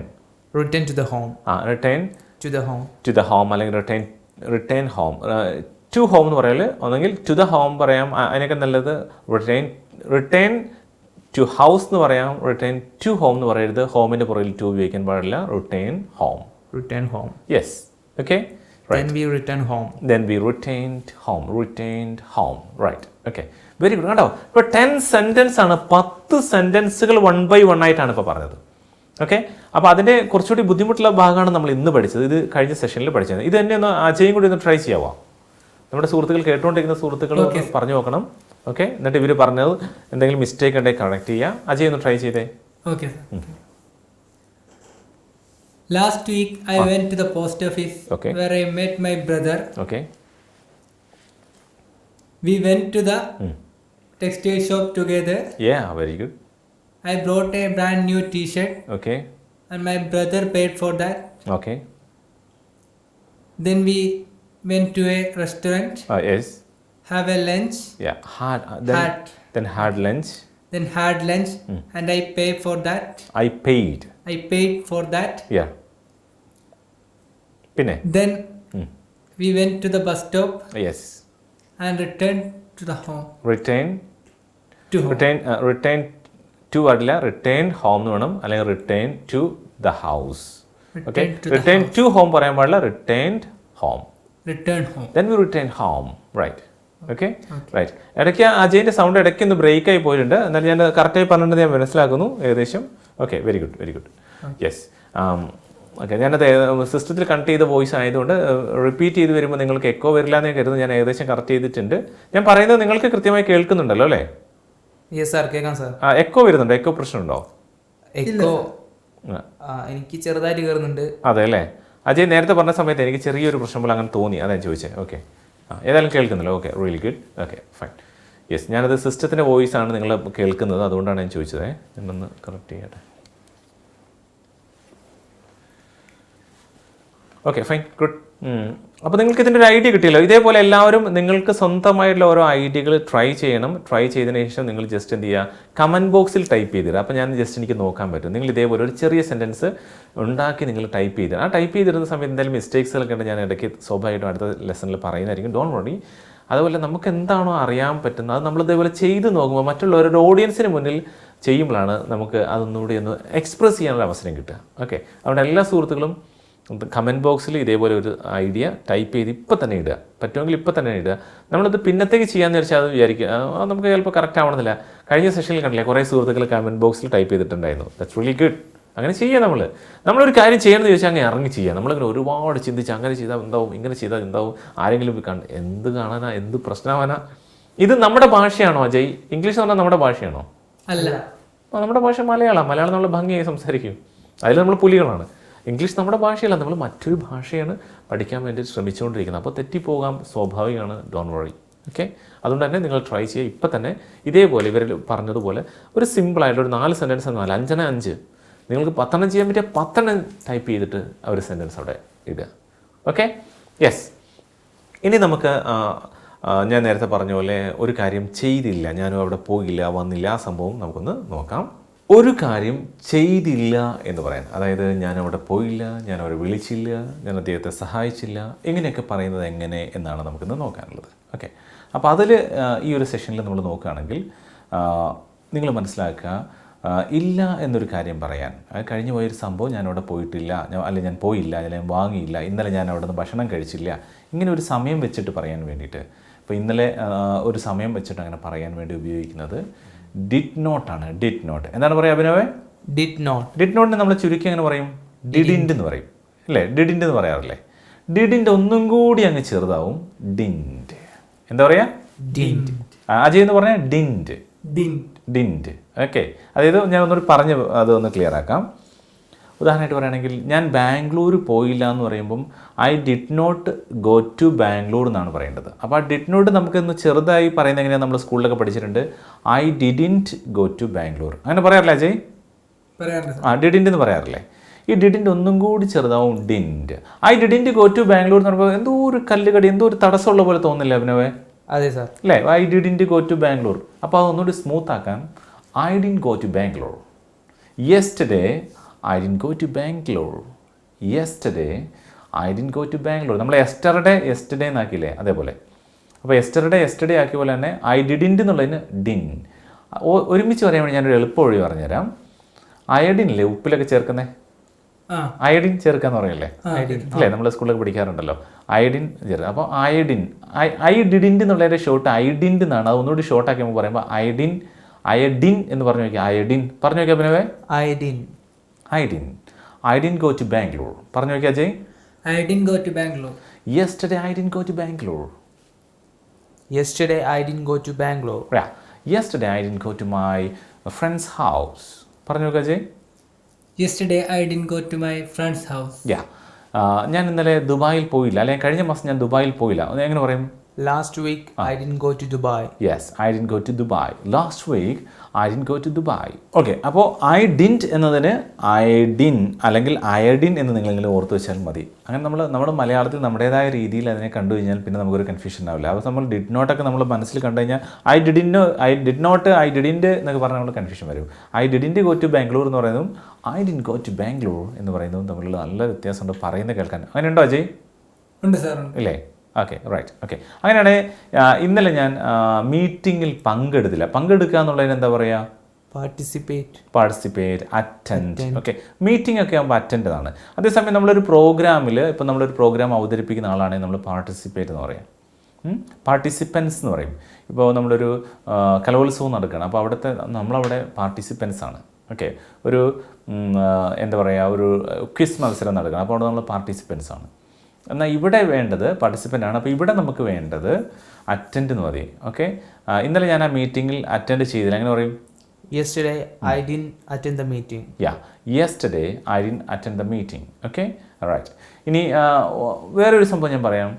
to the home. Return to the home അല്ലെങ്കിൽ return home. To home എന്ന് പറയല്, ഒന്നെങ്കിൽ ടു ദ ഹോം പറയാം, അതിനൊക്കെ നല്ലത് റിട്ടേൺ ടു ഹൗസ് എന്ന് പറയാം, റിട്ടേൺ ടു ഹോം എന്ന് പറയരുത്. ഹോമിൻ്റെ പുറകിൽ ടു ഉപയോഗിക്കാൻ പാടില്ല. Return home. Yes. Okay, then we returned home. Returned home. Right. Okay. Very good. കേട്ടോ, ഇപ്പോൾ 10 സെൻറ്റൻസ് ആണ്. 10 സെൻറ്റൻസുകൾ 1 by 1 ആയിട്ടാണ് ഇപ്പോൾ പറഞ്ഞത്. ഓക്കെ, അപ്പോൾ അതിൻ്റെ കുറച്ചുകൂടി ബുദ്ധിമുട്ടുള്ള ഭാഗമാണ് നമ്മൾ ഇന്ന് പഠിച്ചത്. ഇത് കഴിഞ്ഞ സെഷനിൽ പഠിച്ചത്. ഇത് തന്നെ ഒന്ന് അജയും കൂടി ഒന്ന് ട്രൈ ചെയ്യാമോ? നമ്മുടെ സുഹൃത്തുക്കൾ കേട്ടുകൊണ്ടിരിക്കുന്ന സുഹൃത്തുക്കൾ പറഞ്ഞു നോക്കണം. ഓക്കെ, എന്നിട്ട് ഇവർ പറഞ്ഞത് എന്തെങ്കിലും മിസ്റ്റേക്ക് ഉണ്ടെങ്കിൽ കറക്റ്റ് ചെയ്യുക. അജയ് ഒന്ന് ട്രൈ ചെയ്തേ. Okay. Last week I went to the post office where I met my brother. Okay. We went to the textile shop together. Yeah, very good. I brought a brand new T-shirt Okay. and my brother paid for that. Okay. Then we went to a restaurant, Yes. have a lunch, Yeah. Had. Then had lunch. then had lunch and I paid for that. I paid. I paid for that. Yeah. പിന്നെ Then we went to the bus stop yes and returned to the home. Return To home. Return to പാടില്ല, return home എന്ന് വേണം, അല്ലെങ്കിൽ return to the house. Okay, Return to the return to home പറയാൻ പാടില്ല, returned home. Return home. Then we return home. Right. Okay, right. ഇടയ്ക്ക് അജയിൻ്റെ sound ഇടയ്ക്ക് ഒന്ന് ബ്രേക്ക് ആയി പോയിട്ടുണ്ട്, എന്നാൽ ഞാൻ കറക്റ്റായി പറഞ്ഞിട്ട് ഞാൻ മനസ്സിലാക്കുന്നു ഏകദേശം. Okay, very good, very good. Yes. Okay, ഞാനത് സിസ്റ്റത്തിൽ കണക്ട് ചെയ്ത വോയിസ് ആയതുകൊണ്ട് റിപ്പീറ്റ് ചെയ്ത് വരുമ്പോൾ നിങ്ങൾക്ക് എക്കോ വരില്ല എന്ന് കരുതുന്നു. ഞാൻ ഏകദേശം കറക്റ്റ് ചെയ്തിട്ടുണ്ട്. ഞാൻ പറയുന്നത് നിങ്ങൾക്ക് കൃത്യമായി കേൾക്കുന്നുണ്ടല്ലോ അല്ലേ? യെസ് സാർ, കേൾക്കാം സാർ. എക്കോ വരുന്നുണ്ടോ? എക്കോ പ്രശ്നമുണ്ടോ? എക്കോ എനിക്ക് ചെറുതായിട്ട് കയറുന്നുണ്ട്. അതെ അല്ലേ? അജയ് നേരത്തെ പറഞ്ഞ സമയത്ത് എനിക്ക് ചെറിയൊരു പ്രശ്നം പോലെ അങ്ങനെ തോന്നി, അതാണ് ചോദിച്ചത്. ഓക്കെ, ഏതായാലും കേൾക്കുന്നില്ല. Okay, really good. Okay, fine. Yes, ഞാനത് സിസ്റ്റത്തിൻ്റെ വോയിസ് ആണ് നിങ്ങൾ കേൾക്കുന്നത്, അതുകൊണ്ടാണ് ഞാൻ ചോദിച്ചത്. എന്നൊന്ന് കറക്റ്റ് ചെയ്യട്ടെ. Okay, fine, good. അപ്പോൾ നിങ്ങൾക്ക് ഇതിൻ്റെ ഒരു ഐഡിയ കിട്ടിയല്ലോ. ഇതേപോലെ എല്ലാവരും നിങ്ങൾക്ക് സ്വന്തമായിട്ടുള്ള ഓരോ ഐഡിയകൾ ട്രൈ ചെയ്യണം. ട്രൈ ചെയ്തതിന് ശേഷം നിങ്ങൾ ജസ്റ്റ് എന്ത് ചെയ്യുക, കമൻറ്റ് ബോക്സിൽ ടൈപ്പ് ചെയ്തിടുക. അപ്പോൾ ഞാൻ ജസ്റ്റ് എനിക്ക് നോക്കാൻ പറ്റും. നിങ്ങൾ ഇതേപോലെ ഒരു ചെറിയ സെൻറ്റൻസ് ഉണ്ടാക്കി നിങ്ങൾ ടൈപ്പ് ചെയ്ത്, ആ ടൈപ്പ് ചെയ്തിരുന്ന സമയത്ത് എന്തായാലും മിസ്റ്റേക്സുകളൊക്കെ ഉണ്ട്, ഞാൻ ഇടയ്ക്ക് സ്വാഭാവികമായിട്ടും അടുത്ത ലെസണിൽ പറയുന്നതായിരിക്കും. Don't worry. അതുപോലെ നമുക്ക് എന്താണോ അറിയാൻ പറ്റുന്നത് അത് നമ്മൾ ഇതേപോലെ ചെയ്ത് നോക്കുമ്പോൾ മറ്റുള്ളവരുടെ ഓഡിയൻസിന് മുന്നിൽ ചെയ്യുമ്പോഴാണ് നമുക്ക് അതൊന്നുകൂടി ഒന്ന് എക്സ്പ്രസ് ചെയ്യാനുള്ള അവസരം കിട്ടുക. ഓക്കെ, അതുകൊണ്ട് എല്ലാ സുഹൃത്തുക്കളും കമൻറ്റ് ബോക്സിൽ ഇതേപോലെ ഒരു ഐഡിയ ടൈപ്പ് ചെയ്ത് ഇപ്പം തന്നെ ഇടുക. പറ്റുമെങ്കിൽ ഇപ്പം തന്നെ ഇടുക. നമ്മളത് പിന്നത്തേക്ക് ചെയ്യാമെന്ന് വെച്ചാൽ അത് വിചാരിക്കുക നമുക്ക് ചിലപ്പോൾ കറക്റ്റ് ആവണമെന്നില്ല. കഴിഞ്ഞ സെഷനിൽ കണ്ടില്ലേ കുറേ സുഹൃത്തുക്കൾ കമൻറ്റ് ബോക്സിൽ ടൈപ്പ് ചെയ്തിട്ടുണ്ടായിരുന്നു. That's really good. അങ്ങനെ ചെയ്യുക. നമ്മളൊരു കാര്യം ചെയ്യണമെന്ന് ചോദിച്ചാൽ അങ്ങനെ ഇറങ്ങി ചെയ്യുക. നമ്മളിങ്ങനെ ഒരുപാട് ചിന്തിച്ച് അങ്ങനെ ചെയ്താൽ എന്താവും, ഇങ്ങനെ ചെയ്താൽ എന്താവും, ആരെങ്കിലും എന്ത് കാണാനാ, എന്ത് പ്രശ്നമാനാ. ഇത് നമ്മുടെ ഭാഷയാണോ അജയ്? ഇംഗ്ലീഷ് എന്ന് പറഞ്ഞാൽ നമ്മുടെ ഭാഷയാണോ? അല്ല, നമ്മുടെ ഭാഷ മലയാളം നമ്മൾ ഭംഗിയായി സംസാരിക്കും. അതിൽ നമ്മൾ പുലികളാണ്. ഇംഗ്ലീഷ് നമ്മുടെ ഭാഷയല്ല, നമ്മൾ മറ്റൊരു ഭാഷയാണ് പഠിക്കാൻ വേണ്ടി ശ്രമിച്ചുകൊണ്ടിരിക്കുന്നത്. അപ്പോൾ തെറ്റിപ്പോകാൻ സ്വാഭാവികമാണ്. Don't worry. ഓക്കെ, അതുകൊണ്ട് തന്നെ നിങ്ങൾ ട്രൈ ചെയ്യുക. ഇപ്പം തന്നെ ഇതേപോലെ ഇവർ പറഞ്ഞതുപോലെ ഒരു സിമ്പിളായിട്ട് ഒരു 4 സെൻറ്റൻസ് എന്നാൽ 5 നിങ്ങൾക്ക് 10 ചെയ്യാൻ പറ്റിയ 10 ടൈപ്പ് ചെയ്തിട്ട് ആ ഒരു സെൻറ്റൻസ് അവിടെ ഇടുക. Okay, yes. ഇനി നമുക്ക് ഞാൻ നേരത്തെ പറഞ്ഞ പോലെ ഒരു കാര്യം ചെയ്തില്ല, ഞാനും അവിടെ പോയില്ല, വന്നില്ല, ആ സംഭവം നമുക്കൊന്ന് നോക്കാം. ഒരു കാര്യം ചെയ്തില്ല എന്ന് പറയാൻ, അതായത് ഞാൻ അവിടെ പോയില്ല, ഞാൻ അവരെ വിളിച്ചില്ല, ഞാൻ അദ്ദേഹത്തെ സഹായിച്ചില്ല, ഇങ്ങനെയൊക്കെ പറയുന്നത് എങ്ങനെ എന്നാണ് നമുക്കിന്ന് നോക്കാനുള്ളത്. ഓക്കെ, അപ്പോൾ അതിൽ ഈ ഒരു സെഷനിൽ നമ്മൾ നോക്കുകയാണെങ്കിൽ നിങ്ങൾ മനസ്സിലാക്കുക, ഇല്ല എന്നൊരു കാര്യം പറയാൻ, കഴിഞ്ഞു പോയൊരു സംഭവം ഞാൻ അവിടെ പോയിട്ടില്ല, അല്ലെങ്കിൽ ഞാൻ പോയില്ല, ഞാൻ വാങ്ങിയില്ല, ഇന്നലെ ഞാൻ അവിടെ നിന്ന് ഭക്ഷണം കഴിച്ചില്ല, ഇങ്ങനെ ഒരു സമയം വെച്ചിട്ട് പറയാൻ വേണ്ടിയിട്ട്. ഇപ്പോൾ ഇന്നലെ ഒരു സമയം വെച്ചിട്ട് അങ്ങനെ പറയാൻ വേണ്ടി ഉപയോഗിക്കുന്നത് ഡിഡ് നോട്ട് ആണ്. ഡിഡ് നോട്ട് എന്താണ് പറയുക അഭിനവേ? ഡിഡ് നോട്ടിനെ നമ്മൾ ചുരുക്കി അങ്ങനെ പറയും, ഡിഡിൻഡ് എന്ന് പറയും അല്ലേ? ഡിഡിൻഡ് എന്ന് പറയാറില്ലേ? ഡിഡിൻ്റെ ഒന്നും കൂടി അങ്ങ് ചെറുതാവും, ഡിൻഡ്. എന്താ പറയുക? ഡിൻഡ്. അജയ് എന്ന് പറഞ്ഞാൽ ഡിൻഡ്. Didn't. ഓക്കെ, അതായത് ഞാൻ ഒന്നൊരു പറഞ്ഞ് അതൊന്ന് ക്ലിയർ ആക്കാം. ഉദാഹരണമായിട്ട് പറയുകയാണെങ്കിൽ ഞാൻ ബാംഗ്ലൂർ പോയില്ല എന്ന് പറയുമ്പം I did not go to Bangalore എന്നാണ് പറയേണ്ടത്. അപ്പോൾ ആ ഡിഡ് നോട്ട് നമുക്കൊന്ന് ചെറുതായി പറയുന്നത് എങ്ങനെയാണ് നമ്മൾ സ്കൂളിലൊക്കെ പഠിച്ചിട്ടുണ്ട്, I didn't go to Bangalore. അങ്ങനെ പറയാറില്ല അജയ്? ഡിഡിൻറ്റ് എന്ന് പറയാറില്ലേ? ഈ ഡിഡിൻറ്റ് ഒന്നും കൂടി ചെറുതാവും, didn't. I didn't go to Bangalore എന്ന് പറയുമ്പോൾ എന്തോ ഒരു കല്ലുകടി, എന്തോ ഒരു തടസ്സമുള്ള പോലെ തോന്നില്ല അഭിനവേ? അതെ സാർ, അല്ലേ? I didn't go to Bangalore. അപ്പോൾ അതൊന്നുകൂടി സ്മൂത്ത് ആക്കാൻ I didn't go to Bangalore. Yesterday I didn't go to Bangalore. Yesterday, I didn't go to Bangalore. നമ്മൾ യെസ്റ്റർഡേ എന്നാക്കിയില്ലേ, അതേപോലെ. അപ്പോൾ യെസ്റ്റർഡേ ആക്കിയ പോലെ തന്നെ ഐ ഡിഡിൻറ്റ് എന്നുള്ളതിന് ഡിൻ. ഒരുമിച്ച് പറയാൻ വേണ്ടി ഞാനൊരു എളുപ്പ വഴി പറഞ്ഞുതരാം. അയഡിനില്ലേ, ഉപ്പിലൊക്കെ ചേർക്കുന്നേ, അയഡിൻ ചേർക്കാന്ന് പറയല്ലേ അല്ലേ? നമ്മൾ സ്കൂളിലൊക്കെ പഠിക്കാറുണ്ടല്ലോ അയഡിൻ ചേർക്കുക. അപ്പോൾ ഐ ഡിഡിൻറ്റ് എന്നുള്ളതിൻ്റെ ഷോർട്ട് ഐഡിൻറ്റ് എന്നാണ്. അത് ഒന്നുകൂടി ഷോർട്ട് ആക്കി നമുക്ക് പറയുമ്പോൾ അയഡിൻ എന്ന് പറഞ്ഞു നോക്കിയാൽ, അയഡിൻ പറഞ്ഞു നോക്കിയാൽ പിന്നെ I didn't go to Bangalore. പറഞ്ഞു നോക്കിയാൽ Ajay? I didn't go to Bangalore. Yesterday I didn't go to Bangalore. Yesterday I didn't go to Bangalore. Yeah. Yesterday I didn't go to my friend's house. പറഞ്ഞു നോക്കിയാൽ Ajay? Yesterday I didn't go to my friend's house. Yeah. ഞാൻ ഇന്നലെ ദുബായിൽ പോയില്ല, അല്ലെങ്കിൽ കഴിഞ്ഞ മാസം ഞാൻ ദുബായിൽ പോയില്ല. എങ്ങനെ പറയും? Last week I didn't go to Dubai. Yes, I didn't go to Dubai. Last week I didn't go to Dubai. Okay, അപ്പോൾ I didn't എന്നതിന് iodine അല്ലെങ്കിൽ iodine എന്ന് നിങ്ങളെങ്കിലും ഓർത്ത് വെച്ചാൽ മതി. അങ്ങനെ നമ്മുടെ മലയാളത്തിൽ നമ്മുടേതായ രീതിയിൽ അതിനെ കണ്ടു കഴിഞ്ഞാൽ പിന്നെ നമുക്കൊരു കൺഫ്യൂഷൻ ഉണ്ടാവില്ല. അപ്പോൾ നമ്മൾ ഡിഡ് നോട്ടൊക്കെ നമ്മൾ മനസ്സിൽ കണ്ടു കഴിഞ്ഞാൽ I didn't എന്നൊക്കെ പറഞ്ഞാൽ നമ്മൾ കൺഫ്യൂഷൻ വരും. I didn't go to Bangalore എന്ന് പറയുന്നതും I didn't go to Bangalore എന്ന് പറയുന്നതും തമ്മിലുള്ള നല്ല വ്യത്യാസമുണ്ട് പറയുന്നത് കേൾക്കാൻ. അങ്ങനെയുണ്ടോ അജയ്? ഉണ്ട് സാർ. ഇല്ലേ? Okay, right. ഓക്കെ, അങ്ങനെയാണെങ്കിൽ ഇന്നലെ ഞാൻ മീറ്റിങ്ങിൽ പങ്കെടുക്കുക എന്നുള്ളതിന് എന്താ പറയുക? Participate, attend. ഓക്കെ, മീറ്റിംഗ് ഒക്കെ ആകുമ്പോൾ അറ്റൻഡ് ആണ്. അതേസമയം നമ്മളൊരു പ്രോഗ്രാമിൽ ഇപ്പോൾ നമ്മളൊരു പ്രോഗ്രാം അവതരിപ്പിക്കുന്ന ആളാണെങ്കിൽ നമ്മൾ പാർട്ടിസിപ്പേറ്റ് എന്ന് പറയാം. പാർട്ടിസിപ്പൻസ് എന്ന് പറയും. ഇപ്പോൾ നമ്മളൊരു കലോത്സവം നടക്കുകയാണ്, അപ്പോൾ നമ്മളവിടെ പാർട്ടിസിപ്പൻസ് ആണ്. ഓക്കെ, ഒരു എന്താ പറയുക, ഒരു ക്വിസ് മത്സരം നടക്കണം, അപ്പോൾ അവിടെ നമ്മൾ പാർട്ടിസിപ്പൻസ് ആണ്. എന്നാൽ ഇവിടെ വേണ്ടത് പാർട്ടിസിപ്പൻ്റ് ആണ്. അപ്പോൾ ഇവിടെ നമുക്ക് വേണ്ടത് അറ്റൻഡ് എന്ന് മതി. ഓക്കെ, ഇന്നലെ ഞാൻ ആ മീറ്റിങ്ങിൽ അറ്റൻഡ് ചെയ്തില്ല, എങ്ങനെ പറയും? Yesterday I didn't attend the meeting. Yeah, yesterday I didn't attend the meeting. Okay, right. ഇനി വേറൊരു സംഭവം ഞാൻ പറയാം.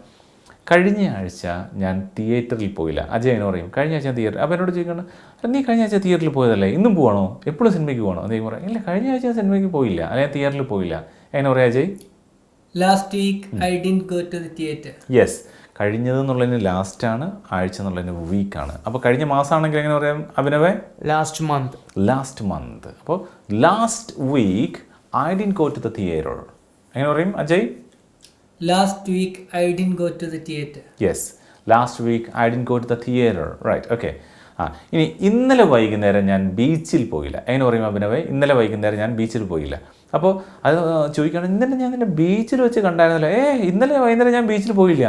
കഴിഞ്ഞ ആഴ്ച ഞാൻ തിയേറ്ററിൽ പോയില്ല. അജയ് എന്ന് പറയും കഴിഞ്ഞ ആഴ്ച ഞാൻ തിയേറ്റർ. അപ്പോൾ എന്നോട് ചോദിക്കണം, നീ കഴിഞ്ഞ ആഴ്ച തിയേറ്ററിൽ പോയതല്ലേ, ഇന്നും പോകണോ, എപ്പോഴും സിനിമയ്ക്ക് പോകണോ? അദ്ദേഹം പറയാം, ഇല്ല കഴിഞ്ഞ ആഴ്ച ഞാൻ സിനിമയ്ക്ക് പോയില്ല, അല്ലെങ്കിൽ തിയേറ്ററിൽ പോയില്ല. എങ്ങനെ പറയാം Ajay? Last week I didn't go to the theater. Yes, കഴിഞ്ഞതെന്നുള്ളതിന് ലാസ്റ്റാണ്, ആഴ്ച എന്നുള്ളതിന് വീക്കാണ്. അപ്പോൾ കഴിഞ്ഞ മാസമാണെങ്കിൽ എങ്ങനെ പറയാം അഭിനവേ? Last month. അപ്പോൾ last week I didn't go to the theatre. എങ്ങനെ പറയും Ajay? Last week I didn't go to the theater. Yes, last week I didn't go to the theatre. Right. Okay, ഇനി ഇന്നലെ വൈകുന്നേരം ഞാൻ ബീച്ചിൽ പോയില്ല. എങ്ങനെ പറയും അഭിനവേ? ഇന്നലെ വൈകുന്നേരം ഞാൻ ബീച്ചിൽ പോയില്ല. അപ്പോൾ അത് ചോദിക്കുകയാണ്, ഇന്നലെ ഞാൻ നിന്നെ ബീച്ചിൽ വെച്ച് കണ്ടായിരുന്നല്ലോ. ഇന്നലെ വൈകുന്നേരം ഞാൻ ബീച്ചിൽ പോയില്ല.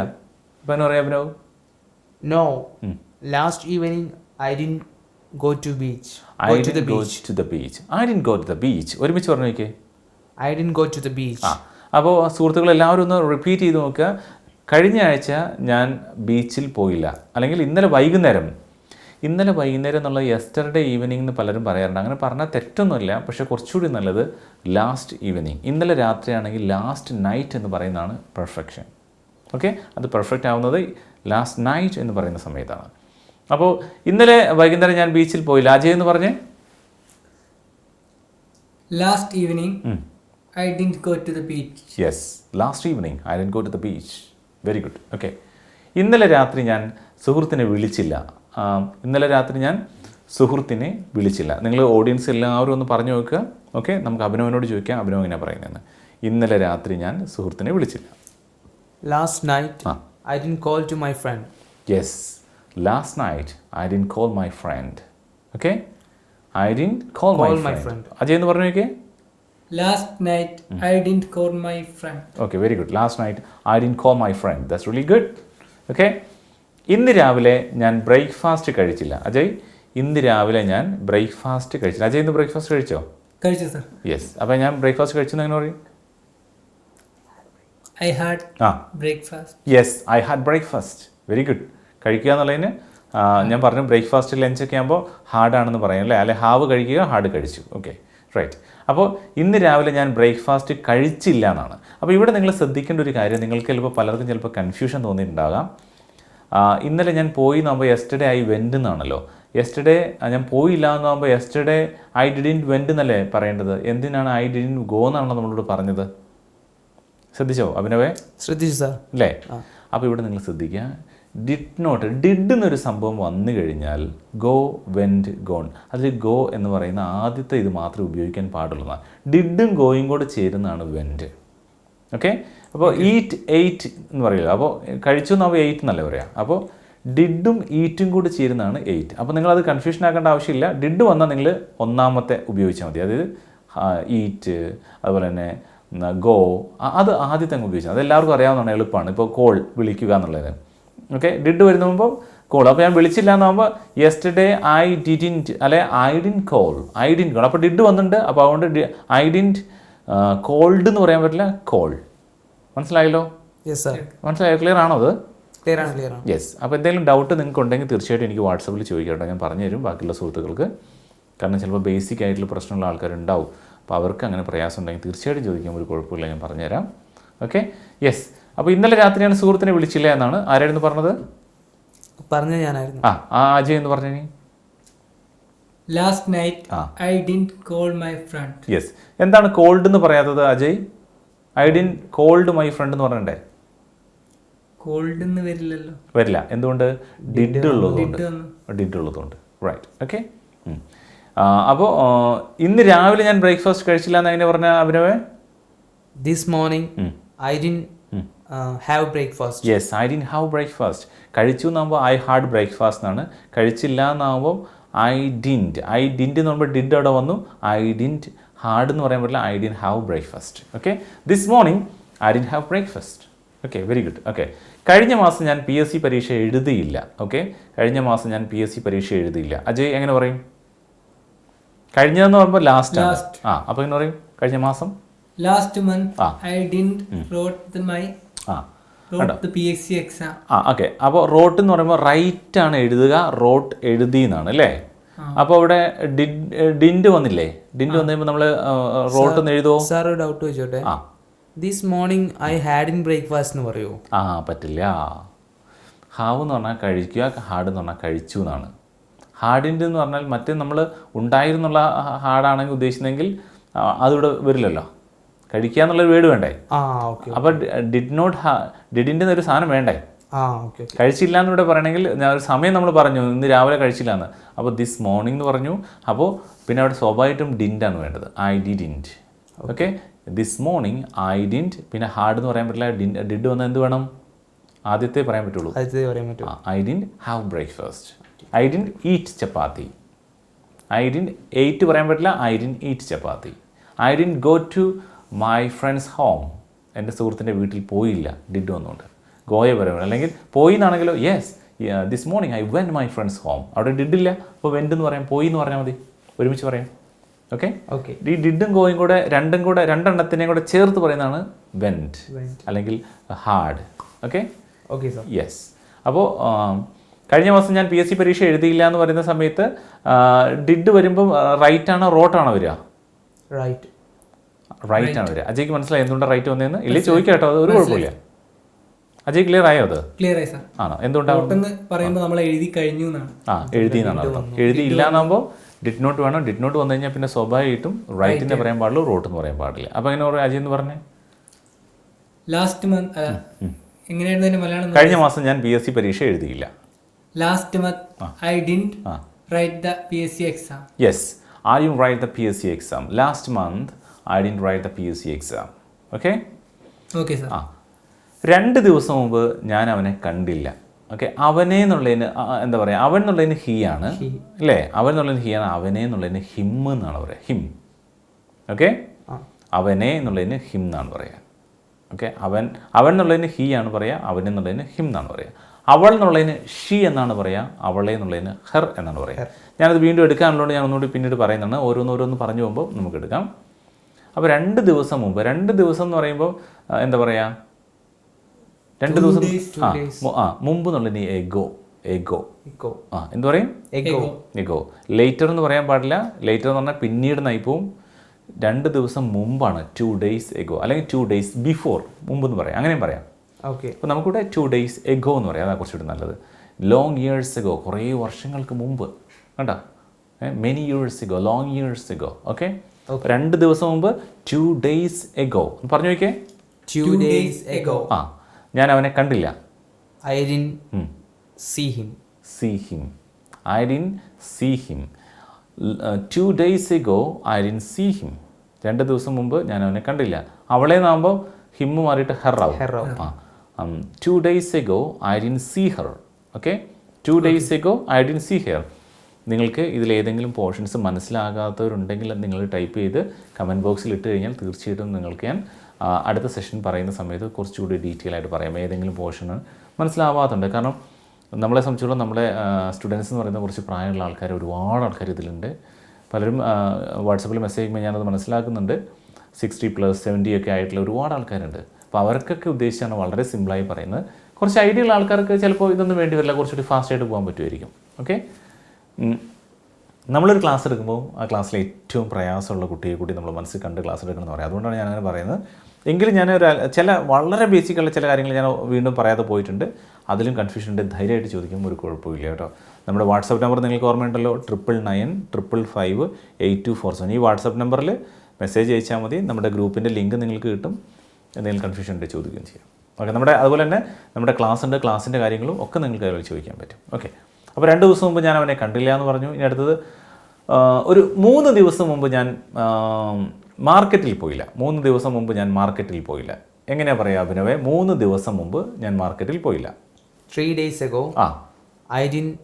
അപ്പോൾ എന്നെ പറയാം Abhinav? No. Last evening I didn't go to beach. I didn't go to the beach. ഒരുമിച്ച് പറഞ്ഞു നോക്കിയേ. I didn't go to the beach. അപ്പോൾ സുഹൃത്തുക്കൾ എല്ലാവരും ഒന്ന് റിപ്പീറ്റ് ചെയ്ത് നോക്കുക. കഴിഞ്ഞ ആഴ്ച ഞാൻ ബീച്ചിൽ പോയില്ല, അല്ലെങ്കിൽ ഇന്നലെ വൈകുന്നേരം എന്നുള്ള യെസ്റ്റർഡേ ഈവനിങ് എന്ന് പലരും പറയാറുണ്ട്. അങ്ങനെ പറഞ്ഞാൽ തെറ്റൊന്നുമില്ല, പക്ഷേ കുറച്ചുകൂടി നല്ലത് ലാസ്റ്റ് ഈവനിങ്. ഇന്നലെ രാത്രിയാണെങ്കിൽ ലാസ്റ്റ് നൈറ്റ് എന്ന് പറയുന്നതാണ് പെർഫെക്ഷൻ. ഓക്കെ, അത് പെർഫെക്റ്റ് ആവുന്നത് ലാസ്റ്റ് നൈറ്റ് എന്ന് പറയുന്ന സമയത്താണ്. അപ്പോൾ ഇന്നലെ വൈകുന്നേരം ഞാൻ ബീച്ചിൽ പോയില്ല. അജയ് എന്ന് പറഞ്ഞേ? Last evening I didn't go to the beach. Yes, last evening I didn't go to the beach. Very good. Okay. ഇന്നലെ രാത്രി ഞാൻ സുഹൃത്തിനെ വിളിച്ചില്ല. നിങ്ങൾ ഓഡിയൻസ് എല്ലാവരും ഒന്ന് പറഞ്ഞു നോക്കുക. ഓക്കെ, നമുക്ക് അഭിനവനോട് ചോദിക്കാം, അഭിനവ് എങ്ങനെ പറയുന്നതെന്ന്. ഇന്നലെ രാത്രി ഞാൻ സുഹൃത്തിനെ വിളിച്ചില്ല. Last night I didn't call to my friend. Yes, last night I didn't call my friend. Okay, I didn't call my friend. Ajay എന്ന് പറഞ്ഞു നോക്കിയേ. Last night I didn't call my friend. Okay, very good. Last night I didn't call my friend. That's really good. Okay, ഇന്ന് രാവിലെ ഞാൻ breakfast കഴിച്ചില്ല. അജയ്, ഇന്ന് രാവിലെ ഞാൻ ബ്രേക്ക്ഫാസ്റ്റ് കഴിച്ചില്ല. അജയ് ഇന്ന് ബ്രേക്ക്ഫാസ്റ്റ് കഴിച്ചോ? കഴിച്ചു സർ. യെസ്, അപ്പോൾ ഞാൻ ബ്രേക്ക്ഫാസ്റ്റ് കഴിച്ചെന്ന് എങ്ങനെ പറയും? I had breakfast. Yes, I had breakfast. Very good. കഴിക്കുക എന്നുള്ളതിന് ഞാൻ പറഞ്ഞു ബ്രേക്ക്ഫാസ്റ്റ് ലഞ്ചൊക്കെ ആകുമ്പോൾ ഹാർഡാണെന്ന് പറയും അല്ലേ, അല്ലെ ഹാവ് കഴിക്കുക, ഹാർഡ് കഴിച്ചു. Okay, right. അപ്പോൾ ഇന്ന് രാവിലെ ഞാൻ ബ്രേക്ക്ഫാസ്റ്റ് കഴിച്ചില്ല എന്നാണ്. അപ്പോൾ ഇവിടെ നിങ്ങൾ ശ്രദ്ധിക്കേണ്ട ഒരു കാര്യം, നിങ്ങൾക്ക് പലർക്കും ചിലപ്പോൾ കൺഫ്യൂഷൻ തോന്നിയിട്ടുണ്ടാകാം. ഇന്നലെ ഞാൻ പോയി എന്നാകുമ്പോൾ യെസ്റ്റർഡേ ഐ വെൻറ്റ് എന്നാണല്ലോ. യെസ്റ്റർഡേ ഞാൻ പോയില്ല എന്നാകുമ്പോൾ യെസ്റ്റർഡേ ഐ ഡിഡിൻറ്റ് വെൻറ്റ് എന്നല്ലേ പറയേണ്ടത്. എന്തിനാണ് ഐ ഡിഡിൻറ്റ് ഗോ എന്നാണല്ലോ നമ്മളോട് പറഞ്ഞത്? ശ്രദ്ധിച്ചോ അഭിനവേ? ശ്രദ്ധിച്ചു സാർ അല്ലേ? അപ്പോൾ ഇവിടെ നിങ്ങൾ ശ്രദ്ധിക്കുക, ഡിഡ് എന്നൊരു സംഭവം വന്നു കഴിഞ്ഞാൽ ഗോ, വെൻറ്റ്, ഗോൺ, അതിൽ ഗോ എന്ന് പറയുന്ന ആദ്യത്തെ ഇത് മാത്രമേ ഉപയോഗിക്കാൻ പാടുള്ളൂ. ഡിഡും ഗോയും കൂടെ ചേരുന്നതാണ് വെൻറ്റ്. ഓക്കെ, അപ്പോൾ ഈറ്റ്, എയ്റ്റ് എന്ന് പറയുക. അപ്പോൾ കഴിച്ചു എന്നാകുമ്പോൾ എയ്റ്റ് എന്നല്ലേ പറയാം. അപ്പോൾ ഡിഡും ഈറ്റും കൂടി ചേരുന്നതാണ് എയ്റ്റ്. അപ്പോൾ നിങ്ങളത് കൺഫ്യൂഷൻ ആക്കേണ്ട ആവശ്യമില്ല. ഡിഡ് വന്നാൽ നിങ്ങൾ ഒന്നാമത്തെ ഉപയോഗിച്ചാൽ മതി. അതായത് ഈറ്റ്, അതുപോലെ തന്നെ ഗോ, അത് ആദ്യത്തെ അങ്ങ് ഉപയോഗിച്ചാൽ അത് എല്ലാവർക്കും അറിയാവുന്നതാണ്, എളുപ്പമാണ്. ഇപ്പോൾ കോൾ, വിളിക്കുക എന്നുള്ളത്. ഓക്കെ, ഡിഡ് വരുമ്പോൾ കോൾ. അപ്പോൾ ഞാൻ വിളിച്ചില്ല എന്നാകുമ്പോൾ യെസ്റ്റർഡേ ഐ ഡിഡിൻറ്റ്, അല്ലെ ഐ ഡിൻറ്റ് കോൾ. അപ്പോൾ ഡിഡ് വന്നിട്ടുണ്ട്. അപ്പോൾ അതുകൊണ്ട് ഐ ഡിൻറ്റ് കോൾഡ് എന്ന് പറയാൻ പറ്റില്ല, കോൾ. മനസ്സിലായല്ലോ? Yes sir. മനസ്സിലായോ? ക്ലിയർ ആണോ അത്? ക്ലിയർ ആണ്. യെസ്. അപ്പോൾ എന്തെങ്കിലും ഡൗട്ട് നിങ്ങൾക്ക് ഉണ്ടെങ്കിൽ തീർച്ചയായിട്ടും എനിക്ക് വാട്സപ്പിൽ ചോദിക്കട്ടെ, ഞാൻ പറഞ്ഞുതരും ബാക്കിയുള്ള സുഹൃത്തുക്കൾക്ക്. കാരണം ചിലപ്പോൾ ബേസിക് ആയിട്ടുള്ള പ്രശ്നമുള്ള ആൾക്കാരുണ്ടാവും. അപ്പോൾ അവർക്ക് അങ്ങനെ പ്രയാസം ഉണ്ടെങ്കിൽ തീർച്ചയായിട്ടും ചോദിക്കാൻ ഒരു കുഴപ്പമില്ല, ഞാൻ പറഞ്ഞുതരാം. Okay, yes. അപ്പോൾ ഇന്നലെ രാത്രി ഞാൻ സുഹൃത്തിനെ വിളിച്ചില്ല എന്നാണ്. ആരായിരുന്നു പറഞ്ഞത്? പറഞ്ഞ ഞാനായിരുന്നു. അജയ് എന്ന് പറഞ്ഞു. Last night I didn't call my friend. Yes. എന്താണ് കോൾഡ് എന്ന് പറയാത്തത് Ajay? I didn't called my friend എന്ന് പറഞ്ഞിട്ടേ കോൾഡ് എന്ന് വരില്ലല്ലോ. വരില്ല. എന്തുകൊണ്ട്? ഡിഡ് ഉള്ളതുകൊണ്ട്. റൈറ്റ്. ഓക്കെ. അപ്പോൾ ഇന്ന് രാവിലെ ഞാൻ ബ്രേക്ക്ഫാസ്റ്റ് കഴിച്ചില്ല എന്ന് എങ്ങനെ പറഞ്ഞ അഭിനവേ? This morning I didn't have breakfast. Yes, I didn't have breakfast. കഴിച്ചു എന്നാകുമ്പോൾ ഐ ഹാഡ് ബ്രേക്ക്ഫാസ്റ്റ് എന്നാണ്. കഴിച്ചില്ല എന്നാകുമ്പോൾ ഐ ഡിൻറ്റ് എന്ന് പറയുമ്പോൾ ഡിഡ് അവിടെ വന്നു. ഐ ഡിൻറ്റ് ഹാർഡ് എന്ന് പറയാൻ പറ്റില്ല. I didn't have breakfast. Okay. This morning I didn't have breakfast. Okay, very good. Okay. കഴിഞ്ഞ മാസം ഞാൻ PSC പരീക്ഷ എഴുതിയില്ല. ഓക്കെ, കഴിഞ്ഞ മാസം ഞാൻ PSC പരീക്ഷ എഴുതിയില്ല. അജയ് എങ്ങനെ പറയും? കഴിഞ്ഞതെന്ന് പറയുമ്പോൾ ലാസ്റ്റ്. അപ്പോൾ എങ്ങനെ പറയും? കഴിഞ്ഞ മാസം last month I didn't wrote the PSC exam. Okay. അപ്പോൾ റോട്ട് എന്ന് പറയുമ്പോൾ റൈറ്റ് ആണ് എഴുതുക, റോട്ട് എഴുതി എന്നാണ് അല്ലേ? അപ്പോൾ ഇവിടെ ഡിൻഡ് വന്നില്ലേ? ഡിൻഡ് വന്നു കഴിയുമ്പോൾ നമ്മൾ റോട്ട് എന്ന് എഴുതുമോ? സാർ ഒരു ഡൗട്ട് ചോദിച്ചോട്ടെ. This morning I had in breakfast എന്ന് പറയുമോ? പറ്റില്ല. ഹാവ് എന്ന് പറഞ്ഞാൽ കഴിക്കുക, ഹാഡ് എന്ന് പറഞ്ഞാൽ കഴിച്ചു എന്നാണ്. ഹാഡിൻ്റെ എന്ന് പറഞ്ഞാൽ മറ്റേ നമ്മൾ ഉണ്ടായിരുന്നുള്ള ഹാഡാണെങ്കിൽ ഉദ്ദേശിക്കുന്നതെങ്കിൽ അതിവിടെ വരില്ലല്ലോ. കഴിക്കുക എന്നുള്ളൊരു വേർഡ് വേണ്ടേ? അപ്പോൾ ഡിഡിൻ്റെ ഒരു സാധനം വേണ്ടേ? കഴിച്ചില്ല എന്നിവിടെ പറയണമെങ്കിൽ ഞാൻ ഒരു സമയം നമ്മൾ പറഞ്ഞു ഇന്ന് രാവിലെ കഴിച്ചില്ല എന്ന്. അപ്പോൾ ദിസ് മോർണിംഗ് എന്ന് പറഞ്ഞു. അപ്പോൾ പിന്നെ അവിടെ സ്വാഭാവികമായിട്ടും ഡിൻറ്റാണ് വേണ്ടത്. I didn't. Okay. This morning I didn't. പിന്നെ ഹാർഡ് എന്ന് പറയാൻ പറ്റില്ല. ഡിഡ് വന്നാൽ എന്ത് വേണം? ആദ്യത്തെ പറയാൻ പറ്റുള്ളൂ. I didn't have breakfast. I didn't eat chapati. I didn't ate പറയാൻ പറ്റില്ല. I didn't eat chapati. I didn't go to my friends home. എൻ്റെ സുഹൃത്തിൻ്റെ വീട്ടിൽ പോയില്ല. ഡിഡ് വന്നുകൊണ്ട് ഗോയെ പറയുന്നത്. അല്ലെങ്കിൽ പോയി എന്നാണെങ്കിലോ yes this morning I went my friends home. അവിടെ ഡിഡില്ല. അപ്പോൾ വെൻറ്റ് എന്ന് പറയാം. പോയി എന്ന് പറഞ്ഞാൽ മതി. ഒരുമിച്ച് പറയാം. ഓക്കെ. ഈ ഡിഡും ഗോയും കൂടെ രണ്ടെണ്ണത്തിനെയും കൂടെ ചേർത്ത് പറയുന്നതാണ് വെൻറ്റ് അല്ലെങ്കിൽ ഹാർഡ്. ഓക്കെ. യെസ്. അപ്പോൾ കഴിഞ്ഞ മാസം ഞാൻ PSC പരീക്ഷ എഴുതിയില്ല എന്ന് പറയുന്ന സമയത്ത് ഡിഡ് വരുമ്പം റൈറ്റ് ആണോ റോട്ടാണോ വരിക? റൈറ്റ് ആണ് വരിക. അജയ്ക്ക് മനസ്സിലായി എന്തുകൊണ്ടാണ് റൈറ്റ് വന്നതെന്ന്? ഇല്ലേ ചോദിക്കാം കേട്ടോ, അത് ഒരു കുഴപ്പമില്ല. അജയ് ക്ലിയർ ആയോ? അത് ക്ലിയർ ആയി സാർ. ആണോ? എന്തുകൊണ്ടാണ് പറയുമ്പോൾ നമ്മൾ എഴുതി കഴിഞ്ഞു എന്നാണ്. എഴുതി എന്നാണ് അർത്ഥം. എഴുതിയില്ല എന്നാകുമ്പോൾ ഡിഡ് നോട്ട് വേണം. ഡിഡ് നോട്ട് വന്നു കഴിഞ്ഞാൽ പിന്നെ സ്വാഭാവികമായിട്ടും റൈറ്റിനെ പറയാൻ പാടുള്ളൂ, റോട്ട് എന്ന് പറയാൻ പാടില്ല. അപ്പോൾ എങ്ങനെ പറയാം അജയ് എന്ന് പറഞ്ഞേ? ലാസ്റ്റ് മന്ത് എങ്ങനെയായിരുന്നു മലയാളം? കഴിഞ്ഞ മാസം ഞാൻ PSC പരീക്ഷ എഴുതിയില്ല. Last month I didn't write the PSC exam. Yes, I didn't write the PSC exam. Last month I didn't write the PSC exam. Okay. Okay sir. 2 ദിവസം മുമ്പ് ഞാൻ അവനെ കണ്ടില്ല. ഓക്കെ. അവനെ എന്നുള്ളതിന് എന്താ പറയുക? അവൻ എന്നുള്ളതിന് ഹി ആണ് അല്ലേ? അവൻ എന്നുള്ളതിന് ഹി ആണ്. അവനെ എന്നുള്ളതിന് ഹിം എന്നാണ് പറയുക. ഹിം. ഓക്കെ. അവനെ എന്നുള്ളതിന് ഹിം എന്നാണ് പറയുക. ഓക്കെ. അവൻ എന്നുള്ളതിന് ഹി ആണ് പറയുക. അവൻ എന്നുള്ളതിന് ഹിം എന്നാണ് പറയുക. അവൾ എന്നുള്ളതിന് ഷീ എന്നാണ് പറയുക. അവളെ എന്നുള്ളതിന് ഹെർ എന്നാണ് പറയുക. ഞാനത് വീണ്ടും എടുക്കാനുള്ളതുകൊണ്ട് ഞാൻ ഒന്നുകൂടി പിന്നീട് പറയുന്നതാണ്. ഓരോന്ന് പറഞ്ഞു പോകുമ്പോൾ നമുക്ക് എടുക്കാം. അപ്പോൾ 2 ദിവസം മുമ്പ്, 2 ദിവസം എന്ന് പറയുമ്പോൾ എന്താ പറയുക? 2 ദിവസം മുമ്പ് എന്നുള്ളതിന് എഗോ. എന്ത് പറയും? എഗോ. ലേറ്റർ എന്ന് പറയാൻ പാടില്ല. ലേറ്റർ എന്ന് പറഞ്ഞാൽ പിന്നീട് നയിപ്പവും. 2 ദിവസം മുമ്പാണ് 2 days എഗോ, അല്ലെങ്കിൽ 2 days ബിഫോർ, മുമ്പെന്ന് പറയാം. അങ്ങനെയും പറയാം. ഓക്കെ. അപ്പോൾ നമുക്കിവിടെ 2 days എഗോ എന്ന് പറയാം. അതാണ് കുറച്ചുകൂടി നല്ലത്. ലോങ് ഇയേഴ്സ് എഗോ, കുറേ വർഷങ്ങൾക്ക് മുമ്പ്. കണ്ടോ? Many years ago, long years ago. Okay. 2 ദിവസം മുമ്പ് 2 days എഗോ. പറഞ്ഞു നോക്കിയേ. 2 days ago. ഞാൻ അവനെ കണ്ടില്ല. I didn't see him. I didn't see him. 2 days ago I didn't see him. 2 ദിവസം മുമ്പ് ഞാൻ അവനെ കണ്ടില്ല. അവളെ നാകുമ്പോൾ ഹിമ്മ് മാറിയിട്ട് ഹെർ ആവും. 2 days ago I didn't see her. Okay. 2 days ago I didn't see her. നിങ്ങൾക്ക് ഇതിലേതെങ്കിലും പോർഷൻസ് മനസ്സിലാകാത്തവരുണ്ടെങ്കിൽ നിങ്ങൾ ടൈപ്പ് ചെയ്ത് കമൻറ്റ് ബോക്സിൽ ഇട്ട് കഴിഞ്ഞാൽ തീർച്ചയായിട്ടും നിങ്ങൾക്ക് ഞാൻ അടുത്ത സെഷൻ പറയുന്ന സമയത്ത് കുറച്ചുകൂടി ഡീറ്റെയിൽ ആയിട്ട് പറയാം. ഏതെങ്കിലും പോർഷൻ മനസ്സിലാവാത്തുണ്ട്. കാരണം നമ്മളെ സംബന്ധിച്ചിടത്തോളം നമ്മുടെ സ്റ്റുഡൻസ് എന്ന് പറയുന്ന കുറച്ച് പ്രായമുള്ള ആൾക്കാർ, ഒരുപാട് ആൾക്കാർ ഇതിലുണ്ട്. പലരും വാട്സപ്പിൽ മെസ്സേജ് ചെയ്യുമ്പോൾ ഞാനത് മനസ്സിലാക്കുന്നുണ്ട്. 60+, 70 ഒക്കെ ആയിട്ടുള്ള ഒരുപാട് ആൾക്കാരുണ്ട്. അപ്പോൾ അവർക്കൊക്കെ ഉദ്ദേശിച്ചാണ് വളരെ സിമ്പിളായി പറയുന്നത്. കുറച്ച് ഐഡിയ ഉള്ള ആൾക്കാർക്ക് ചിലപ്പോൾ ഇതൊന്നും വേണ്ടി വരില്ല, കുറച്ചുകൂടി ഫാസ്റ്റായിട്ട് പോകാൻ പറ്റുമായിരിക്കും. ഓക്കെ. നമ്മളൊരു ക്ലാസ് എടുക്കുമ്പോൾ ആ ക്ലാസ്സിലെ ഏറ്റവും പ്രയാസമുള്ള കുട്ടിയെ കൂടി നമ്മൾ മനസ്സിൽ കണ്ട് ക്ലാസ് എടുക്കണമെന്ന് പറയാം. അതുകൊണ്ടാണ് ഞാൻ അങ്ങനെ പറയുന്നത്. എങ്കിലും ഞാൻ ചില വളരെ ബേസിക്കുള്ള ചില കാര്യങ്ങൾ ഞാൻ വീണ്ടും പറയാതെ പോയിട്ടുണ്ട്. അതിലും കൺഫ്യൂഷൻ ഉണ്ട്, ധൈര്യമായിട്ട് ചോദിക്കും, ഒരു കുഴപ്പമില്ല കേട്ടോ. നമ്മുടെ വാട്സപ്പ് നമ്പർ നിങ്ങൾക്ക് ഓർമ്മയുണ്ടല്ലോ, 9995558247. ഈ വാട്സപ്പ് നമ്പറിൽ മെസ്സേജ് അയച്ചാൽ മതി. നമ്മുടെ ഗ്രൂപ്പിൻ്റെ ലിങ്ക് നിങ്ങൾക്ക് കിട്ടും. എന്തെങ്കിലും കൺഫ്യൂഷൻ ഉണ്ട് ചോദിക്കുകയും ചെയ്യാം. ഓക്കെ, അതുപോലെ തന്നെ നമ്മുടെ ക്ലാസ് ഉണ്ട്, ക്ലാസ്സിൻ്റെ കാര്യങ്ങളും ഒക്കെ നിങ്ങൾക്ക് അതിൽ ചോദിക്കാൻ പറ്റും. ഓക്കെ, അപ്പോൾ 2 ദിവസം മുമ്പ് ഞാൻ അവനെ കണ്ടില്ല എന്ന് പറഞ്ഞു. ഇനി അടുത്തത് ഒരു 3 ദിവസം മുമ്പ് ഞാൻ മാർക്കറ്റിൽ പോയില്ല. 3 ദിവസം മുമ്പ് ഞാൻ മാർക്കറ്റിൽ പോയില്ല. എങ്ങനെയാണ് പറയുക അഭിനവേ? 3 ദിവസം മുമ്പ് ഞാൻ മാർക്കറ്റിൽ പോയില്ല. 3 days ago I didn't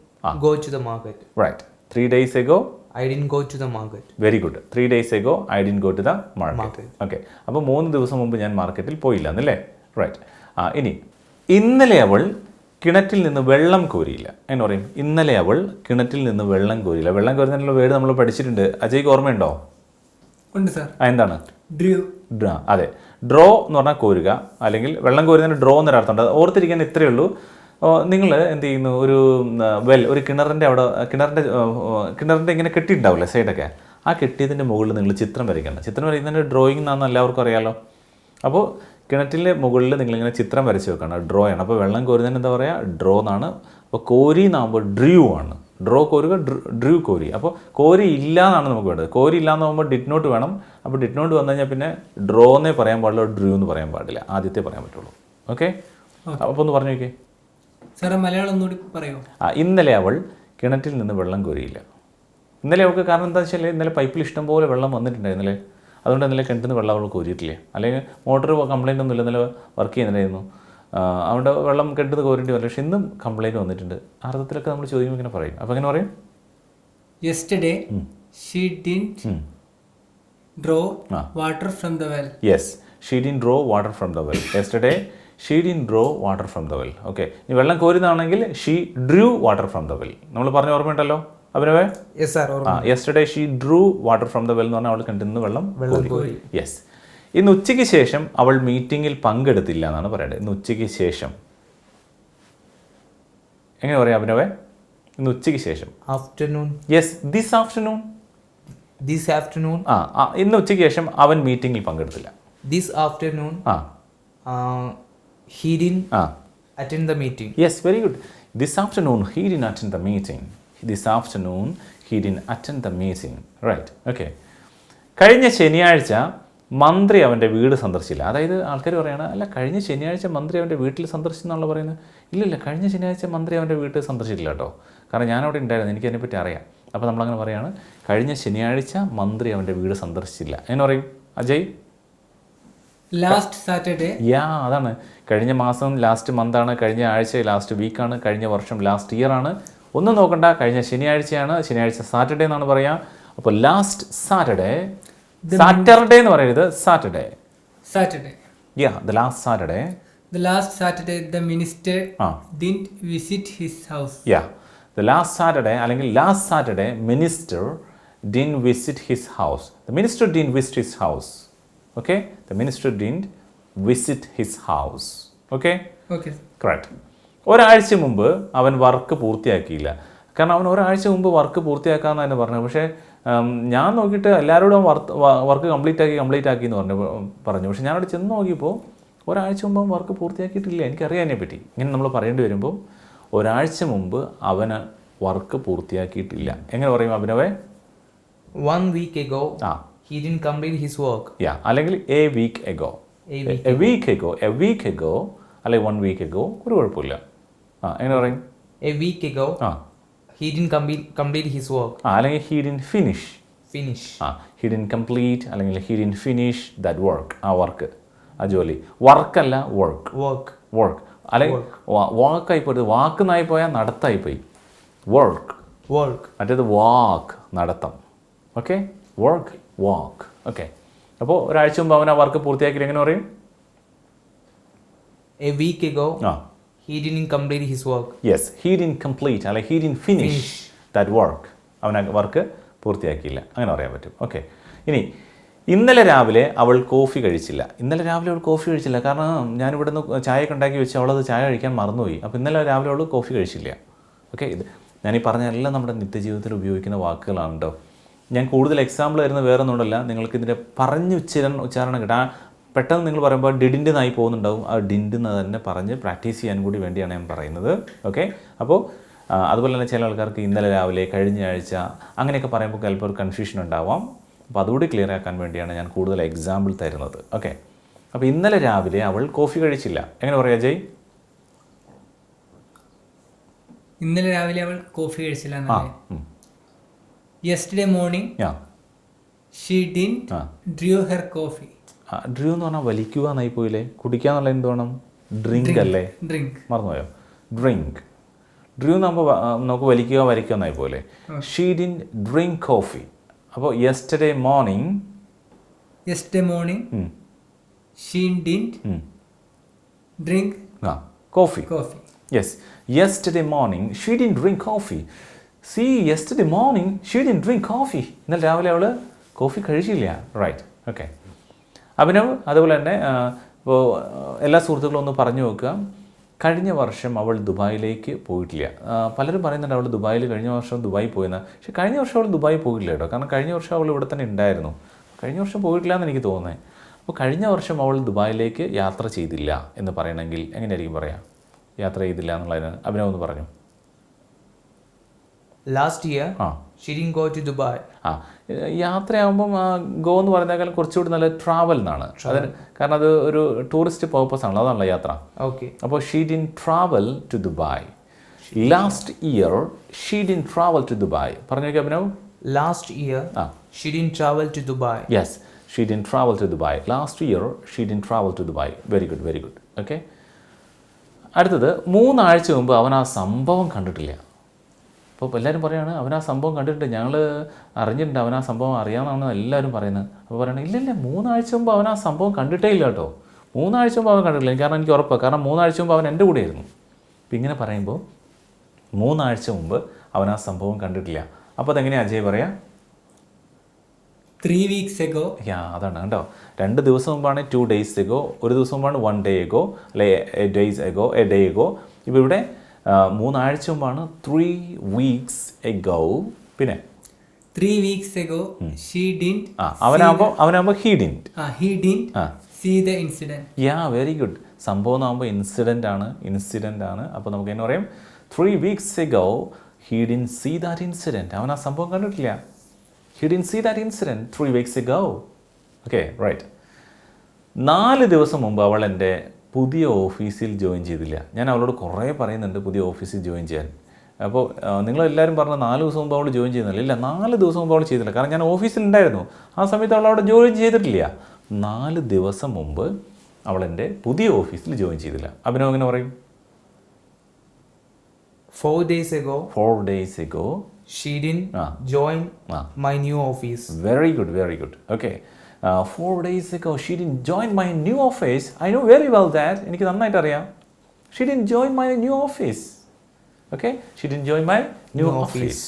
go to the market. Right. 3 days ago I didn't go to the market. Very good. 3 days ago I didn't go to the market. Okay. അപ്പോൾ 3 ദിവസം മുമ്പ് ഞാൻ മാർക്കറ്റിൽ പോയില്ല എന്നല്ലേ? റൈറ്റ്. ഇനി ഇന്നലെ അവൾ കിണറ്റിൽ നിന്ന് വെള്ളം കോരിയില്ല. എന്ന് പറയും, ഇന്നലെ അവൾ കിണറ്റിൽ നിന്ന് വെള്ളം കോരിയില്ല. വെള്ളം കോരുന്നതിനുള്ള വേർഡ് നമ്മൾ പഠിച്ചിട്ടുണ്ട്. അജയ്ക്ക് ഓർമ്മയുണ്ടോ? ഉണ്ട് സാർ. എന്താണ്? ഡ്രൂ. അതെ, ഡ്രോ എന്ന് പറഞ്ഞാൽ കോരുക, അല്ലെങ്കിൽ വെള്ളം കോരുന്നതിന് ഡ്രോ എന്നൊരർത്ഥമുണ്ട്. ഓർത്തിരിക്കാൻ ഇത്രയേ ഉള്ളൂ. നിങ്ങൾ എന്ത് ചെയ്യുന്നു, ഒരു കിണറിൻ്റെ അവിടെ കിണറിൻ്റെ ഇങ്ങനെ കെട്ടിയിട്ടുണ്ടാവില്ലേ സൈഡൊക്കെ, ആ കെട്ടിയതിൻ്റെ മുകളിൽ നിങ്ങൾ ചിത്രം വരയ്ക്കണം. ചിത്രം വരയ്ക്കുന്നതിൻ്റെ ഡ്രോയിങ് എന്നാണെന്ന് എല്ലാവർക്കും അറിയാമല്ലോ. അപ്പോൾ കിണറ്റിൻ്റെ മുകളിൽ നിങ്ങളിങ്ങനെ ചിത്രം വരച്ച് വെക്കണം, ഡ്രോ ആണ്. അപ്പോൾ വെള്ളം കോരുന്നതിന് എന്താ പറയുക? ഡ്രോ എന്നാണ്. അപ്പോൾ കോരി എന്നാകുമ്പോൾ ഡ്രൂ ആണ്. ഡ്രോ കോരുക, ഡ്രൂ കോരി. അപ്പോൾ കോരി ഇല്ല എന്നാണ് നമുക്ക് വേണ്ടത്. കോരി ഇല്ല എന്ന് പറയുമ്പോൾ ഡിഡ് നോട്ട് വേണം. അപ്പോൾ ഡിഡ് നോട്ട് വന്നു കഴിഞ്ഞാൽ പിന്നെ ഡ്രോ എന്നേ പറയാൻ പാടുള്ളൂ, ഡ്രൂ എന്ന് പറയാൻ പാടില്ല. ആദ്യത്തെ പറയാൻ പറ്റുള്ളൂ. ഓക്കെ, അപ്പോൾ ഒന്ന് പറഞ്ഞു നോക്കിയേ സാറേ, മലയാളം ഒന്നുകൂടി പറയുമോ? ഇന്നലെ അവൾ കിണറ്റിൽ നിന്ന് വെള്ളം കോരിയില്ല. ഇന്നലെ അവൾക്ക് കാരണം എന്താ വെച്ചാൽ ഇന്നലെ പൈപ്പിൽ ഇഷ്ടംപോലെ വെള്ളം വന്നിട്ടുണ്ടായിരുന്നില്ലേ, അതുകൊണ്ട് ഇന്നലെ കിണറ്റിൽ നിന്ന് വെള്ളം അവൾ കോരിയിട്ടില്ലേ. അല്ലെങ്കിൽ മോട്ടർ കംപ്ലയിൻ്റ് ഒന്നുമില്ല, ഇന്നലെ വർക്ക് ചെയ്യുന്നുണ്ടായിരുന്നു, അവിടെ വെള്ളം കിണറ്റിൽ കോരിണ്ടി വരില്ല. പക്ഷെ ഇന്നും കംപ്ലയിൻറ്റ് വന്നിട്ടുണ്ട്. അർത്ഥത്തിലൊക്കെ നമ്മൾ ചോദിക്കുമ്പോൾ ഇങ്ങനെ പറയും. അപ്പോൾ എങ്ങനെ പറയും? Yesterday she didn't draw water from the well. Yes, she didn't draw water from the well. Yesterday she didn't draw water from the well. Okay, ഇനി വെള്ളം കോരുന്നതാണെങ്കിൽ she drew water from the well. നമ്മൾ പറഞ്ഞ ഓർമ്മയുണ്ടല്ലോ അഭിനവേ? Yes sir. Yesterday she drew water from the well എന്ന് പറഞ്ഞാൽ അവൾ കിണറ്റിൽ നിന്ന് വെള്ളം കോരി. യെസ്. ഇന്ന് ഉച്ചയ്ക്ക് ശേഷം അവൾ മീറ്റിങ്ങിൽ പങ്കെടുത്തില്ല എന്നാണ് പറയേണ്ടത്. ഇന്ന് ഉച്ചയ്ക്ക് ശേഷം എങ്ങനെ പറയാം അഭിനവേ? ഇന്ന് ഉച്ചയ്ക്ക് ശേഷം. Afternoon. Yes, this afternoon. This afternoon. ഇന്ന് ഉച്ചയ്ക്ക് ശേഷം അവൻ മീറ്റിങ്ങിൽ പങ്കെടുത്തില്ല. This afternoon he didn't attend the meeting. Yes, very good. This afternoon he didn't attend the meeting. This afternoon he didn't attend the meeting. Right. Okay. കഴിഞ്ഞ ശനിയാഴ്ച മന്ത്രി അവൻ്റെ വീട് സന്ദർശിച്ചില്ല. അതായത് ആൾക്കാർ പറയുകയാണ്, അല്ല കഴിഞ്ഞ ശനിയാഴ്ച മന്ത്രി അവൻ്റെ വീട്ടിൽ സന്ദർശിച്ചെന്നാണല്ലോ പറയുന്നത്. ഇല്ലില്ല, കഴിഞ്ഞ ശനിയാഴ്ച മന്ത്രി അവൻ്റെ വീട്ടിൽ സന്ദർശിച്ചില്ല കേട്ടോ. കാരണം ഞാനവിടെ ഉണ്ടായിരുന്നു, എനിക്ക് അതിനെപ്പറ്റി അറിയാം. അപ്പോൾ നമ്മളങ്ങനെ പറയുകയാണ്, കഴിഞ്ഞ ശനിയാഴ്ച മന്ത്രി അവൻ്റെ വീട് സന്ദർശിച്ചില്ല. എങ്ങനെ പറയും അജയ്? Last Saturday. അതാണ്. കഴിഞ്ഞ മാസം ലാസ്റ്റ് മന്താണ്, കഴിഞ്ഞ ആഴ്ച ലാസ്റ്റ് വീക്കാണ്, കഴിഞ്ഞ വർഷം ലാസ്റ്റ് ഇയർ ആണ്. ഒന്നും നോക്കണ്ട, കഴിഞ്ഞ ശനിയാഴ്ചയാണ്. ശനിയാഴ്ച സാറ്റർഡേ എന്നാണ് പറയുക. അപ്പോൾ ലാസ്റ്റ് സാറ്റർഡേ. സാറ്റർഡേ എന്ന് പറയരുത്, Saturday. The last Saturday. The last Saturday the minister didn't visit his house. The last Saturday അല്ലെങ്കിൽ last Saturday minister didn't visit his house. The minister didn't visit his house. Okay? The minister didn't visit his house. Okay? Okay. Correct. ഒരാഴ്ച മുമ്പ് അവൻ work പൂർത്തിയാക്കിയില്ല. കാരണം അവൻ ഒരാഴ്ച മുമ്പ് work പൂർത്തിയാക്കാമെന്ന് തന്നെ പറഞ്ഞു. പക്ഷേ ഞാൻ നോക്കിയിട്ട് എല്ലാവരോടും വർക്ക് കംപ്ലീറ്റ് ആക്കി എന്ന് പറഞ്ഞു. പക്ഷേ ഞാനവിടെ ചെന്ന് നോക്കിയപ്പോൾ ഒരാഴ്ച മുമ്പ് അവൻ വർക്ക് പൂർത്തിയാക്കിയിട്ടില്ല. എനിക്കറിയാം അതിനെപ്പറ്റി. ഇങ്ങനെ നമ്മൾ പറയേണ്ടി വരുമ്പോൾ ഒരാഴ്ച മുമ്പ് അവന് വർക്ക് പൂർത്തിയാക്കിയിട്ടില്ല. എങ്ങനെ പറയും അഭിനവേ? 1 week ago he didn't complete his work. അല്ലെങ്കിൽ a week ago. A week ago അല്ലെങ്കിൽ 1 week ago ഒരു കുഴപ്പമില്ല. എങ്ങനെ പറയും? A week ago he didn't complete his work. അല്ലെങ്കിൽ he didn't finish. He didn't complete അല്ലെങ്കിൽ he didn't finish that work. ആ work, ആ ജോലി. വർക്കല്ല, വർക്ക്. അല്ലെങ്കിൽ വാക്കായി പോയത്, വാക്കുന്നായി പോയാൽ നടത്തായിപ്പോയി. വർക്ക്. മറ്റേത് വാക്ക്, നടത്തം. ഓക്കെ, വർക്ക്, വാക്ക്. ഓക്കെ, അപ്പോൾ ഒരാഴ്ച മുമ്പ് അവൻ ആ വർക്ക് പൂർത്തിയാക്കി. എങ്ങനെ പറയും? A week ago he didn't complete his work. Yes, he didn't complete അല്ലെങ്കിൽ he didn't finish that work. അവൻ ആ വർക്ക് പൂർത്തിയാക്കിയില്ല, അങ്ങനെ പറയാൻ പറ്റും. ഓക്കെ, ഇനി ഇന്നലെ രാവിലെ അവൾ കോഫി കഴിച്ചില്ല. കാരണം ഞാനിവിടെ നിന്ന് ചായയൊക്കെ ഉണ്ടാക്കി വെച്ച് അവളത് ചായ കഴിക്കാൻ മറന്നുപോയി. അപ്പോൾ ഇന്നലെ രാവിലെ അവൾ കോഫി കഴിച്ചില്ല. ഓക്കെ, ഇത് ഞാനീ പറഞ്ഞ എല്ലാം നമ്മുടെ നിത്യജീവിതത്തിൽ ഉപയോഗിക്കുന്ന വാക്കുകളാണ് കേട്ടോ. ഞാൻ കൂടുതൽ എക്സാമ്പിൾ വരുന്നത് വേറെ ഒന്നുമല്ല, നിങ്ങൾക്ക് ഇതിൻ്റെ ഉച്ചാരണം കിട്ടാൻ പെട്ടെന്ന് നിങ്ങൾ പറയുമ്പോൾ ഡിഡിൻ്റെ നായി പോകുന്നുണ്ടാവും. ആ ഡിൻഡ് എന്ന് തന്നെ പറഞ്ഞ് പ്രാക്ടീസ് ചെയ്യാൻ കൂടി വേണ്ടിയാണ് ഞാൻ പറയുന്നത്. ഓക്കെ, അപ്പോൾ അതുപോലെ തന്നെ ചില ആൾക്കാർക്ക് ഇന്നലെ രാവിലെ, കഴിഞ്ഞ ആഴ്ച അങ്ങനെയൊക്കെ പറയുമ്പോൾ ചിലപ്പോൾ ഒരു കൺഫ്യൂഷൻ ഉണ്ടാവാം. അപ്പോൾ അതുകൂടി ക്ലിയർ ആക്കാൻ വേണ്ടിയാണ് ഞാൻ കൂടുതൽ എക്സാമ്പിൾ തരുന്നത്. ഓക്കെ, അപ്പോൾ ഇന്നലെ രാവിലെ അവൾ കോഫി കഴിച്ചില്ല. എങ്ങനെ പറയാം ജയ്? ഇന്നലെ രാവിലെ അവൾ കോഫി കഴിച്ചില്ല. Yesterday morning she didn't Drew her coffee. Drew എന്ന് പറഞ്ഞാൽ വലിക്കുക എന്നായി പോയില്ലേ? കുടിക്കുക എന്നുള്ള എന്ത് വേണം? ഡ്രിങ്ക് അല്ലേ? ഡ്രിങ്ക് മറന്നുപോയോ? ഡ്രിങ്ക്. ഡ്രൂ എന്നാകുമ്പോൾ നമുക്ക് വലിക്കുക വരയ്ക്കുക എന്നായി പോലെ. She didn't drink coffee. അപ്പോൾ yesterday morning she didn't drink coffee. Coffee. Yes, yesterday morning she didn't drink coffee. See, yesterday morning she didn't drink coffee. ഇന്നലെ രാവിലെ അവൾ കോഫി കഴിച്ചില്ല. റൈറ്റ്. ഓക്കെ, അഭിനവ് അതുപോലെ തന്നെ ഇപ്പോൾ എല്ലാ സുഹൃത്തുക്കളും ഒന്ന് പറഞ്ഞു നോക്കുക. കഴിഞ്ഞ വർഷം അവൾ ദുബായിലേക്ക് പോയിട്ടില്ല. പലരും പറയുന്നുണ്ട് അവൾ ദുബായിൽ കഴിഞ്ഞ വർഷം ദുബായി പോയെന്ന്. പക്ഷേ കഴിഞ്ഞ വർഷം അവൾ ദുബായി പോയില്ല കേട്ടോ. കാരണം കഴിഞ്ഞ വർഷം അവൾ ഇവിടെ തന്നെ ഉണ്ടായിരുന്നു. കഴിഞ്ഞ വർഷം പോയിട്ടില്ല എന്ന് എനിക്ക് തോന്നുന്നത്. അപ്പോൾ കഴിഞ്ഞ വർഷം അവൾ ദുബായിലേക്ക് യാത്ര ചെയ്തില്ല എന്ന് പറയണമെങ്കിൽ എങ്ങനെയായിരിക്കും പറയാം? യാത്ര ചെയ്തില്ല എന്നുള്ളതിന് അഭിനവ് ഒന്ന് പറഞ്ഞു. Last year she didn't go to Dubai. യാത്രയാകുമ്പം ഗോ എന്ന് പറയുന്നേക്കാൾ കുറച്ചുകൂടി നല്ല ട്രാവൽ എന്നാണ്. അതിന് കാരണം അത് ഒരു ടൂറിസ്റ്റ് പർപ്പസ് ആണല്ലോ, അതാണല്ലോ യാത്ര. ഓക്കെ, അപ്പോൾ she didn't travel to Dubai. Last year she didn't travel to Dubai. പറഞ്ഞു നോക്കിയാൽ Abhinav. Last year she didn't travel to Dubai. Yes, she didn't travel to Dubai. Last year she didn't travel to Dubai. Very good, very good. Okay, അടുത്തത് 3 ആഴ്ച മുമ്പ് അവൻ ആ സംഭവം കണ്ടിട്ടില്ല. അപ്പോൾ എല്ലാവരും പറയുകയാണ് അവൻ ആ സംഭവം കണ്ടിട്ടുണ്ട്, ഞങ്ങൾ അറിഞ്ഞിട്ടുണ്ട്, അവൻ ആ സംഭവം അറിയാമെന്നാണ് എല്ലാവരും പറയുന്നത്. അപ്പോൾ പറയണത് ഇല്ല 3 ആഴ്ച മുമ്പ് അവൻ ആ സംഭവം കണ്ടിട്ടേ ഇല്ല കേട്ടോ. 3 ആഴ്ച മുമ്പ് അവൻ കണ്ടിട്ടില്ല. കാരണം എനിക്ക് ഉറപ്പാണ്. കാരണം 3 ആഴ്ച മുമ്പ് അവൻ എൻ്റെ കൂടെയായിരുന്നു. അപ്പം ഇങ്ങനെ പറയുമ്പോൾ 3 ആഴ്ച മുമ്പ് അവൻ ആ സംഭവം കണ്ടിട്ടില്ല. അപ്പോൾ അതെങ്ങനെയാണ് അജയ് പറയാം? 3 weeks ago. അതാണ് കേട്ടോ. 2 ദിവസം മുമ്പാണ് 2 days ago. ഒരു ദിവസം മുമ്പാണ് 1 day ago, അല്ലെ a day ago. ഇപ്പോൾ ഇവിടെ 3 ആഴ്ച മുമ്പാണ് 3 weeks ago. പിന്നെ 3 weeks ago she didn't. അവനാകുമ്പോൾ he didn't see the incident. Very good. സംഭവം എന്നാകുമ്പോൾ ഇൻസിഡൻ്റ് ആണ്. അപ്പോൾ നമുക്ക് എന്ന് പറയും 3 weeks ago he didn't see that incident. അവൻ ആ സംഭവം കണ്ടിട്ടില്ല. He didn't see that incident 3 weeks ago. Okay, right. 4 ദിവസം മുമ്പ് അവൾ എൻ്റെ പുതിയ ഓഫീസിൽ ജോയിൻ ചെയ്തില്ല. ഞാൻ അവളോട് കുറേ പറയുന്നുണ്ട് പുതിയ ഓഫീസിൽ ജോയിൻ ചെയ്യാൻ. അപ്പോൾ നിങ്ങളെല്ലാവരും പറഞ്ഞ 4 ദിവസം മുമ്പ് അവൾ ജോയിൻ ചെയ്യുന്നില്ല. ഇല്ല, 4 ദിവസം മുമ്പ് അവൾ ചെയ്തില്ല. കാരണം ഞാൻ ഓഫീസിലുണ്ടായിരുന്നു. ആ സമയത്ത് അവൾ അവിടെ ജോയിൻ ചെയ്തിട്ടില്ല. 4 ദിവസം മുമ്പ് അവൾ എൻ്റെ പുതിയ ഓഫീസിൽ ജോയിൻ ചെയ്തില്ല. അഭിനവ് എങ്ങനെ പറയും? 4 days ago she didn't join my new office. Very good, very good. Okay. 4 days ago she didn't join my new office. I know very well that. എനിക്ക് നന്നായിട്ട് അറിയാം. She didn't join my new office. Okay, she didn't join my new office.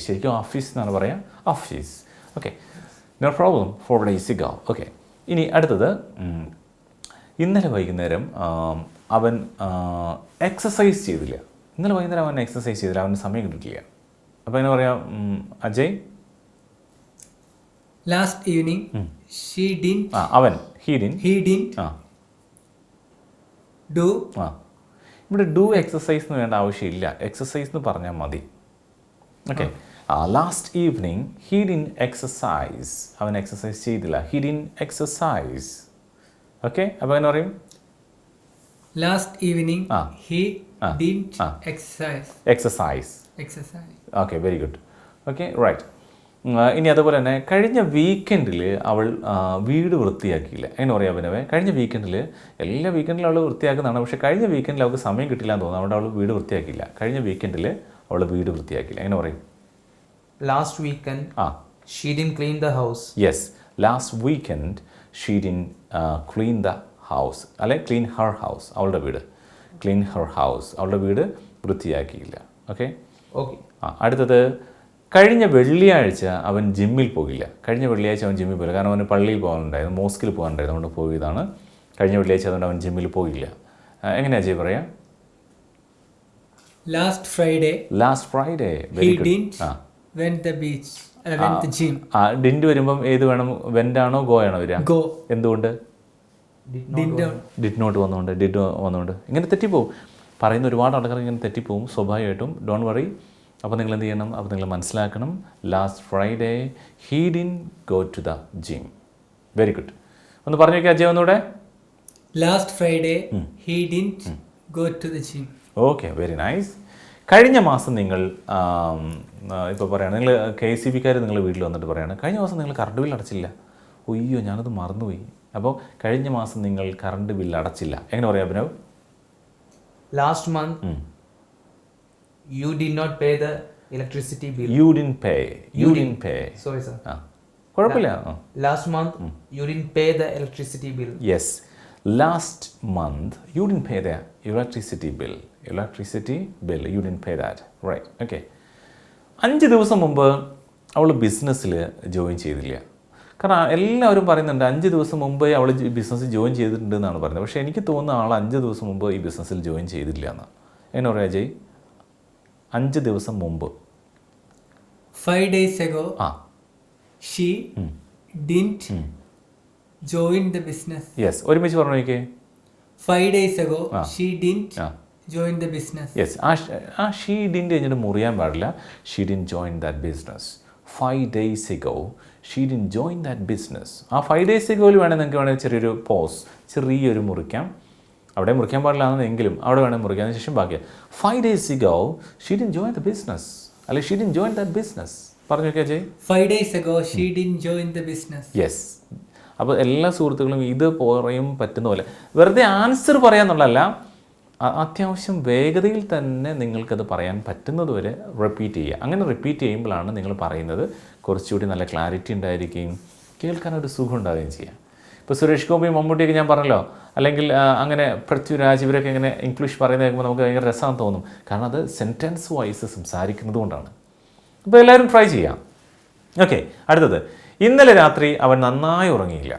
ശരിക്കും office എന്നാണ് പറയാം. Office. Okay, no problem. 4 days ago. Okay, ഇനി അടുത്തത് ഇന്നലെ വൈകുന്നേരം അവൻ എക്സസൈസ് ചെയ്തില്ല. ഇന്നലെ വൈകുന്നേരം അവൻ എക്സസൈസ് ചെയ്തില്ല. അവന് സമയം കിട്ടിയില്ല. അപ്പോൾ എങ്ങനെ പറയാം Ajay? Last evening she didn't. he didn't do. ഇവിടെ ഡു എക്സസൈസ് എന്ന് വേണ്ട ആവശ്യമില്ല. എക്സസൈസ് എന്ന് പറഞ്ഞാൽ മതി. Okay, last evening he didn't exercise. അവൻ എക്സസൈസ് ചെയ്തില്ല. he didn't exercise. ഓക്കെ, അപ്പോൾ എങ്ങനെ പറയും? Last evening he didn't exercise. Okay, very good. Okay, right. ഇനി അതുപോലെ തന്നെ കഴിഞ്ഞ വീക്കെൻഡിൽ അവൾ വീട് വൃത്തിയാക്കിയില്ല. എങ്ങനെ പറയാം അഭിനവേ? കഴിഞ്ഞ വീക്കെൻഡിൽ എല്ലാ വീക്കെൻഡിലും അവൾ വൃത്തിയാക്കുന്നതാണ്. പക്ഷേ കഴിഞ്ഞ വീക്കെൻഡിൽ അവൾക്ക് സമയം കിട്ടില്ല എന്ന് തോന്നുന്നു. അവിടെ അവൾ വീട് വൃത്തിയാക്കിയില്ല. കഴിഞ്ഞ വീക്കെൻഡിൽ അവൾ വീട് വൃത്തിയാക്കിയില്ല. എങ്ങനെ പറയും? Last weekend she didn't clean the house. Yes, last weekend she didn't clean the house. അല്ലെ clean her house. അവളുടെ വീട് clean her house. അവളുടെ വീട് വൃത്തിയാക്കിയില്ല. ഓക്കെ, അടുത്തത് കഴിഞ്ഞ വെള്ളിയാഴ്ച അവൻ ജിമ്മിൽ പോകില്ല. കഴിഞ്ഞ വെള്ളിയാഴ്ച അവൻ ജിമ്മിൽ പോയില്ല. കാരണം അവന് പള്ളിയിൽ പോകാനുണ്ടായിരുന്നു, മോസ്കിൽ പോകാനുണ്ടായിരുന്നു. അതുകൊണ്ട് പോയതാണ്. കഴിഞ്ഞ വെള്ളിയാഴ്ച അതുകൊണ്ട് അവൻ ജിമ്മിൽ പോയില്ല. എങ്ങനെയാണ് അജയ് പറയാം? Last Friday very he good. didn't went the beach. Went the gym. Didn't വരുമ്പം ഏത് വേണം? വെൻ്റ് ആണോ ഗോ ആണോ വരിക? Go. എന്തുകൊണ്ട്? ഡിഡ് നോട്ട് വന്നുകൊണ്ട് ഇങ്ങനെ തെറ്റിപ്പോവും. പറയുന്ന ഒരുപാട് ആൾക്കാർ ഇങ്ങനെ തെറ്റിപ്പോവും സ്വാഭാവികമായിട്ടും. Don't worry. അപ്പോൾ നിങ്ങൾ എന്ത് ചെയ്യണം? അപ്പോൾ നിങ്ങൾ മനസ്സിലാക്കണം, last Friday he didn't go to the gym. Very good. ഒന്ന് പറഞ്ഞു നോക്കിയാൽ അജയ് ഒന്നുകൂടെ. Last Friday he didn't go to the gym. Okay, very nice. കഴിഞ്ഞ മാസം നിങ്ങൾ ഇപ്പോൾ പറയുകയാണ്, നിങ്ങൾ KCB-ക്കാർ നിങ്ങൾ വീട്ടിൽ വന്നിട്ട് പറയുകയാണ്, കഴിഞ്ഞ മാസം നിങ്ങൾ കറണ്ട് ബില്ല് അടച്ചില്ല. ഒയ്യോ, ഞാനത് മറന്നുപോയി. അപ്പോൾ കഴിഞ്ഞ മാസം നിങ്ങൾ കറണ്ട് ബില്ല് അടച്ചില്ല. എങ്ങനെ പറയാം Abhinav? Last month you did not pay the electricity bill. You didn't pay. Sorry sir. കുഴപ്പമില്ല. Last month you did pay the electricity bill. Yes, last month you didn't pay the electricity bill. You didn't pay that. Right. Okay. 5 ദിവസം മുമ്പ് അവൾ ബിസിനസ്സിൽ join ചെയ്തില്ല. കാരണം എല്ലാവരും പറയുന്നുണ്ട് 5 ദിവസം മുമ്പേ അവൾ ബിസിനസ്സിൽ ജോയിൻ ചെയ്തിട്ടുണ്ട് എന്നാണ് പറയുന്നത്. പക്ഷേ എനിക്ക് തോന്നുന്ന ആൾ 5 ദിവസം മുമ്പ് ഈ ബിസിനസ്സിൽ ജോയിൻ ചെയ്തില്ല എന്ന്. എങ്ങനെ പറയാം അജയ്? 5 ദിവസം മുമ്പ്. 5 days ago she didn't join the business. Yes, ഒരുമിച്ച് പറഞ്ഞു നോക്കിയേ. 5 days ago she didn't join the business. Yes, ആ ഷീ ഡിൻറ്റ് കഴിഞ്ഞിട്ട് മുറിയാൻ പാടില്ല. She didn't join that business. 5 days ago she didn't join that business. ആ 5 days agoയിൽ നിങ്ങൾക്ക് വേണമെങ്കിൽ ചെറിയൊരു പോസ്, ചെറിയൊരു മുറിക്കാം. അവിടെ മുറിക്കാൻ പാടില്ലാന്നെങ്കിലും അവിടെ വേണമെങ്കിൽ മുറിക്കാം. അതിന് ശേഷം ബാക്കി 5 days ago she didn't join the business, അല്ലെങ്കിൽ she didn't join that business. പറഞ്ഞു നോക്കിയാൽ Ajay. 5 days ago she didn't join the business. Yes. അപ്പോൾ എല്ലാ സുഹൃത്തുക്കളും ഇത് പറയും പറ്റുന്ന പോലെ വെറുതെ ആൻസർ പറയാന്നുള്ളതല്ല, അത്യാവശ്യം വേഗതയിൽ തന്നെ നിങ്ങൾക്കത് പറയാൻ പറ്റുന്നത് വരെ റിപ്പീറ്റ് ചെയ്യുക. അങ്ങനെ റിപ്പീറ്റ് ചെയ്യുമ്പോഴാണ് നിങ്ങൾ പറയുന്നത് കുറച്ചുകൂടി നല്ല ക്ലാരിറ്റി ഉണ്ടായിരിക്കുകയും കേൾക്കാനൊരു സുഖം ഉണ്ടാവുകയും ചെയ്യുക. ഇപ്പോൾ സുരേഷ് ഗോപി, മമ്മൂട്ടിയൊക്കെ ഞാൻ പറഞ്ഞല്ലോ, അല്ലെങ്കിൽ അങ്ങനെ പൃഥ്വിരാജ്, ഇവരൊക്കെ ഇങ്ങനെ ഇംഗ്ലീഷ് പറയുന്നത് കേൾക്കുമ്പോൾ നമുക്ക് ഭയങ്കര രസമാണെന്ന് തോന്നും. കാരണം അത് സെൻറ്റൻസ് വൈസ് സംസാരിക്കുന്നത് കൊണ്ടാണ്. അപ്പോൾ എല്ലാവരും ട്രൈ ചെയ്യാം. ഓക്കെ. അടുത്തത്, ഇന്നലെ രാത്രി അവൻ നന്നായി ഉറങ്ങിയില്ല.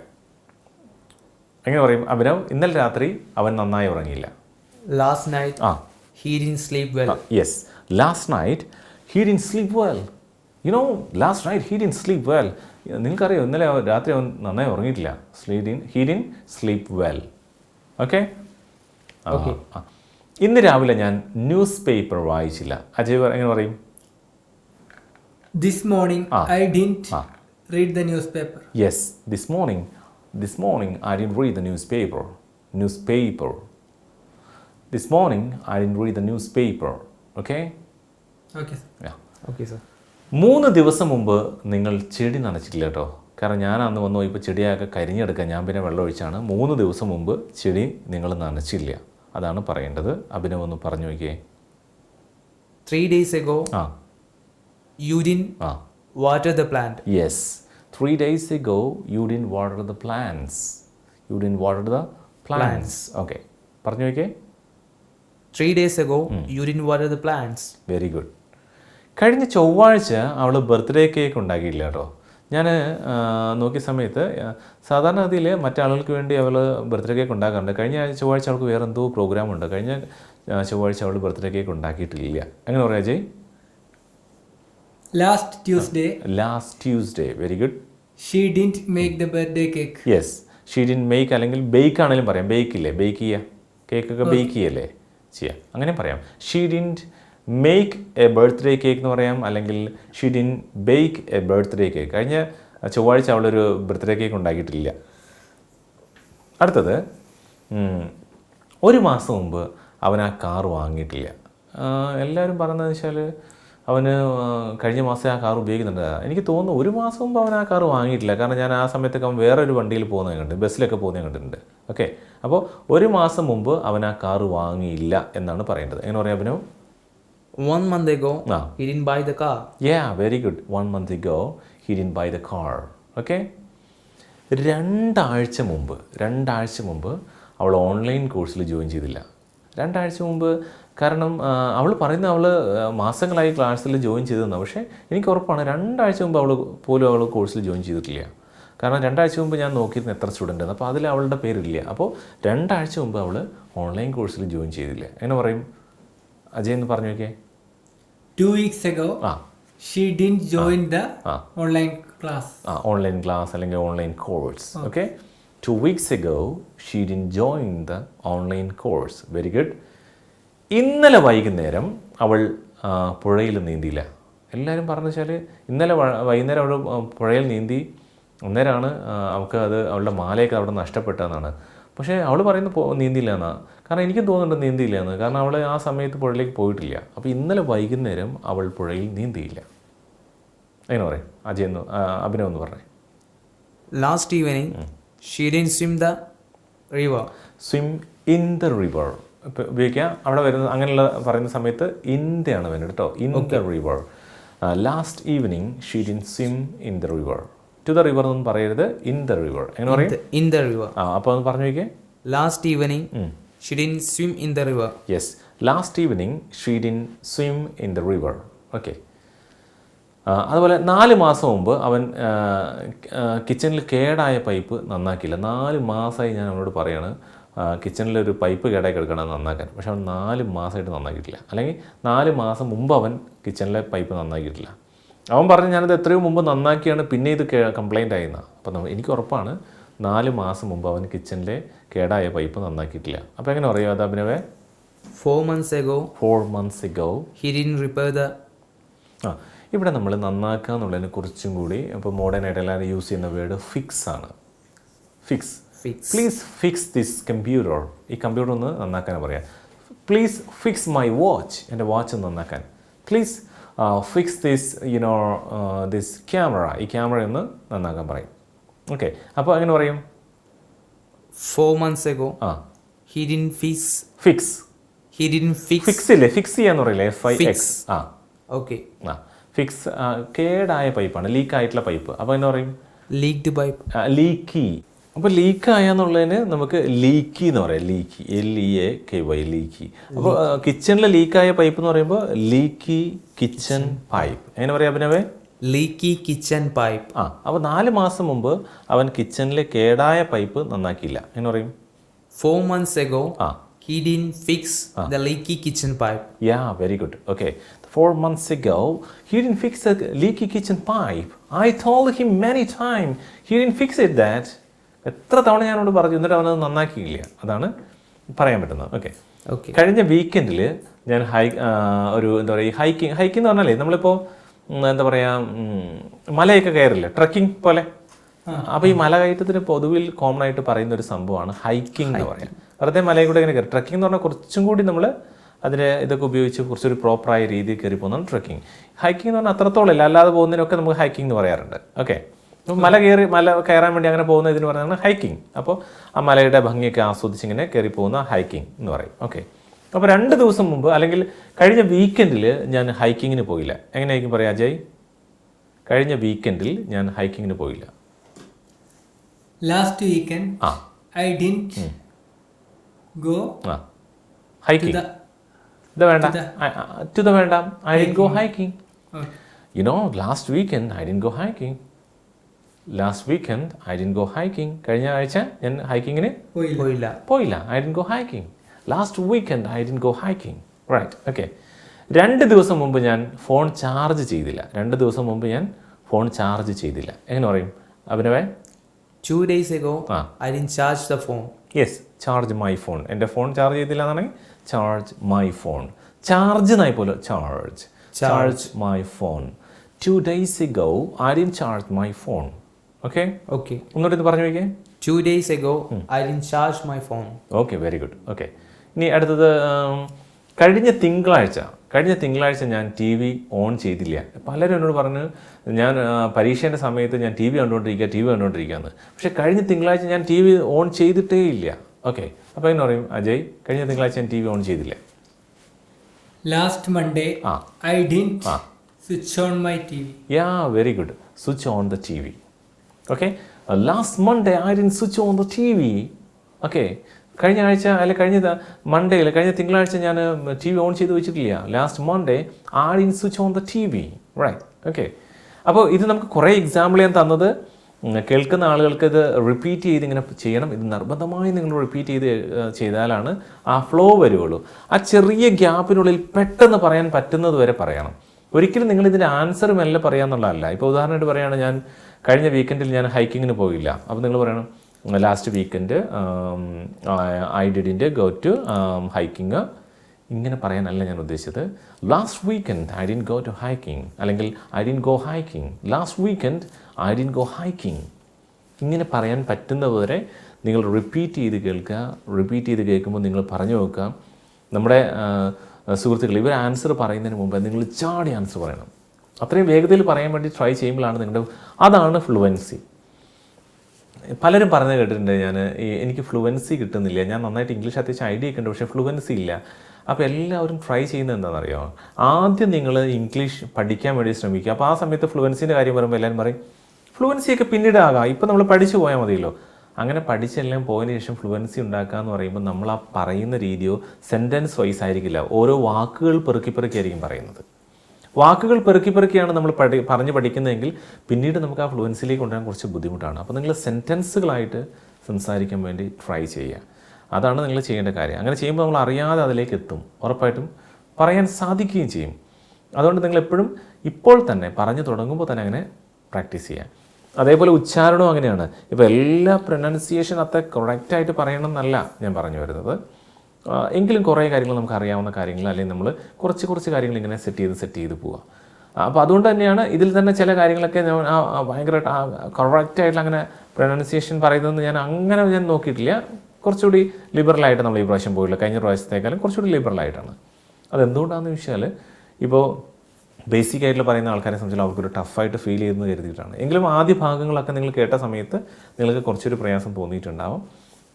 എങ്ങനെ പറയും അഭിനവ്? ഇന്നലെ രാത്രി അവൻ നന്നായി ഉറങ്ങിയില്ല. Last night he didn't sleep well. Yes, last night he didn't sleep well. You know, last night he didn't sleep well. നിങ്ങൾക്കറിയാം ഇന്നലെ രാത്രി അവൻ നന്നായി ഉറങ്ങിയിട്ടില്ല. He didn't sleep well. Okay? ഇന്ന് രാവിലെ ഞാൻ ന്യൂസ് പേപ്പർ വായിച്ചില്ല. അജയ് എങ്ങനെ പറയും? This morning I didn't read the newspaper. Yes, this morning I didn't read the newspaper. This morning I didn't read the newspaper. Okay? Okay. Yeah. Okay sir. 3 ദിവസം മുമ്പ് നിങ്ങൾ ചെടി നനച്ചിട്ടില്ല കേട്ടോ. കാരണം ഞാൻ അന്ന് വന്നു ഇപ്പോൾ ചെടിയൊക്കെ കരിഞ്ഞെടുക്കാൻ ഞാൻ പിന്നെ വെള്ളം ഒഴിച്ചാണ്. 3 ദിവസം മുമ്പ് ചെടി നിങ്ങൾ നനച്ചില്ല. അതാണ് പറയേണ്ടത്. അഭിനവ് ഒന്ന് പറഞ്ഞു നോക്കിയേ. 3 days ago you didn't water the plant. Yes, 3 days ago you didn't water the plants. Okay. പറഞ്ഞു നോക്കിയേ. 3 days ago you didn't water the plants. Very good. കഴിഞ്ഞ ചൊവ്വാഴ്ച അവൾ ബർത്ത്ഡേ കേക്ക് ഉണ്ടാക്കിയില്ല കേട്ടോ. ഞാൻ നോക്കിയ സമയത്ത് സാധാരണ ഗതിയിൽ മറ്റാളുകൾക്ക് വേണ്ടി അവൾ ബർത്ത്ഡേ കേക്ക് ഉണ്ടാക്കാറുണ്ട്. കഴിഞ്ഞ ചൊവ്വാഴ്ച അവൾക്ക് വേറെ എന്തോ പ്രോഗ്രാം ഉണ്ട്. കഴിഞ്ഞ ചൊവ്വാഴ്ച അവൾ ബർത്ത്ഡേ കേക്ക് ഉണ്ടാക്കിയിട്ടില്ല. എങ്ങനെ പറയാം ജയ്? Last Tuesday. Very good. She didn't make the birthday cake. Yes, she didn't make, അല്ലെങ്കിൽ ബേക്ക് ആണെങ്കിലും പറയാം. ബേക്ക് ഇല്ലേ, ബേക്ക് ചെയ്യുക, കേക്കൊക്കെ ബേക്ക് ചെയ്യല്ലേ ചെയ്യാം, അങ്ങനെ പറയാം. She didn't make a birthday cake എന്ന് പറയാം, അല്ലെങ്കിൽ she didn't bake a birthday cake. കഴിഞ്ഞ ചൊവ്വാഴ്ച അവളൊരു ബർത്ത്ഡേ കേക്ക് ഉണ്ടാക്കിയിട്ടില്ല. അടുത്തത്, 1 മാസം മുമ്പ് അവൻ ആ കാർ വാങ്ങിയിട്ടില്ല. എല്ലാവരും പറയുന്നതെന്ന് വെച്ചാൽ അവന് കഴിഞ്ഞ മാസം ആ കാർ ഉപയോഗിക്കുന്നുണ്ട്. എനിക്ക് തോന്നുന്നു 1 മാസം മുമ്പ് അവൻ ആ കാർ വാങ്ങിയിട്ടില്ല. കാരണം ഞാൻ ആ സമയത്തൊക്കെ അവൻ വേറൊരു വണ്ടിയിൽ പോകുന്നത് കണ്ടിട്ടുണ്ട്, ബസ്സിലൊക്കെ പോകുന്നത് കണ്ടിട്ടുണ്ട്. ഓക്കെ, അപ്പോൾ 1 മാസം മുമ്പ് അവൻ ആ കാർ വാങ്ങിയില്ല എന്നാണ് പറയേണ്ടത്. എങ്ങനെ പറയാം Abhinav? 1 month ago he didn't buy the car. Yeah, very good. 1 month ago he didn't buy the car. Okay? 2 ആഴ്ച മുമ്പ് അവൾ ഓൺലൈൻ കോഴ്സിൽ ജോയിൻ ചെയ്തില്ല. 2 ആഴ്ച മുമ്പ്. കാരണം അവൾ പറയുന്നത് അവൾ മാസങ്ങളായി ക്ലാസ്സിൽ ജോയിൻ ചെയ്തതെന്നാണ്. പക്ഷേ എനിക്ക് ഉറപ്പാണ് 2 ആഴ്ച മുമ്പ് അവൾ കോഴ്സിൽ ജോയിൻ ചെയ്തിട്ടില്ല. കാരണം 2 ആഴ്ച മുമ്പ് ഞാൻ നോക്കിയിരുന്ന എത്ര സ്റ്റുഡൻ്റ് ആണ്, അപ്പോൾ അതിൽ അവളുടെ പേരില്ല. അപ്പോൾ 2 ആഴ്ച മുമ്പ് അവൾ ഓൺലൈൻ കോഴ്സിൽ ജോയിൻ ചെയ്തില്ല. എങ്ങനെ പറയും അജയ് എന്ന് പറഞ്ഞു നോക്കിയേ. 2 weeks ago she didn't join the online class. Online class അല്ലെങ്കിൽ online course. Okay, 2 weeks ago, she didn't join the online course. Very good. ഇന്നലെ വൈകുന്നേരം അവൾ പുഴയിൽ നീന്തിയില്ല. എല്ലാവരും പറഞ്ഞു വെച്ചാൽ ഇന്നലെ വൈകുന്നേരം അവൾ പുഴയിൽ നീന്തി, അന്നേരമാണ് അവൾക്ക് അത് അവളുടെ മാലയൊക്കെ അവിടെ നഷ്ടപ്പെട്ടതെന്നാണ്. പക്ഷേ അവൾ പറയുന്നത് നീന്തിയില്ല എന്നാണ്. കാരണം എനിക്കും തോന്നുന്നുണ്ട് നീന്തിയില്ല എന്ന്. കാരണം അവൾ ആ സമയത്ത് പുഴയിലേക്ക് പോയിട്ടില്ല. അപ്പോൾ ഇന്നലെ വൈകുന്നേരം അവൾ പുഴയിൽ നീന്തിയില്ല. എങ്ങനെ പറയും അജയ് എന്ന് അഭിനവ് എന്ന് പറഞ്ഞേ. Last evening she didn't swim the river. Swim in the river ഉപയോഗിക്കുക. അവിടെ വരുന്ന അങ്ങനെയുള്ള പറയുന്ന സമയത്ത് ഇന്ത്യയാണ് വരുന്നത് കേട്ടോ. In the river. Last evening she didn't swim in the river. To the river എന്നൊന്നും പറയരുത്, ഇൻ ദ റിവർ. എങ്ങനെ പറയും? In the river. അപ്പോൾ ഒന്ന് പറഞ്ഞു നോക്കിയേ. Last evening she didn't swim in the river. Yes, last evening she didn't swim in the river. Okay. അതുപോലെ 4 മാസം മുമ്പ് അവൻ കിച്ചണിൽ കേടായ പൈപ്പ് നന്നാക്കിയില്ല. 4 മാസമായി ഞാൻ അവനോട് പറയാണ് കിച്ചണിലൊരു പൈപ്പ് കേടായി കിടക്കണം നന്നാക്കാൻ. പക്ഷെ അവൻ 4 മാസമായിട്ട് നന്നാക്കിയിട്ടില്ല. അല്ലെങ്കിൽ 4 മാസം മുമ്പ് അവൻ കിച്ചണിലെ പൈപ്പ് നന്നാക്കിയിട്ടില്ല. അവൻ പറഞ്ഞു ഞാനത് എത്രയോ മുമ്പ് നന്നാക്കിയാണ് പിന്നെ ഇത് കംപ്ലൈൻ്റ് ആയിരുന്നത്. അപ്പം എനിക്ക് ഉറപ്പാണ് 4 മാസം മുമ്പ് അവൻ കിച്ചണിലെ കേടായ പൈപ്പ് നന്നാക്കിയിട്ടില്ല. അപ്പോൾ എങ്ങനെ പറയുക അത് അഭിനവേ? 4 months ago he didn't repair the. ഇവിടെ നമ്മൾ നന്നാക്കുക എന്നുള്ളതിനെ കുറിച്ചും കൂടി ഇപ്പോൾ മോഡേൺ ആയിട്ട് എല്ലാവരും യൂസ് ചെയ്യുന്ന വേർഡ് ഫിക്സ് ആണ്. Fix. Please fix this computer. ഈ കമ്പ്യൂട്ടർ ഒന്ന് നന്നാക്കാൻ പറയാം. Please fix my watch. എൻ്റെ വാച്ച് നന്നാക്കാൻ. Please fix this this camera. ഈ ക്യാമറ ഒന്ന് നന്നാക്കാൻ പറയും. ഓക്കെ. അപ്പോൾ അങ്ങനെ പറയും 4 months ago he didn't fix. Fix ഇല്ലേ, ഫിക്സ് ചെയ്യാന്ന് പറയില്ലേ, FIX. ഓക്കെ. ഫിക്സ് കേടായ പൈപ്പാണ്, ലീക്ക് ആയിട്ടുള്ള പൈപ്പ്. അപ്പോൾ എന്നെ പറയും ലീക്ക്ഡ് പൈപ്പ്. ലീക്കി. അപ്പോൾ ലീക്ക് ആയെന്നുള്ളതിന് നമുക്ക് ലീക്കി എന്ന് പറയാം. Leaky, LEAKY, leaky. അപ്പോൾ കിച്ചണിലെ ലീക്കായ പൈപ്പ് എന്ന് പറയുമ്പോൾ ലീക്കി കിച്ചൺ പൈപ്പ്. എങ്ങനെ പറയാം അഭിനവേ? Leaky kitchen pipe. അപ്പോൾ 4 മാസം മുമ്പ് അവൻ കിച്ചണിലെ കേടായ പൈപ്പ് നന്നാക്കിയില്ല. എങ്ങനെ പറയും? 4 months ago he didn't fix the leaky kitchen pipe. Yeah, very good. Okay. 4 months ago he didn't fix the leaky kitchen pipe. I told him many times. He didn't fix it that. എത്ര തവണ ഞാനോട് പറഞ്ഞു, എന്നിട്ട് അവനത് നന്നാക്കിയില്ല. അതാണ് പറയാൻ പറ്റുന്നത്. Okay. കഴിഞ്ഞ വീക്കെൻഡിൽ ഞാൻ ഒരു എന്താ പറയുക ഹൈക്കിംഗ് എന്ന് പറഞ്ഞാലേ നമ്മളിപ്പോൾ എന്താ പറയുക മലയൊക്കെ കയറില്ല, ട്രക്കിംഗ് പോലെ. അപ്പോൾ ഈ മല കയറ്റത്തിന് പൊതുവിൽ കോമൺ ആയിട്ട് പറയുന്ന ഒരു സംഭവമാണ് ഹൈക്കിംഗ് എന്ന് പറയാം. വെറുതെ മലയിൽ കൂടെ ഇങ്ങനെ കയറി. ട്രക്കിംഗ് എന്ന് പറഞ്ഞാൽ കുറച്ചും കൂടി നമ്മൾ അതിനെ ഇതൊക്കെ ഉപയോഗിച്ച് കുറച്ചൊരു പ്രോപ്പറായ രീതിയിൽ കയറി പോകുന്നതാണ് ട്രക്കിംഗ്. ഹൈക്കിംഗ് എന്ന് പറഞ്ഞാൽ അത്രത്തോളം ഇല്ല, അല്ലാതെ പോകുന്നതിനൊക്കെ നമുക്ക് ഹൈക്കിംഗ് എന്ന് പറയാറുണ്ട്. ഓക്കെ. അപ്പോൾ മല കയറാൻ വേണ്ടി അങ്ങനെ പോകുന്ന ഇതിന് പറയുന്നതാണ് ഹൈക്കിംഗ്. അപ്പോൾ ആ മലയുടെ ഭംഗിയൊക്കെ ആസ്വദിച്ച് ഇങ്ങനെ കയറി പോകുന്ന ഹൈക്കിംഗ് എന്ന് പറയും. ഓക്കെ. അപ്പോൾ 2 ദിവസം മുമ്പ് അല്ലെങ്കിൽ കഴിഞ്ഞ വീക്കെൻഡിൽ ഞാൻ ഹൈക്കിങ്ങിന് പോയില്ല. എങ്ങനെയായിരിക്കും പറയാം അജയ്? കഴിഞ്ഞ വീക്കെൻഡിൽ ഞാൻ ഹൈക്കിങ്ങിന് പോയില്ല. Last weekend I didn't go hiking. ഇത് വേണ്ട, to the വേണ്ട. I didn't go hiking. Last weekend I didn't go hiking. കഴിഞ്ഞ ആഴ്ച ഞാൻ ഹൈക്കിങ്ങിന് പോയില്ല. I didn't go hiking. Last weekend I didn't go hiking. Right. Okay. 2 ദിവസം മുമ്പ് ഞാൻ ഫോൺ ചാർജ് ചെയ്തില്ല. 2 ദിവസം മുമ്പ് ഞാൻ ഫോൺ ചാർജ് ചെയ്തില്ല. എങ്ങനെ പറയും അഭിനവേ? 2 days ago I didn't charge the phone. Yes, charge my phone. എൻ്റെ ഫോൺ ചാർജ് ചെയ്തില്ല എന്നാണെങ്കിൽ charge my phone. ചാർജ് എന്നായി പോലെ charge my phone. 2 days ago I didn't charge my phone. Okay? ഒന്നുകൂടി ഇത് പറഞ്ഞു നോക്കിയേ. 2 days ago I didn't charge my phone. Okay, very good. Okay. ഇനി അടുത്തത് കഴിഞ്ഞ തിങ്കളാഴ്ച ഞാൻ TV ഓൺ ചെയ്തില്ല. പലരും എന്നോട് പറഞ്ഞു ഞാൻ പരീക്ഷേൻ്റെ സമയത്ത് ഞാൻ TV കണ്ടുകൊണ്ടിരിക്കുകയെന്ന്. പക്ഷേ കഴിഞ്ഞ തിങ്കളാഴ്ച ഞാൻ TV ഓൺ ചെയ്തിട്ടേ ഇല്ല. ഓക്കെ. അപ്പോൾ എന്ന് പറയും അജയ്? കഴിഞ്ഞ തിങ്കളാഴ്ച ഞാൻ TV ഓൺ ചെയ്തില്ല. Last Monday I didn't switch on my TV. Yeah, very good. Switch on the TV. Okay. Last Monday I didn't switch on the TV. Okay. കഴിഞ്ഞ ആഴ്ച അല്ലെ കഴിഞ്ഞ തിങ്കളാഴ്ച ഞാൻ TV ഓൺ ചെയ്ത് വെച്ചിട്ടില്ല. Last Monday I didn't switch on the TV. Right. Okay. അപ്പോൾ ഇത് നമുക്ക് കുറേ എക്സാമ്പിൾ ഞാൻ തന്നത് കേൾക്കുന്ന ആളുകൾക്ക് ഇത് റിപ്പീറ്റ് ചെയ്ത് ഇങ്ങനെ ചെയ്യണം. ഇത് നിർബന്ധമായി നിങ്ങൾ റിപ്പീറ്റ് ചെയ്താലാണ് ആ ഫ്ലോ വരുള്ളൂ. ആ ചെറിയ ഗ്യാപ്പിനുള്ളിൽ പെട്ടെന്ന് പറയാൻ പറ്റുന്നത് വരെ പറയണം. ഒരിക്കലും നിങ്ങളിതിൻ്റെ ആൻസർ മെല്ലെ പറയാമെന്നുള്ളതല്ല. ഇപ്പോൾ ഉദാഹരണമായിട്ട് പറയുകയാണ് ഞാൻ കഴിഞ്ഞ വീക്കെൻഡിൽ ഞാൻ ഹൈക്കിങ്ങിന് പോയില്ല. അപ്പോൾ നിങ്ങൾ പറയണം last weekend I didn't go to hiking. ഇങ്ങനെ പറയാനല്ല ഞാൻ ഉദ്ദേശിച്ചത്. Last weekend I didn't go to hiking, അല്ലെങ്കിൽ I didn't go hiking. Last weekend I didn't go hiking. ഇങ്ങനെ പറയാൻ പറ്റുന്നവരെ നിങ്ങൾ റിപ്പീറ്റ് ചെയ്ത് കേൾക്കുക. റിപ്പീറ്റ് ചെയ്ത് കേൾക്കുമ്പോൾ നിങ്ങൾ പറഞ്ഞു നോക്കുക. നമ്മുടെ സുഹൃത്തുക്കൾ ഇവർ ആൻസർ പറയുന്നതിന് മുമ്പ് നിങ്ങൾ ചാടി ആൻസർ പറയണം. അത്രയും വേഗതയിൽ പറയാൻ വേണ്ടി ട്രൈ ചെയ്യുമ്പോഴാണ് അതാണ് ഫ്ലുവൻസി. പലരും പറഞ്ഞു കേട്ടിട്ടുണ്ട്, എനിക്ക് ഫ്ലുവൻസി കിട്ടുന്നില്ല, ഞാൻ നന്നായിട്ട് ഇംഗ്ലീഷ് അത്യാവശ്യം ഐഡിയ ഒക്കെ ഉണ്ട്, പക്ഷേ ഫ്ലുവൻസി ഇല്ല. അപ്പോൾ എല്ലാവരും ട്രൈ ചെയ്യുന്നത് എന്താണെന്നറിയോ? ആദ്യം നിങ്ങൾ ഇംഗ്ലീഷ് പഠിക്കാൻ വേണ്ടി ശ്രമിക്കുക. അപ്പോൾ ആ സമയത്ത് ഫ്ലുവൻസിൻ്റെ കാര്യം പറയുമ്പോൾ എല്ലാവരും പറയും ഫ്ലുവൻസിയൊക്കെ പിന്നീട് ആകാം, ഇപ്പോൾ നമ്മൾ പഠിച്ചു പോയാൽ മതിയല്ലോ. അങ്ങനെ പഠിച്ചെല്ലാം പോയതിന് ശേഷം ഫ്ലുവൻസി ഉണ്ടാക്കുക എന്ന് പറയുമ്പോൾ നമ്മൾ ആ പറയുന്ന രീതിയോ സെൻറ്റൻസ് വൈസ് ആയിരിക്കില്ല, ഓരോ വാക്കുകൾ പെറുക്കിയായിരിക്കും പറയുന്നത്. വാക്കുകൾ പെറുക്കിയാണ് നമ്മൾ പറഞ്ഞ് പഠിക്കുന്നതെങ്കിൽ പിന്നീട് നമുക്ക് ആ ഫ്ലുവൻസിലേക്ക് കൊണ്ടുവരാൻ കുറച്ച് ബുദ്ധിമുട്ടാണ്. അപ്പോൾ നിങ്ങൾ സെൻറ്റൻസുകളായിട്ട് സംസാരിക്കാൻ വേണ്ടി ട്രൈ ചെയ്യുക. അതാണ് നിങ്ങൾ ചെയ്യേണ്ട കാര്യം. അങ്ങനെ ചെയ്യുമ്പോൾ നമ്മൾ അറിയാതെ അതിലേക്ക് എത്തും, ഉറപ്പായിട്ടും പറയാൻ സാധിക്കുകയും ചെയ്യും. അതുകൊണ്ട് നിങ്ങൾ എപ്പോഴും ഇപ്പോൾ തന്നെ പറഞ്ഞു തുടങ്ങുമ്പോൾ തന്നെ അങ്ങനെ പ്രാക്ടീസ് ചെയ്യുക. അതേപോലെ ഉച്ചാരണവും അങ്ങനെയാണ്. ഇപ്പോൾ എല്ലാ പ്രൊനൗൺസിയേഷൻ അത്ര കറക്റ്റായിട്ട് പറയണം എന്നല്ല ഞാൻ പറഞ്ഞു വരുന്നത്. എങ്കിലും കുറേ കാര്യങ്ങൾ നമുക്ക് അറിയാവുന്ന കാര്യങ്ങൾ, അല്ലെങ്കിൽ നമ്മൾ കുറച്ച് കാര്യങ്ങൾ ഇങ്ങനെ സെറ്റ് ചെയ്ത് പോവുക. അപ്പോൾ അതുകൊണ്ട് തന്നെയാണ് ഇതിൽ തന്നെ ചില കാര്യങ്ങളൊക്കെ ഞാൻ ഭയങ്കരമായിട്ട് കറക്റ്റായിട്ടുള്ള അങ്ങനെ പ്രൊനൗൺസിയേഷൻ പറയുന്നതെന്ന് ഞാൻ നോക്കിയിട്ടില്ല. കുറച്ചുകൂടി ലിബറലായിട്ട് നമ്മൾ ഈ പ്രാവശ്യം പോയില്ല, കഴിഞ്ഞ പ്രാവശ്യത്തേക്കാളും കുറച്ചുകൂടി ലിബറലായിട്ടാണ്. അതെന്തുകൊണ്ടാണെന്ന് ചോദിച്ചാൽ ഇപ്പോൾ ബേസിക് ആയിട്ടുള്ള പറയുന്ന ആൾക്കാരെ സംബന്ധിച്ചാൽ അവർക്കൊരു ടഫായിട്ട് ഫീൽ ചെയ്യുന്നത് കരുതിയിട്ടാണ്. എങ്കിലും ആദ്യ ഭാഗങ്ങളൊക്കെ നിങ്ങൾ കേട്ട സമയത്ത് നിങ്ങൾക്ക് കുറച്ചൊരു പ്രയാസം തോന്നിയിട്ടുണ്ടാവും.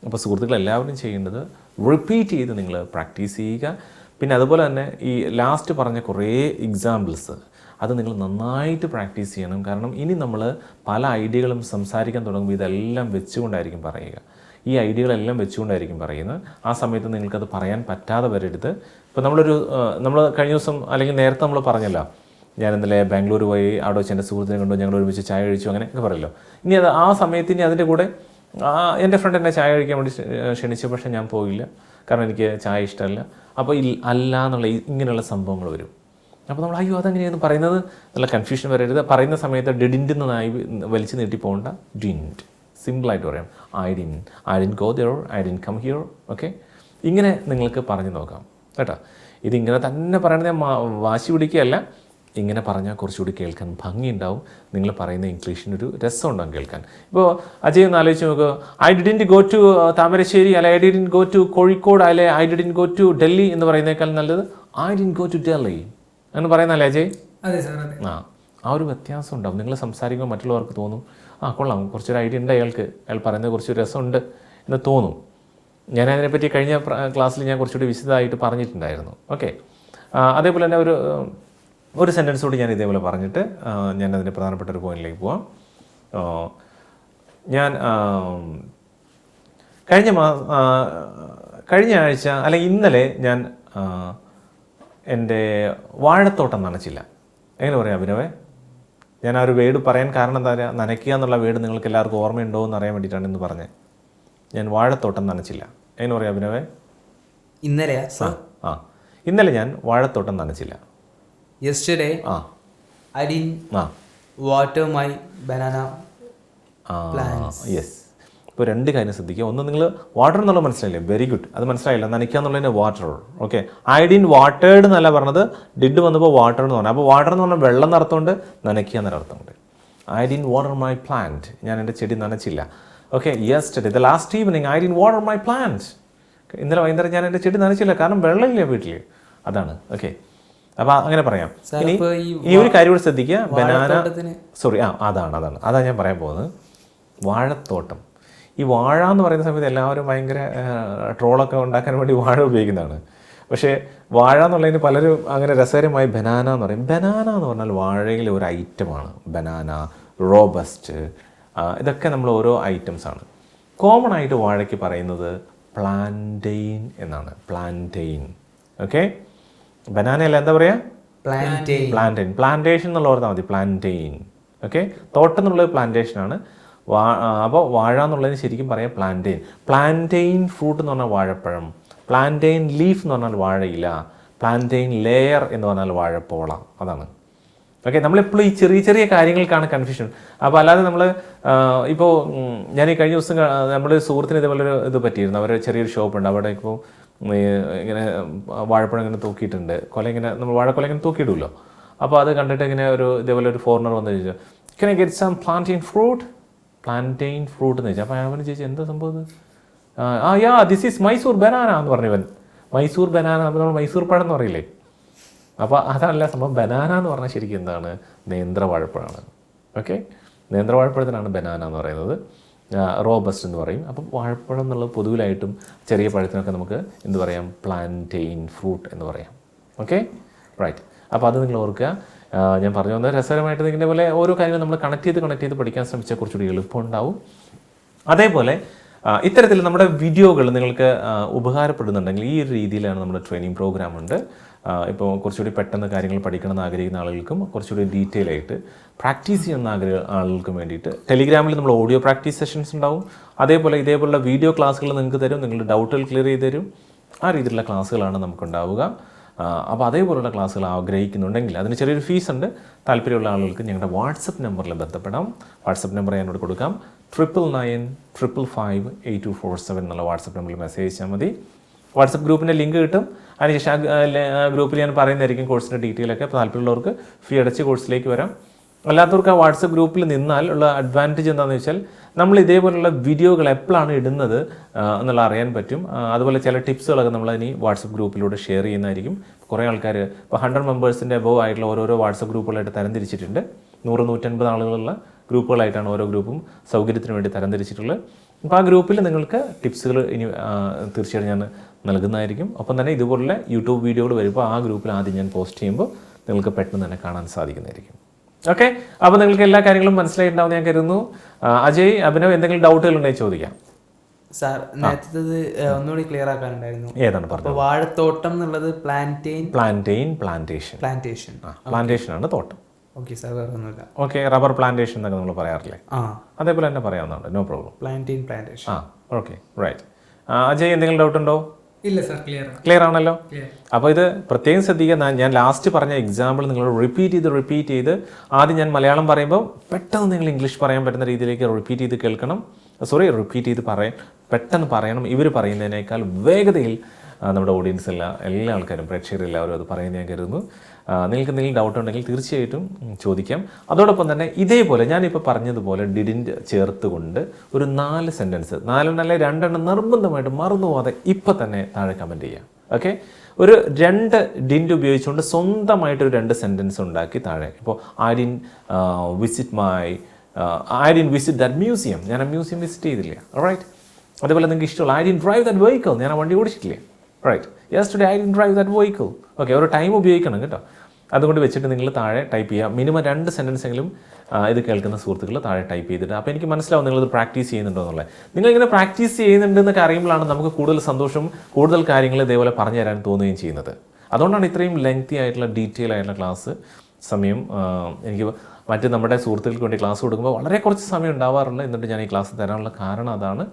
അപ്പോൾ സുഹൃത്തുക്കൾ എല്ലാവരും ചെയ്യേണ്ടത് റിപ്പീറ്റ് ചെയ്ത് നിങ്ങൾ പ്രാക്ടീസ് ചെയ്യുക. പിന്നെ അതുപോലെ തന്നെ ഈ ലാസ്റ്റ് പറഞ്ഞ കുറേ എക്സാമ്പിൾസ് അത് നിങ്ങൾ നന്നായിട്ട് പ്രാക്ടീസ് ചെയ്യണം. കാരണം ഇനി നമ്മൾ പല ഐഡിയകളും സംസാരിക്കാൻ തുടങ്ങുമ്പോൾ ഇതെല്ലാം വെച്ചുകൊണ്ടായിരിക്കും പറയുക. ഈ ഐഡിയകളെല്ലാം വെച്ചുകൊണ്ടായിരിക്കും പറയുന്നത്. ആ സമയത്ത് നിങ്ങൾക്കത് പറയാൻ പറ്റാതെ വരരുത്. ഇപ്പോൾ നമ്മൾ കഴിഞ്ഞ ദിവസം അല്ലെങ്കിൽ നേരത്തെ നമ്മൾ പറഞ്ഞല്ലോ, ഞാൻ ഇന്നലെ ബാംഗ്ലൂർ പോയി, അവിടെ വെച്ച് എൻ്റെ സുഹൃത്തിനെ കണ്ടു, ഞങ്ങൾ ഒരുമിച്ച് ചായ കഴിച്ചു, അങ്ങനെയൊക്കെ പറയല്ലോ. ഇനി അത് ആ സമയത്ത് ഇനി അതിൻ്റെ കൂടെ എൻ്റെ ഫ്രണ്ട് എന്നെ ചായ കഴിക്കാൻ വേണ്ടി ക്ഷണിച്ചു, പക്ഷേ ഞാൻ പോയില്ല, കാരണം എനിക്ക് ചായ ഇഷ്ടമല്ല. അപ്പോൾ അല്ല എന്നുള്ള ഇങ്ങനെയുള്ള സംഭവങ്ങൾ വരും. അപ്പോൾ നമ്മൾ അയ്യോ അതെങ്ങനെയാണ് പറയുന്നത് നല്ല കൺഫ്യൂഷൻ വരരുത്. പറയുന്ന സമയത്ത് ഡിഡിൻ്റ് എന്നായി വലിച്ചു നീട്ടി പോകേണ്ട. ഡിൻറ്റ് സിമ്പിളായിട്ട് പറയാം. I didn't go there, I didn't come here. Okay, ഇങ്ങനെ നിങ്ങൾക്ക് പറഞ്ഞു നോക്കാം കേട്ടോ. ഇതിങ്ങനെ തന്നെ പറയണത് വാശി പിടിക്കുകയല്ല, ഇങ്ങനെ പറഞ്ഞാൽ കുറച്ചുകൂടി കേൾക്കാൻ ഭംഗിയുണ്ടാവും. നിങ്ങൾ പറയുന്ന ഇംഗ്ലീഷിനൊരു രസം ഉണ്ടാകും കേൾക്കാൻ. ഇപ്പോൾ അജയ് ഒന്ന് ആലോചിച്ച് നോക്കുക, I didn't go to Thamarassery, അല്ലെ I didn't go to Kozhikode, അല്ലെ I didn't go to Delhi എന്ന് പറയുന്നേക്കാൾ നല്ലത് I didn't go to Delhi എന്ന് പറയുന്നല്ലേ അജയ്? ആ ഒരു വ്യത്യാസം ഉണ്ടാവും. നിങ്ങൾ സംസാരിക്കുമ്പോൾ മറ്റുള്ളവർക്ക് തോന്നും കൊള്ളാം, കുറച്ചൊരു ഐഡിയ ഉണ്ട് അയാൾ പറയുന്നത് കുറച്ചൊരു രസമുണ്ട് എന്ന് തോന്നും. ഞാൻ അതിനെപ്പറ്റി കഴിഞ്ഞ ക്ലാസ്സിൽ ഞാൻ കുറച്ചുകൂടി വിശദമായിട്ട് പറഞ്ഞിട്ടുണ്ടായിരുന്നു. ഓക്കെ, അതേപോലെ തന്നെ ഒരു സെൻറ്റൻസ് കൂടി ഞാൻ ഇതേപോലെ പറഞ്ഞിട്ട് ഞാൻ അതിൻ്റെ പ്രധാനപ്പെട്ട ഒരു പോയിന്റിലേക്ക് പോവാം. ഞാൻ കഴിഞ്ഞ ആഴ്ച അല്ലെങ്കിൽ ഇന്നലെ ഞാൻ എൻ്റെ വാഴത്തോട്ടം നനച്ചില്ല. എങ്ങനെ പറയാം അഭിനവേ? ഞാൻ ആ ഒരു വേർഡ് പറയാൻ കാരണം എന്താ പറയുക, നനയ്ക്കുക എന്നുള്ള വേർഡ് നിങ്ങൾക്ക് എല്ലാവർക്കും ഓർമ്മയുണ്ടോ എന്ന് അറിയാൻ വേണ്ടിയിട്ടാണ് ഇന്ന് പറഞ്ഞത്. ഞാൻ വാഴത്തോട്ടം നനച്ചില്ല. എങ്ങനെ പറയാം അഭിനവേ? ഇന്നലെ ഞാൻ വാഴത്തോട്ടം നനച്ചില്ല. Yesterday, I didn't water my banana plants. Yes. ഇപ്പോൾ രണ്ട് കാര്യം ശ്രദ്ധിക്കുക. ഒന്ന്, നിങ്ങൾ വാട്ടർ എന്നുള്ളത് മനസ്സിലായില്ലേ? Very good. അത് മനസ്സിലായില്ല. നനയ്ക്കുക എന്നുള്ളതിൻ്റെ വാട്ടർ. ഓക്കെ, ഐ ഡിൻ വാട്ടേർഡ് എന്നല്ല പറഞ്ഞത്, ഡിഡ് വന്നപ്പോൾ വാട്ടർ എന്ന് പറഞ്ഞു. അപ്പോൾ വാട്ടർ എന്ന് പറഞ്ഞാൽ വെള്ളം എന്നർത്ഥമുണ്ട്, നനയ്ക്കുക എന്നൊരർത്ഥമുണ്ട്. I didn't water my plant, ഞാൻ എൻ്റെ ചെടി നനച്ചില്ല. Okay, yesterday the last evening I didn't water my plant. ഇന്നലെ വൈകുന്നേരം ഞാൻ എൻ്റെ ചെടി നനച്ചില്ല, കാരണം വെള്ളമില്ല വീട്ടിൽ. അതാണ്. ഓക്കെ, അപ്പോൾ അങ്ങനെ പറയാം. ഇനി ഒരു കാര്യം കൂടി ശ്രദ്ധിക്കുക. ബനാന, സോറി, അതാണ് ഞാൻ പറയാൻ പോകുന്നത്. വാഴത്തോട്ടം. ഈ വാഴ എന്ന് പറയുന്ന സമയത്ത് എല്ലാവരും ഭയങ്കര ട്രോളൊക്കെ ഉണ്ടാക്കാൻ വേണ്ടി വാഴ ഉപയോഗിക്കുന്നതാണ്. പക്ഷേ വാഴ എന്നുള്ളതിന് പലരും അങ്ങനെ രസകരമായി ബനാന എന്ന് പറയും. ബനാന എന്ന് പറഞ്ഞാൽ വാഴയിലെ ഒരു ഐറ്റമാണ്. ബനാന, റോബസ്റ്റ്, ഇതൊക്കെ നമ്മൾ ഓരോ ഐറ്റംസാണ്. കോമൺ ആയിട്ട് വാഴയ്ക്ക് പറയുന്നത് പ്ലാന്റെയിൻ എന്നാണ്. പ്ലാന്റെയിൻ. ഓക്കെ, ബനാനയല്ല, എന്താ പറയുക? പ്ലാന്റെയിൻ. പ്ലാന്റേഷൻ എന്നുള്ള ഓർത്താൽ മതി. പ്ലാന്റെയിൻ. ഓക്കെ, തോട്ടം എന്നുള്ളത് പ്ലാന്റേഷനാണ്. അപ്പോൾ വാഴ എന്നുള്ളതിന് ശരിക്കും പറയാം പ്ലാന്റെയിൻ. പ്ലാന്റെയിൻ ഫ്രൂട്ട് എന്ന് പറഞ്ഞാൽ വാഴപ്പഴം. പ്ലാന്റെയിൻ ലീഫ് എന്ന് പറഞ്ഞാൽ വാഴയില. പ്ലാന്റെയിൻ ലെയർ എന്ന് പറഞ്ഞാൽ വാഴപ്പോള. അതാണ്. ഓക്കെ, നമ്മളെപ്പോഴും ഈ ചെറിയ ചെറിയ കാര്യങ്ങൾക്കാണ് കൺഫ്യൂഷൻ. അപ്പോൾ അല്ലാതെ നമ്മൾ ഇപ്പോൾ ഞാൻ ഈ കഴിഞ്ഞ ദിവസം നമ്മുടെ ഒരു സുഹൃത്തിന് ഇതേപോലൊരു ഇത് പറ്റിയിരുന്നു. അവരുടെ ചെറിയൊരു ഷോപ്പുണ്ട്. അവിടെ ഇപ്പോൾ ഇങ്ങനെ വാഴപ്പഴം ഇങ്ങനെ തൂക്കിയിട്ടുണ്ട്, ഇങ്ങനെ നമ്മൾ വാഴക്കൊല ഇങ്ങനെ തൂക്കിയിടുമല്ലോ. അപ്പോൾ അത് കണ്ടിട്ട് ഇങ്ങനെ ഇതേപോലെ ഒരു ഫോറിനർ വന്ന് ചോദിച്ചു, "Can I get some plantain fruit?" Plantain fruit എന്ന് ചോദിച്ചാൽ. അപ്പോൾ അവന് ചോദിച്ചു, എന്താ സംഭവം ഇത്? യാ ദിസ് ഈസ് മൈസൂർ ബനാന എന്ന് പറഞ്ഞു ഇവൻ. മൈസൂർ ബനാന, അപ്പോൾ നമ്മൾ മൈസൂർ പഴം എന്ന് പറയില്ലേ, അപ്പോൾ അതല്ല സംഭവം. ബനാന എന്ന് പറഞ്ഞാൽ ശരിക്കും എന്താണ്? നേന്ത്രവാഴപ്പഴമാണ്. ഓക്കെ, നേന്ത്രവാഴപ്പഴത്തിനാണ് ബനാന എന്ന് പറയുന്നത്. റോബസ്റ്റ് എന്ന് പറയും. അപ്പോൾ വാഴപ്പഴം എന്നുള്ളത് പൊതുവിലായിട്ടും ചെറിയ പഴത്തിനൊക്കെ നമുക്ക് എന്ത് പറയാം? പ്ലാന്റെയിൻ ഫ്രൂട്ട് എന്ന് പറയാം. Okay, right. അപ്പോൾ അത് നിങ്ങൾ ഓർക്കുക. ഞാൻ പറഞ്ഞു വന്നത് രസകരമായിട്ട് ഇതിൻ്റെ പോലെ ഓരോ കാര്യങ്ങൾ നമ്മൾ കണക്ട് ചെയ്ത് പഠിക്കാൻ ശ്രമിച്ചാൽ കുറച്ചുകൂടി എളുപ്പമുണ്ടാവും. അതേപോലെ ഇത്തരത്തിൽ നമ്മുടെ വീഡിയോകൾ നിങ്ങൾക്ക് ഉപകാരപ്പെടുന്നുണ്ടെങ്കിൽ ഈ ഒരു രീതിയിലാണ് നമ്മുടെ ട്രെയിനിങ് പ്രോഗ്രാം ഉണ്ട്. ഇപ്പോൾ കുറച്ചുകൂടി പെട്ടെന്ന് കാര്യങ്ങൾ പഠിക്കണമെന്ന് ആഗ്രഹിക്കുന്ന ആളുകൾക്കും കുറച്ചുകൂടി ഡീറ്റെയിൽ ആയിട്ട് പ്രാക്ടീസ് ചെയ്യുന്ന ആളുകൾക്കും വേണ്ടിയിട്ട് ടെലിഗ്രാമിൽ നമ്മൾ ഓഡിയോ പ്രാക്ടീസ് സെഷൻസ് ഉണ്ടാവും. അതേപോലെ ഇതേപോലുള്ള വീഡിയോ ക്ലാസ്സുകൾ നിങ്ങൾക്ക് തരും, നിങ്ങളുടെ ഡൗട്ടുകൾ ക്ലിയർ ചെയ്ത് തരും. ആ രീതിയിലുള്ള ക്ലാസ്സുകളാണ് നമുക്കുണ്ടാവുക. അപ്പോൾ അതേപോലുള്ള ക്ലാസ്സുകൾ ആഗ്രഹിക്കുന്നുണ്ടെങ്കിൽ അതിന് ചെറിയൊരു ഫീസ് ഉണ്ട്. താല്പര്യമുള്ള ആളുകൾക്ക് ഞങ്ങളുടെ വാട്സപ്പ് നമ്പറിൽ ബന്ധപ്പെടാം. വാട്സപ്പ് നമ്പർ ഞാനോട് കൊടുക്കാം. 9995558247 എന്നുള്ള വാട്സപ്പ് നമ്പറിൽ മെസ്സേജ് അയച്ചാൽ മതി. വാട്സപ്പ് ഗ്രൂപ്പിൻ്റെ ലിങ്ക് കിട്ടും. അതിനുശേഷം ആ ഗ്രൂപ്പിൽ ഞാൻ പറയുന്നതായിരിക്കും കോഴ്സിൻ്റെ ഡീറ്റെയിലൊക്കെ. അപ്പോൾ താല്പര്യമുള്ളവർക്ക് ഫീ അടച്ച് കോഴ്സിലേക്ക് വരാം. അല്ലാത്തവർക്ക് ആ വാട്സപ്പ് ഗ്രൂപ്പിൽ നിന്നാൽ ഉള്ള അഡ്വാൻറ്റേജ് എന്താണെന്ന് വെച്ചാൽ നമ്മൾ ഇതേപോലുള്ള വീഡിയോകൾ എപ്പോഴാണ് ഇടുന്നത് എന്നുള്ള അറിയാൻ പറ്റും. അതുപോലെ ചില ടിപ്സുകളൊക്കെ നമ്മൾ ഇനി വാട്സപ്പ് ഗ്രൂപ്പിലൂടെ ഷെയർ ചെയ്യുന്നതായിരിക്കും. കുറേ ആൾക്കാർ ഇപ്പോൾ 100 മെമ്പേഴ്സിൻ്റെ അബവ് ആയിട്ടുള്ള ഓരോരോ വാട്സപ്പ് ഗ്രൂപ്പുകളായിട്ട് തരംതിരിച്ചിട്ടുണ്ട്. 100-150 ആളുകളുള്ള ഗ്രൂപ്പുകളായിട്ടാണ് ഓരോ ഗ്രൂപ്പും സൗകര്യത്തിന് വേണ്ടി തരംതിരിച്ചിട്ടുള്ളത്. അപ്പോൾ ആ ഗ്രൂപ്പിൽ നിങ്ങൾക്ക് ടിപ്സുകൾ ഇനി തീർച്ചയായിട്ടും ഞാൻ നൽകുന്നതായിരിക്കും. ഒപ്പം തന്നെ ഇതുപോലുള്ള യൂട്യൂബ് വീഡിയോകൾ വരുമ്പോൾ ആ ഗ്രൂപ്പിൽ ആദ്യം ഞാൻ പോസ്റ്റ് ചെയ്യുമ്പോൾ നിങ്ങൾക്ക് പെട്ടെന്ന് തന്നെ കാണാൻ സാധിക്കുന്നതായിരിക്കും. ഓക്കെ, അപ്പോൾ നിങ്ങൾക്ക് എല്ലാ കാര്യങ്ങളും മനസ്സിലായിട്ടുണ്ടാവും ഞാൻ കരുതുന്നു. അജയ്, അഭിനവ്, എന്തെങ്കിലും ഡൗട്ടുകൾ ഉണ്ടെങ്കിൽ ചോദിക്കാം. സാർ, നേരത്തെ ഒന്നുകൂടി ക്ലിയർ ആക്കാനുണ്ടായിരുന്നു. ഏതാണ് പറഞ്ഞത്? വാഴത്തോട്ടം എന്നുള്ളത് പ്ലാന്റേഷൻ ആണ് തോട്ടം. ഓക്കെ സാർ, വേറെ ഒന്നുമില്ല. ഓക്കെ, റബ്ബർ പ്ലാന്റേഷൻ എന്നൊക്കെ നമ്മൾ പറയാറില്ലേ? അതേപോലെ തന്നെ പറയാവുന്നതാണ്, no problem. Plantation. Okay, right. Ajay, എന്തെങ്കിലും ഡൗട്ട് ഉണ്ടോ? ഇല്ല സാർ, ക്ലിയർ ആണല്ലോ. അപ്പോൾ ഇത് പ്രത്യേകം ശ്രദ്ധിക്കുക. ഞാൻ ലാസ്റ്റ് പറഞ്ഞ എക്സാമ്പിൾ നിങ്ങൾ റിപ്പീറ്റ് ചെയ്ത് ആദ്യം ഞാൻ മലയാളം പറയുമ്പോൾ പെട്ടെന്ന് നിങ്ങൾ ഇംഗ്ലീഷ് പറയാൻ പറ്റുന്ന രീതിയിലേക്ക് റിപ്പീറ്റ് ചെയ്ത് പെട്ടെന്ന് പറയണം. ഇവർ പറയുന്നതിനേക്കാൾ വേഗതയിൽ നമ്മുടെ ഓഡിയൻസ് എല്ലാ ആൾക്കാരും, പ്രേക്ഷകരെല്ലാവരും അത് പറയുന്നത് ഞാൻ കരുതുന്നു. നിങ്ങൾക്ക് എന്തെങ്കിലും ഡൗട്ട് ഉണ്ടെങ്കിൽ തീർച്ചയായിട്ടും ചോദിക്കാം. അതോടൊപ്പം തന്നെ ഇതേപോലെ ഞാനിപ്പോൾ പറഞ്ഞതുപോലെ ഡിഡിൻ്റ് ചേർത്തുകൊണ്ട് ഒരു 4 സെൻറ്റൻസ്, 2 നിർബന്ധമായിട്ട് മറന്നുപോകാതെ ഇപ്പം തന്നെ താഴെ കമൻറ്റ് ചെയ്യാം. ഓക്കെ, ഒരു 2 ഡിൻറ്റ് ഉപയോഗിച്ചുകൊണ്ട് സ്വന്തമായിട്ടൊരു 2 സെൻറ്റൻസ് ഉണ്ടാക്കി താഴെ. ഇപ്പോൾ I didn't visit that museum, ഞാൻ ആ മ്യൂസിയം വിസിറ്റ് ചെയ്തില്ല. റൈറ്റ്. അതേപോലെ നിങ്ങൾക്ക് ഇഷ്ടമുള്ള I didn't drive that vehicle, ഞാൻ ആ വണ്ടി ഓടിച്ചിട്ടില്ല. Right. Yesterday I didn't drive that vehicle. Okay, ഒരു ടൈം ഉപയോഗിക്കണം കേട്ടോ. അതുകൊണ്ട് വെച്ചിട്ട് നിങ്ങൾ താഴെ ടൈപ്പ് ചെയ്യുക. മിനിമം 2 സെൻറ്റൻസ് എങ്കിലും ഇത് കേൾക്കുന്ന സുഹൃത്തുക്കൾ താഴെ ടൈപ്പ് ചെയ്തിട്ട്. അപ്പോൾ എനിക്ക് മനസ്സിലാവും നിങ്ങളിത് പ്രാക്ടീസ് ചെയ്യുന്നുണ്ടോ എന്നുള്ളത്. നിങ്ങളിങ്ങനെ പ്രാക്ടീസ് ചെയ്യുന്നുണ്ടെന്നൊക്കെ അറിയുമ്പോഴാണ് നമുക്ക് കൂടുതൽ സന്തോഷം, കൂടുതൽ കാര്യങ്ങൾ ഇതേപോലെ പറഞ്ഞു തരാൻ തോന്നുകയും ചെയ്യുന്നത്. അതുകൊണ്ടാണ് ഇത്രയും ലെങ്തി ആയിട്ടുള്ള ഡീറ്റെയിൽ ആയിട്ടുള്ള ക്ലാസ് സമയം എനിക്ക് മറ്റ് നമ്മുടെ സുഹൃത്തുക്കൾക്ക് വേണ്ടി ക്ലാസ് കൊടുക്കുമ്പോൾ വളരെ കുറച്ച് സമയം ഉണ്ടാവാറുണ്ട്. എന്നിട്ട് ഞാൻ ഈ ക്ലാസ് തരാനുള്ള കാരണം അതാണ്.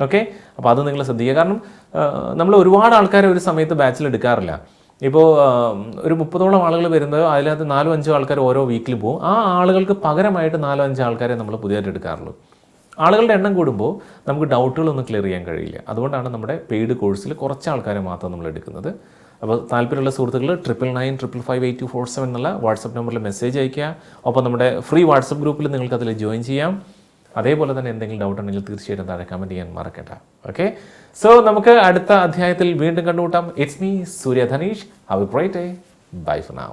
ഓക്കെ, അപ്പോൾ അത് നിങ്ങൾ ശ്രദ്ധിക്കുക. കാരണം നമ്മൾ ഒരുപാട് ആൾക്കാരെ ഒരു സമയത്ത് ബാച്ചിൽ എടുക്കാറില്ല. ഇപ്പോൾ ഒരു 30ഓളം ആളുകൾ വരുന്നത് അതിനകത്ത് 4-5 ആൾക്കാർ ഓരോ വീക്കിൽ പോകും. ആ ആളുകൾക്ക് പകരമായിട്ട് 4-5 ആൾക്കാരെ നമ്മൾ പുതിയതായിട്ട് എടുക്കാറുള്ളൂ. ആളുകളുടെ എണ്ണം കൂടുമ്പോൾ നമുക്ക് ഡൗട്ടുകളൊന്നും ക്ലിയർ ചെയ്യാൻ കഴിയില്ല. അതുകൊണ്ടാണ് നമ്മുടെ പെയ്ഡ് കോഴ്സിൽ കുറച്ച് ആൾക്കാരെ മാത്രം നമ്മൾ എടുക്കുന്നത്. അപ്പോൾ താല്പര്യമുള്ള സുഹൃത്തുക്കൾ 9995558247 എന്നുള്ള വാട്സപ്പ് നമ്പറിൽ മെസ്സേജ് അയയ്ക്കുക. ഒപ്പം നമ്മുടെ ഫ്രീ വാട്സപ്പ് ഗ്രൂപ്പിൽ നിങ്ങൾക്ക് അതിൽ ജോയിൻ ചെയ്യാം. അതേപോലെ തന്നെ എന്തെങ്കിലും ഡൗട്ട് ഉണ്ടെങ്കിൽ തീർച്ചയായിട്ടും താഴെ കമൻറ്റ് ചെയ്യാൻ മറക്കണ്ട. ഓക്കെ, സോ നമുക്ക് അടുത്ത അധ്യായത്തിൽ വീണ്ടും കണ്ടുമുട്ടാം. It's me Surya Dhanish. Have a great day. Bye for now.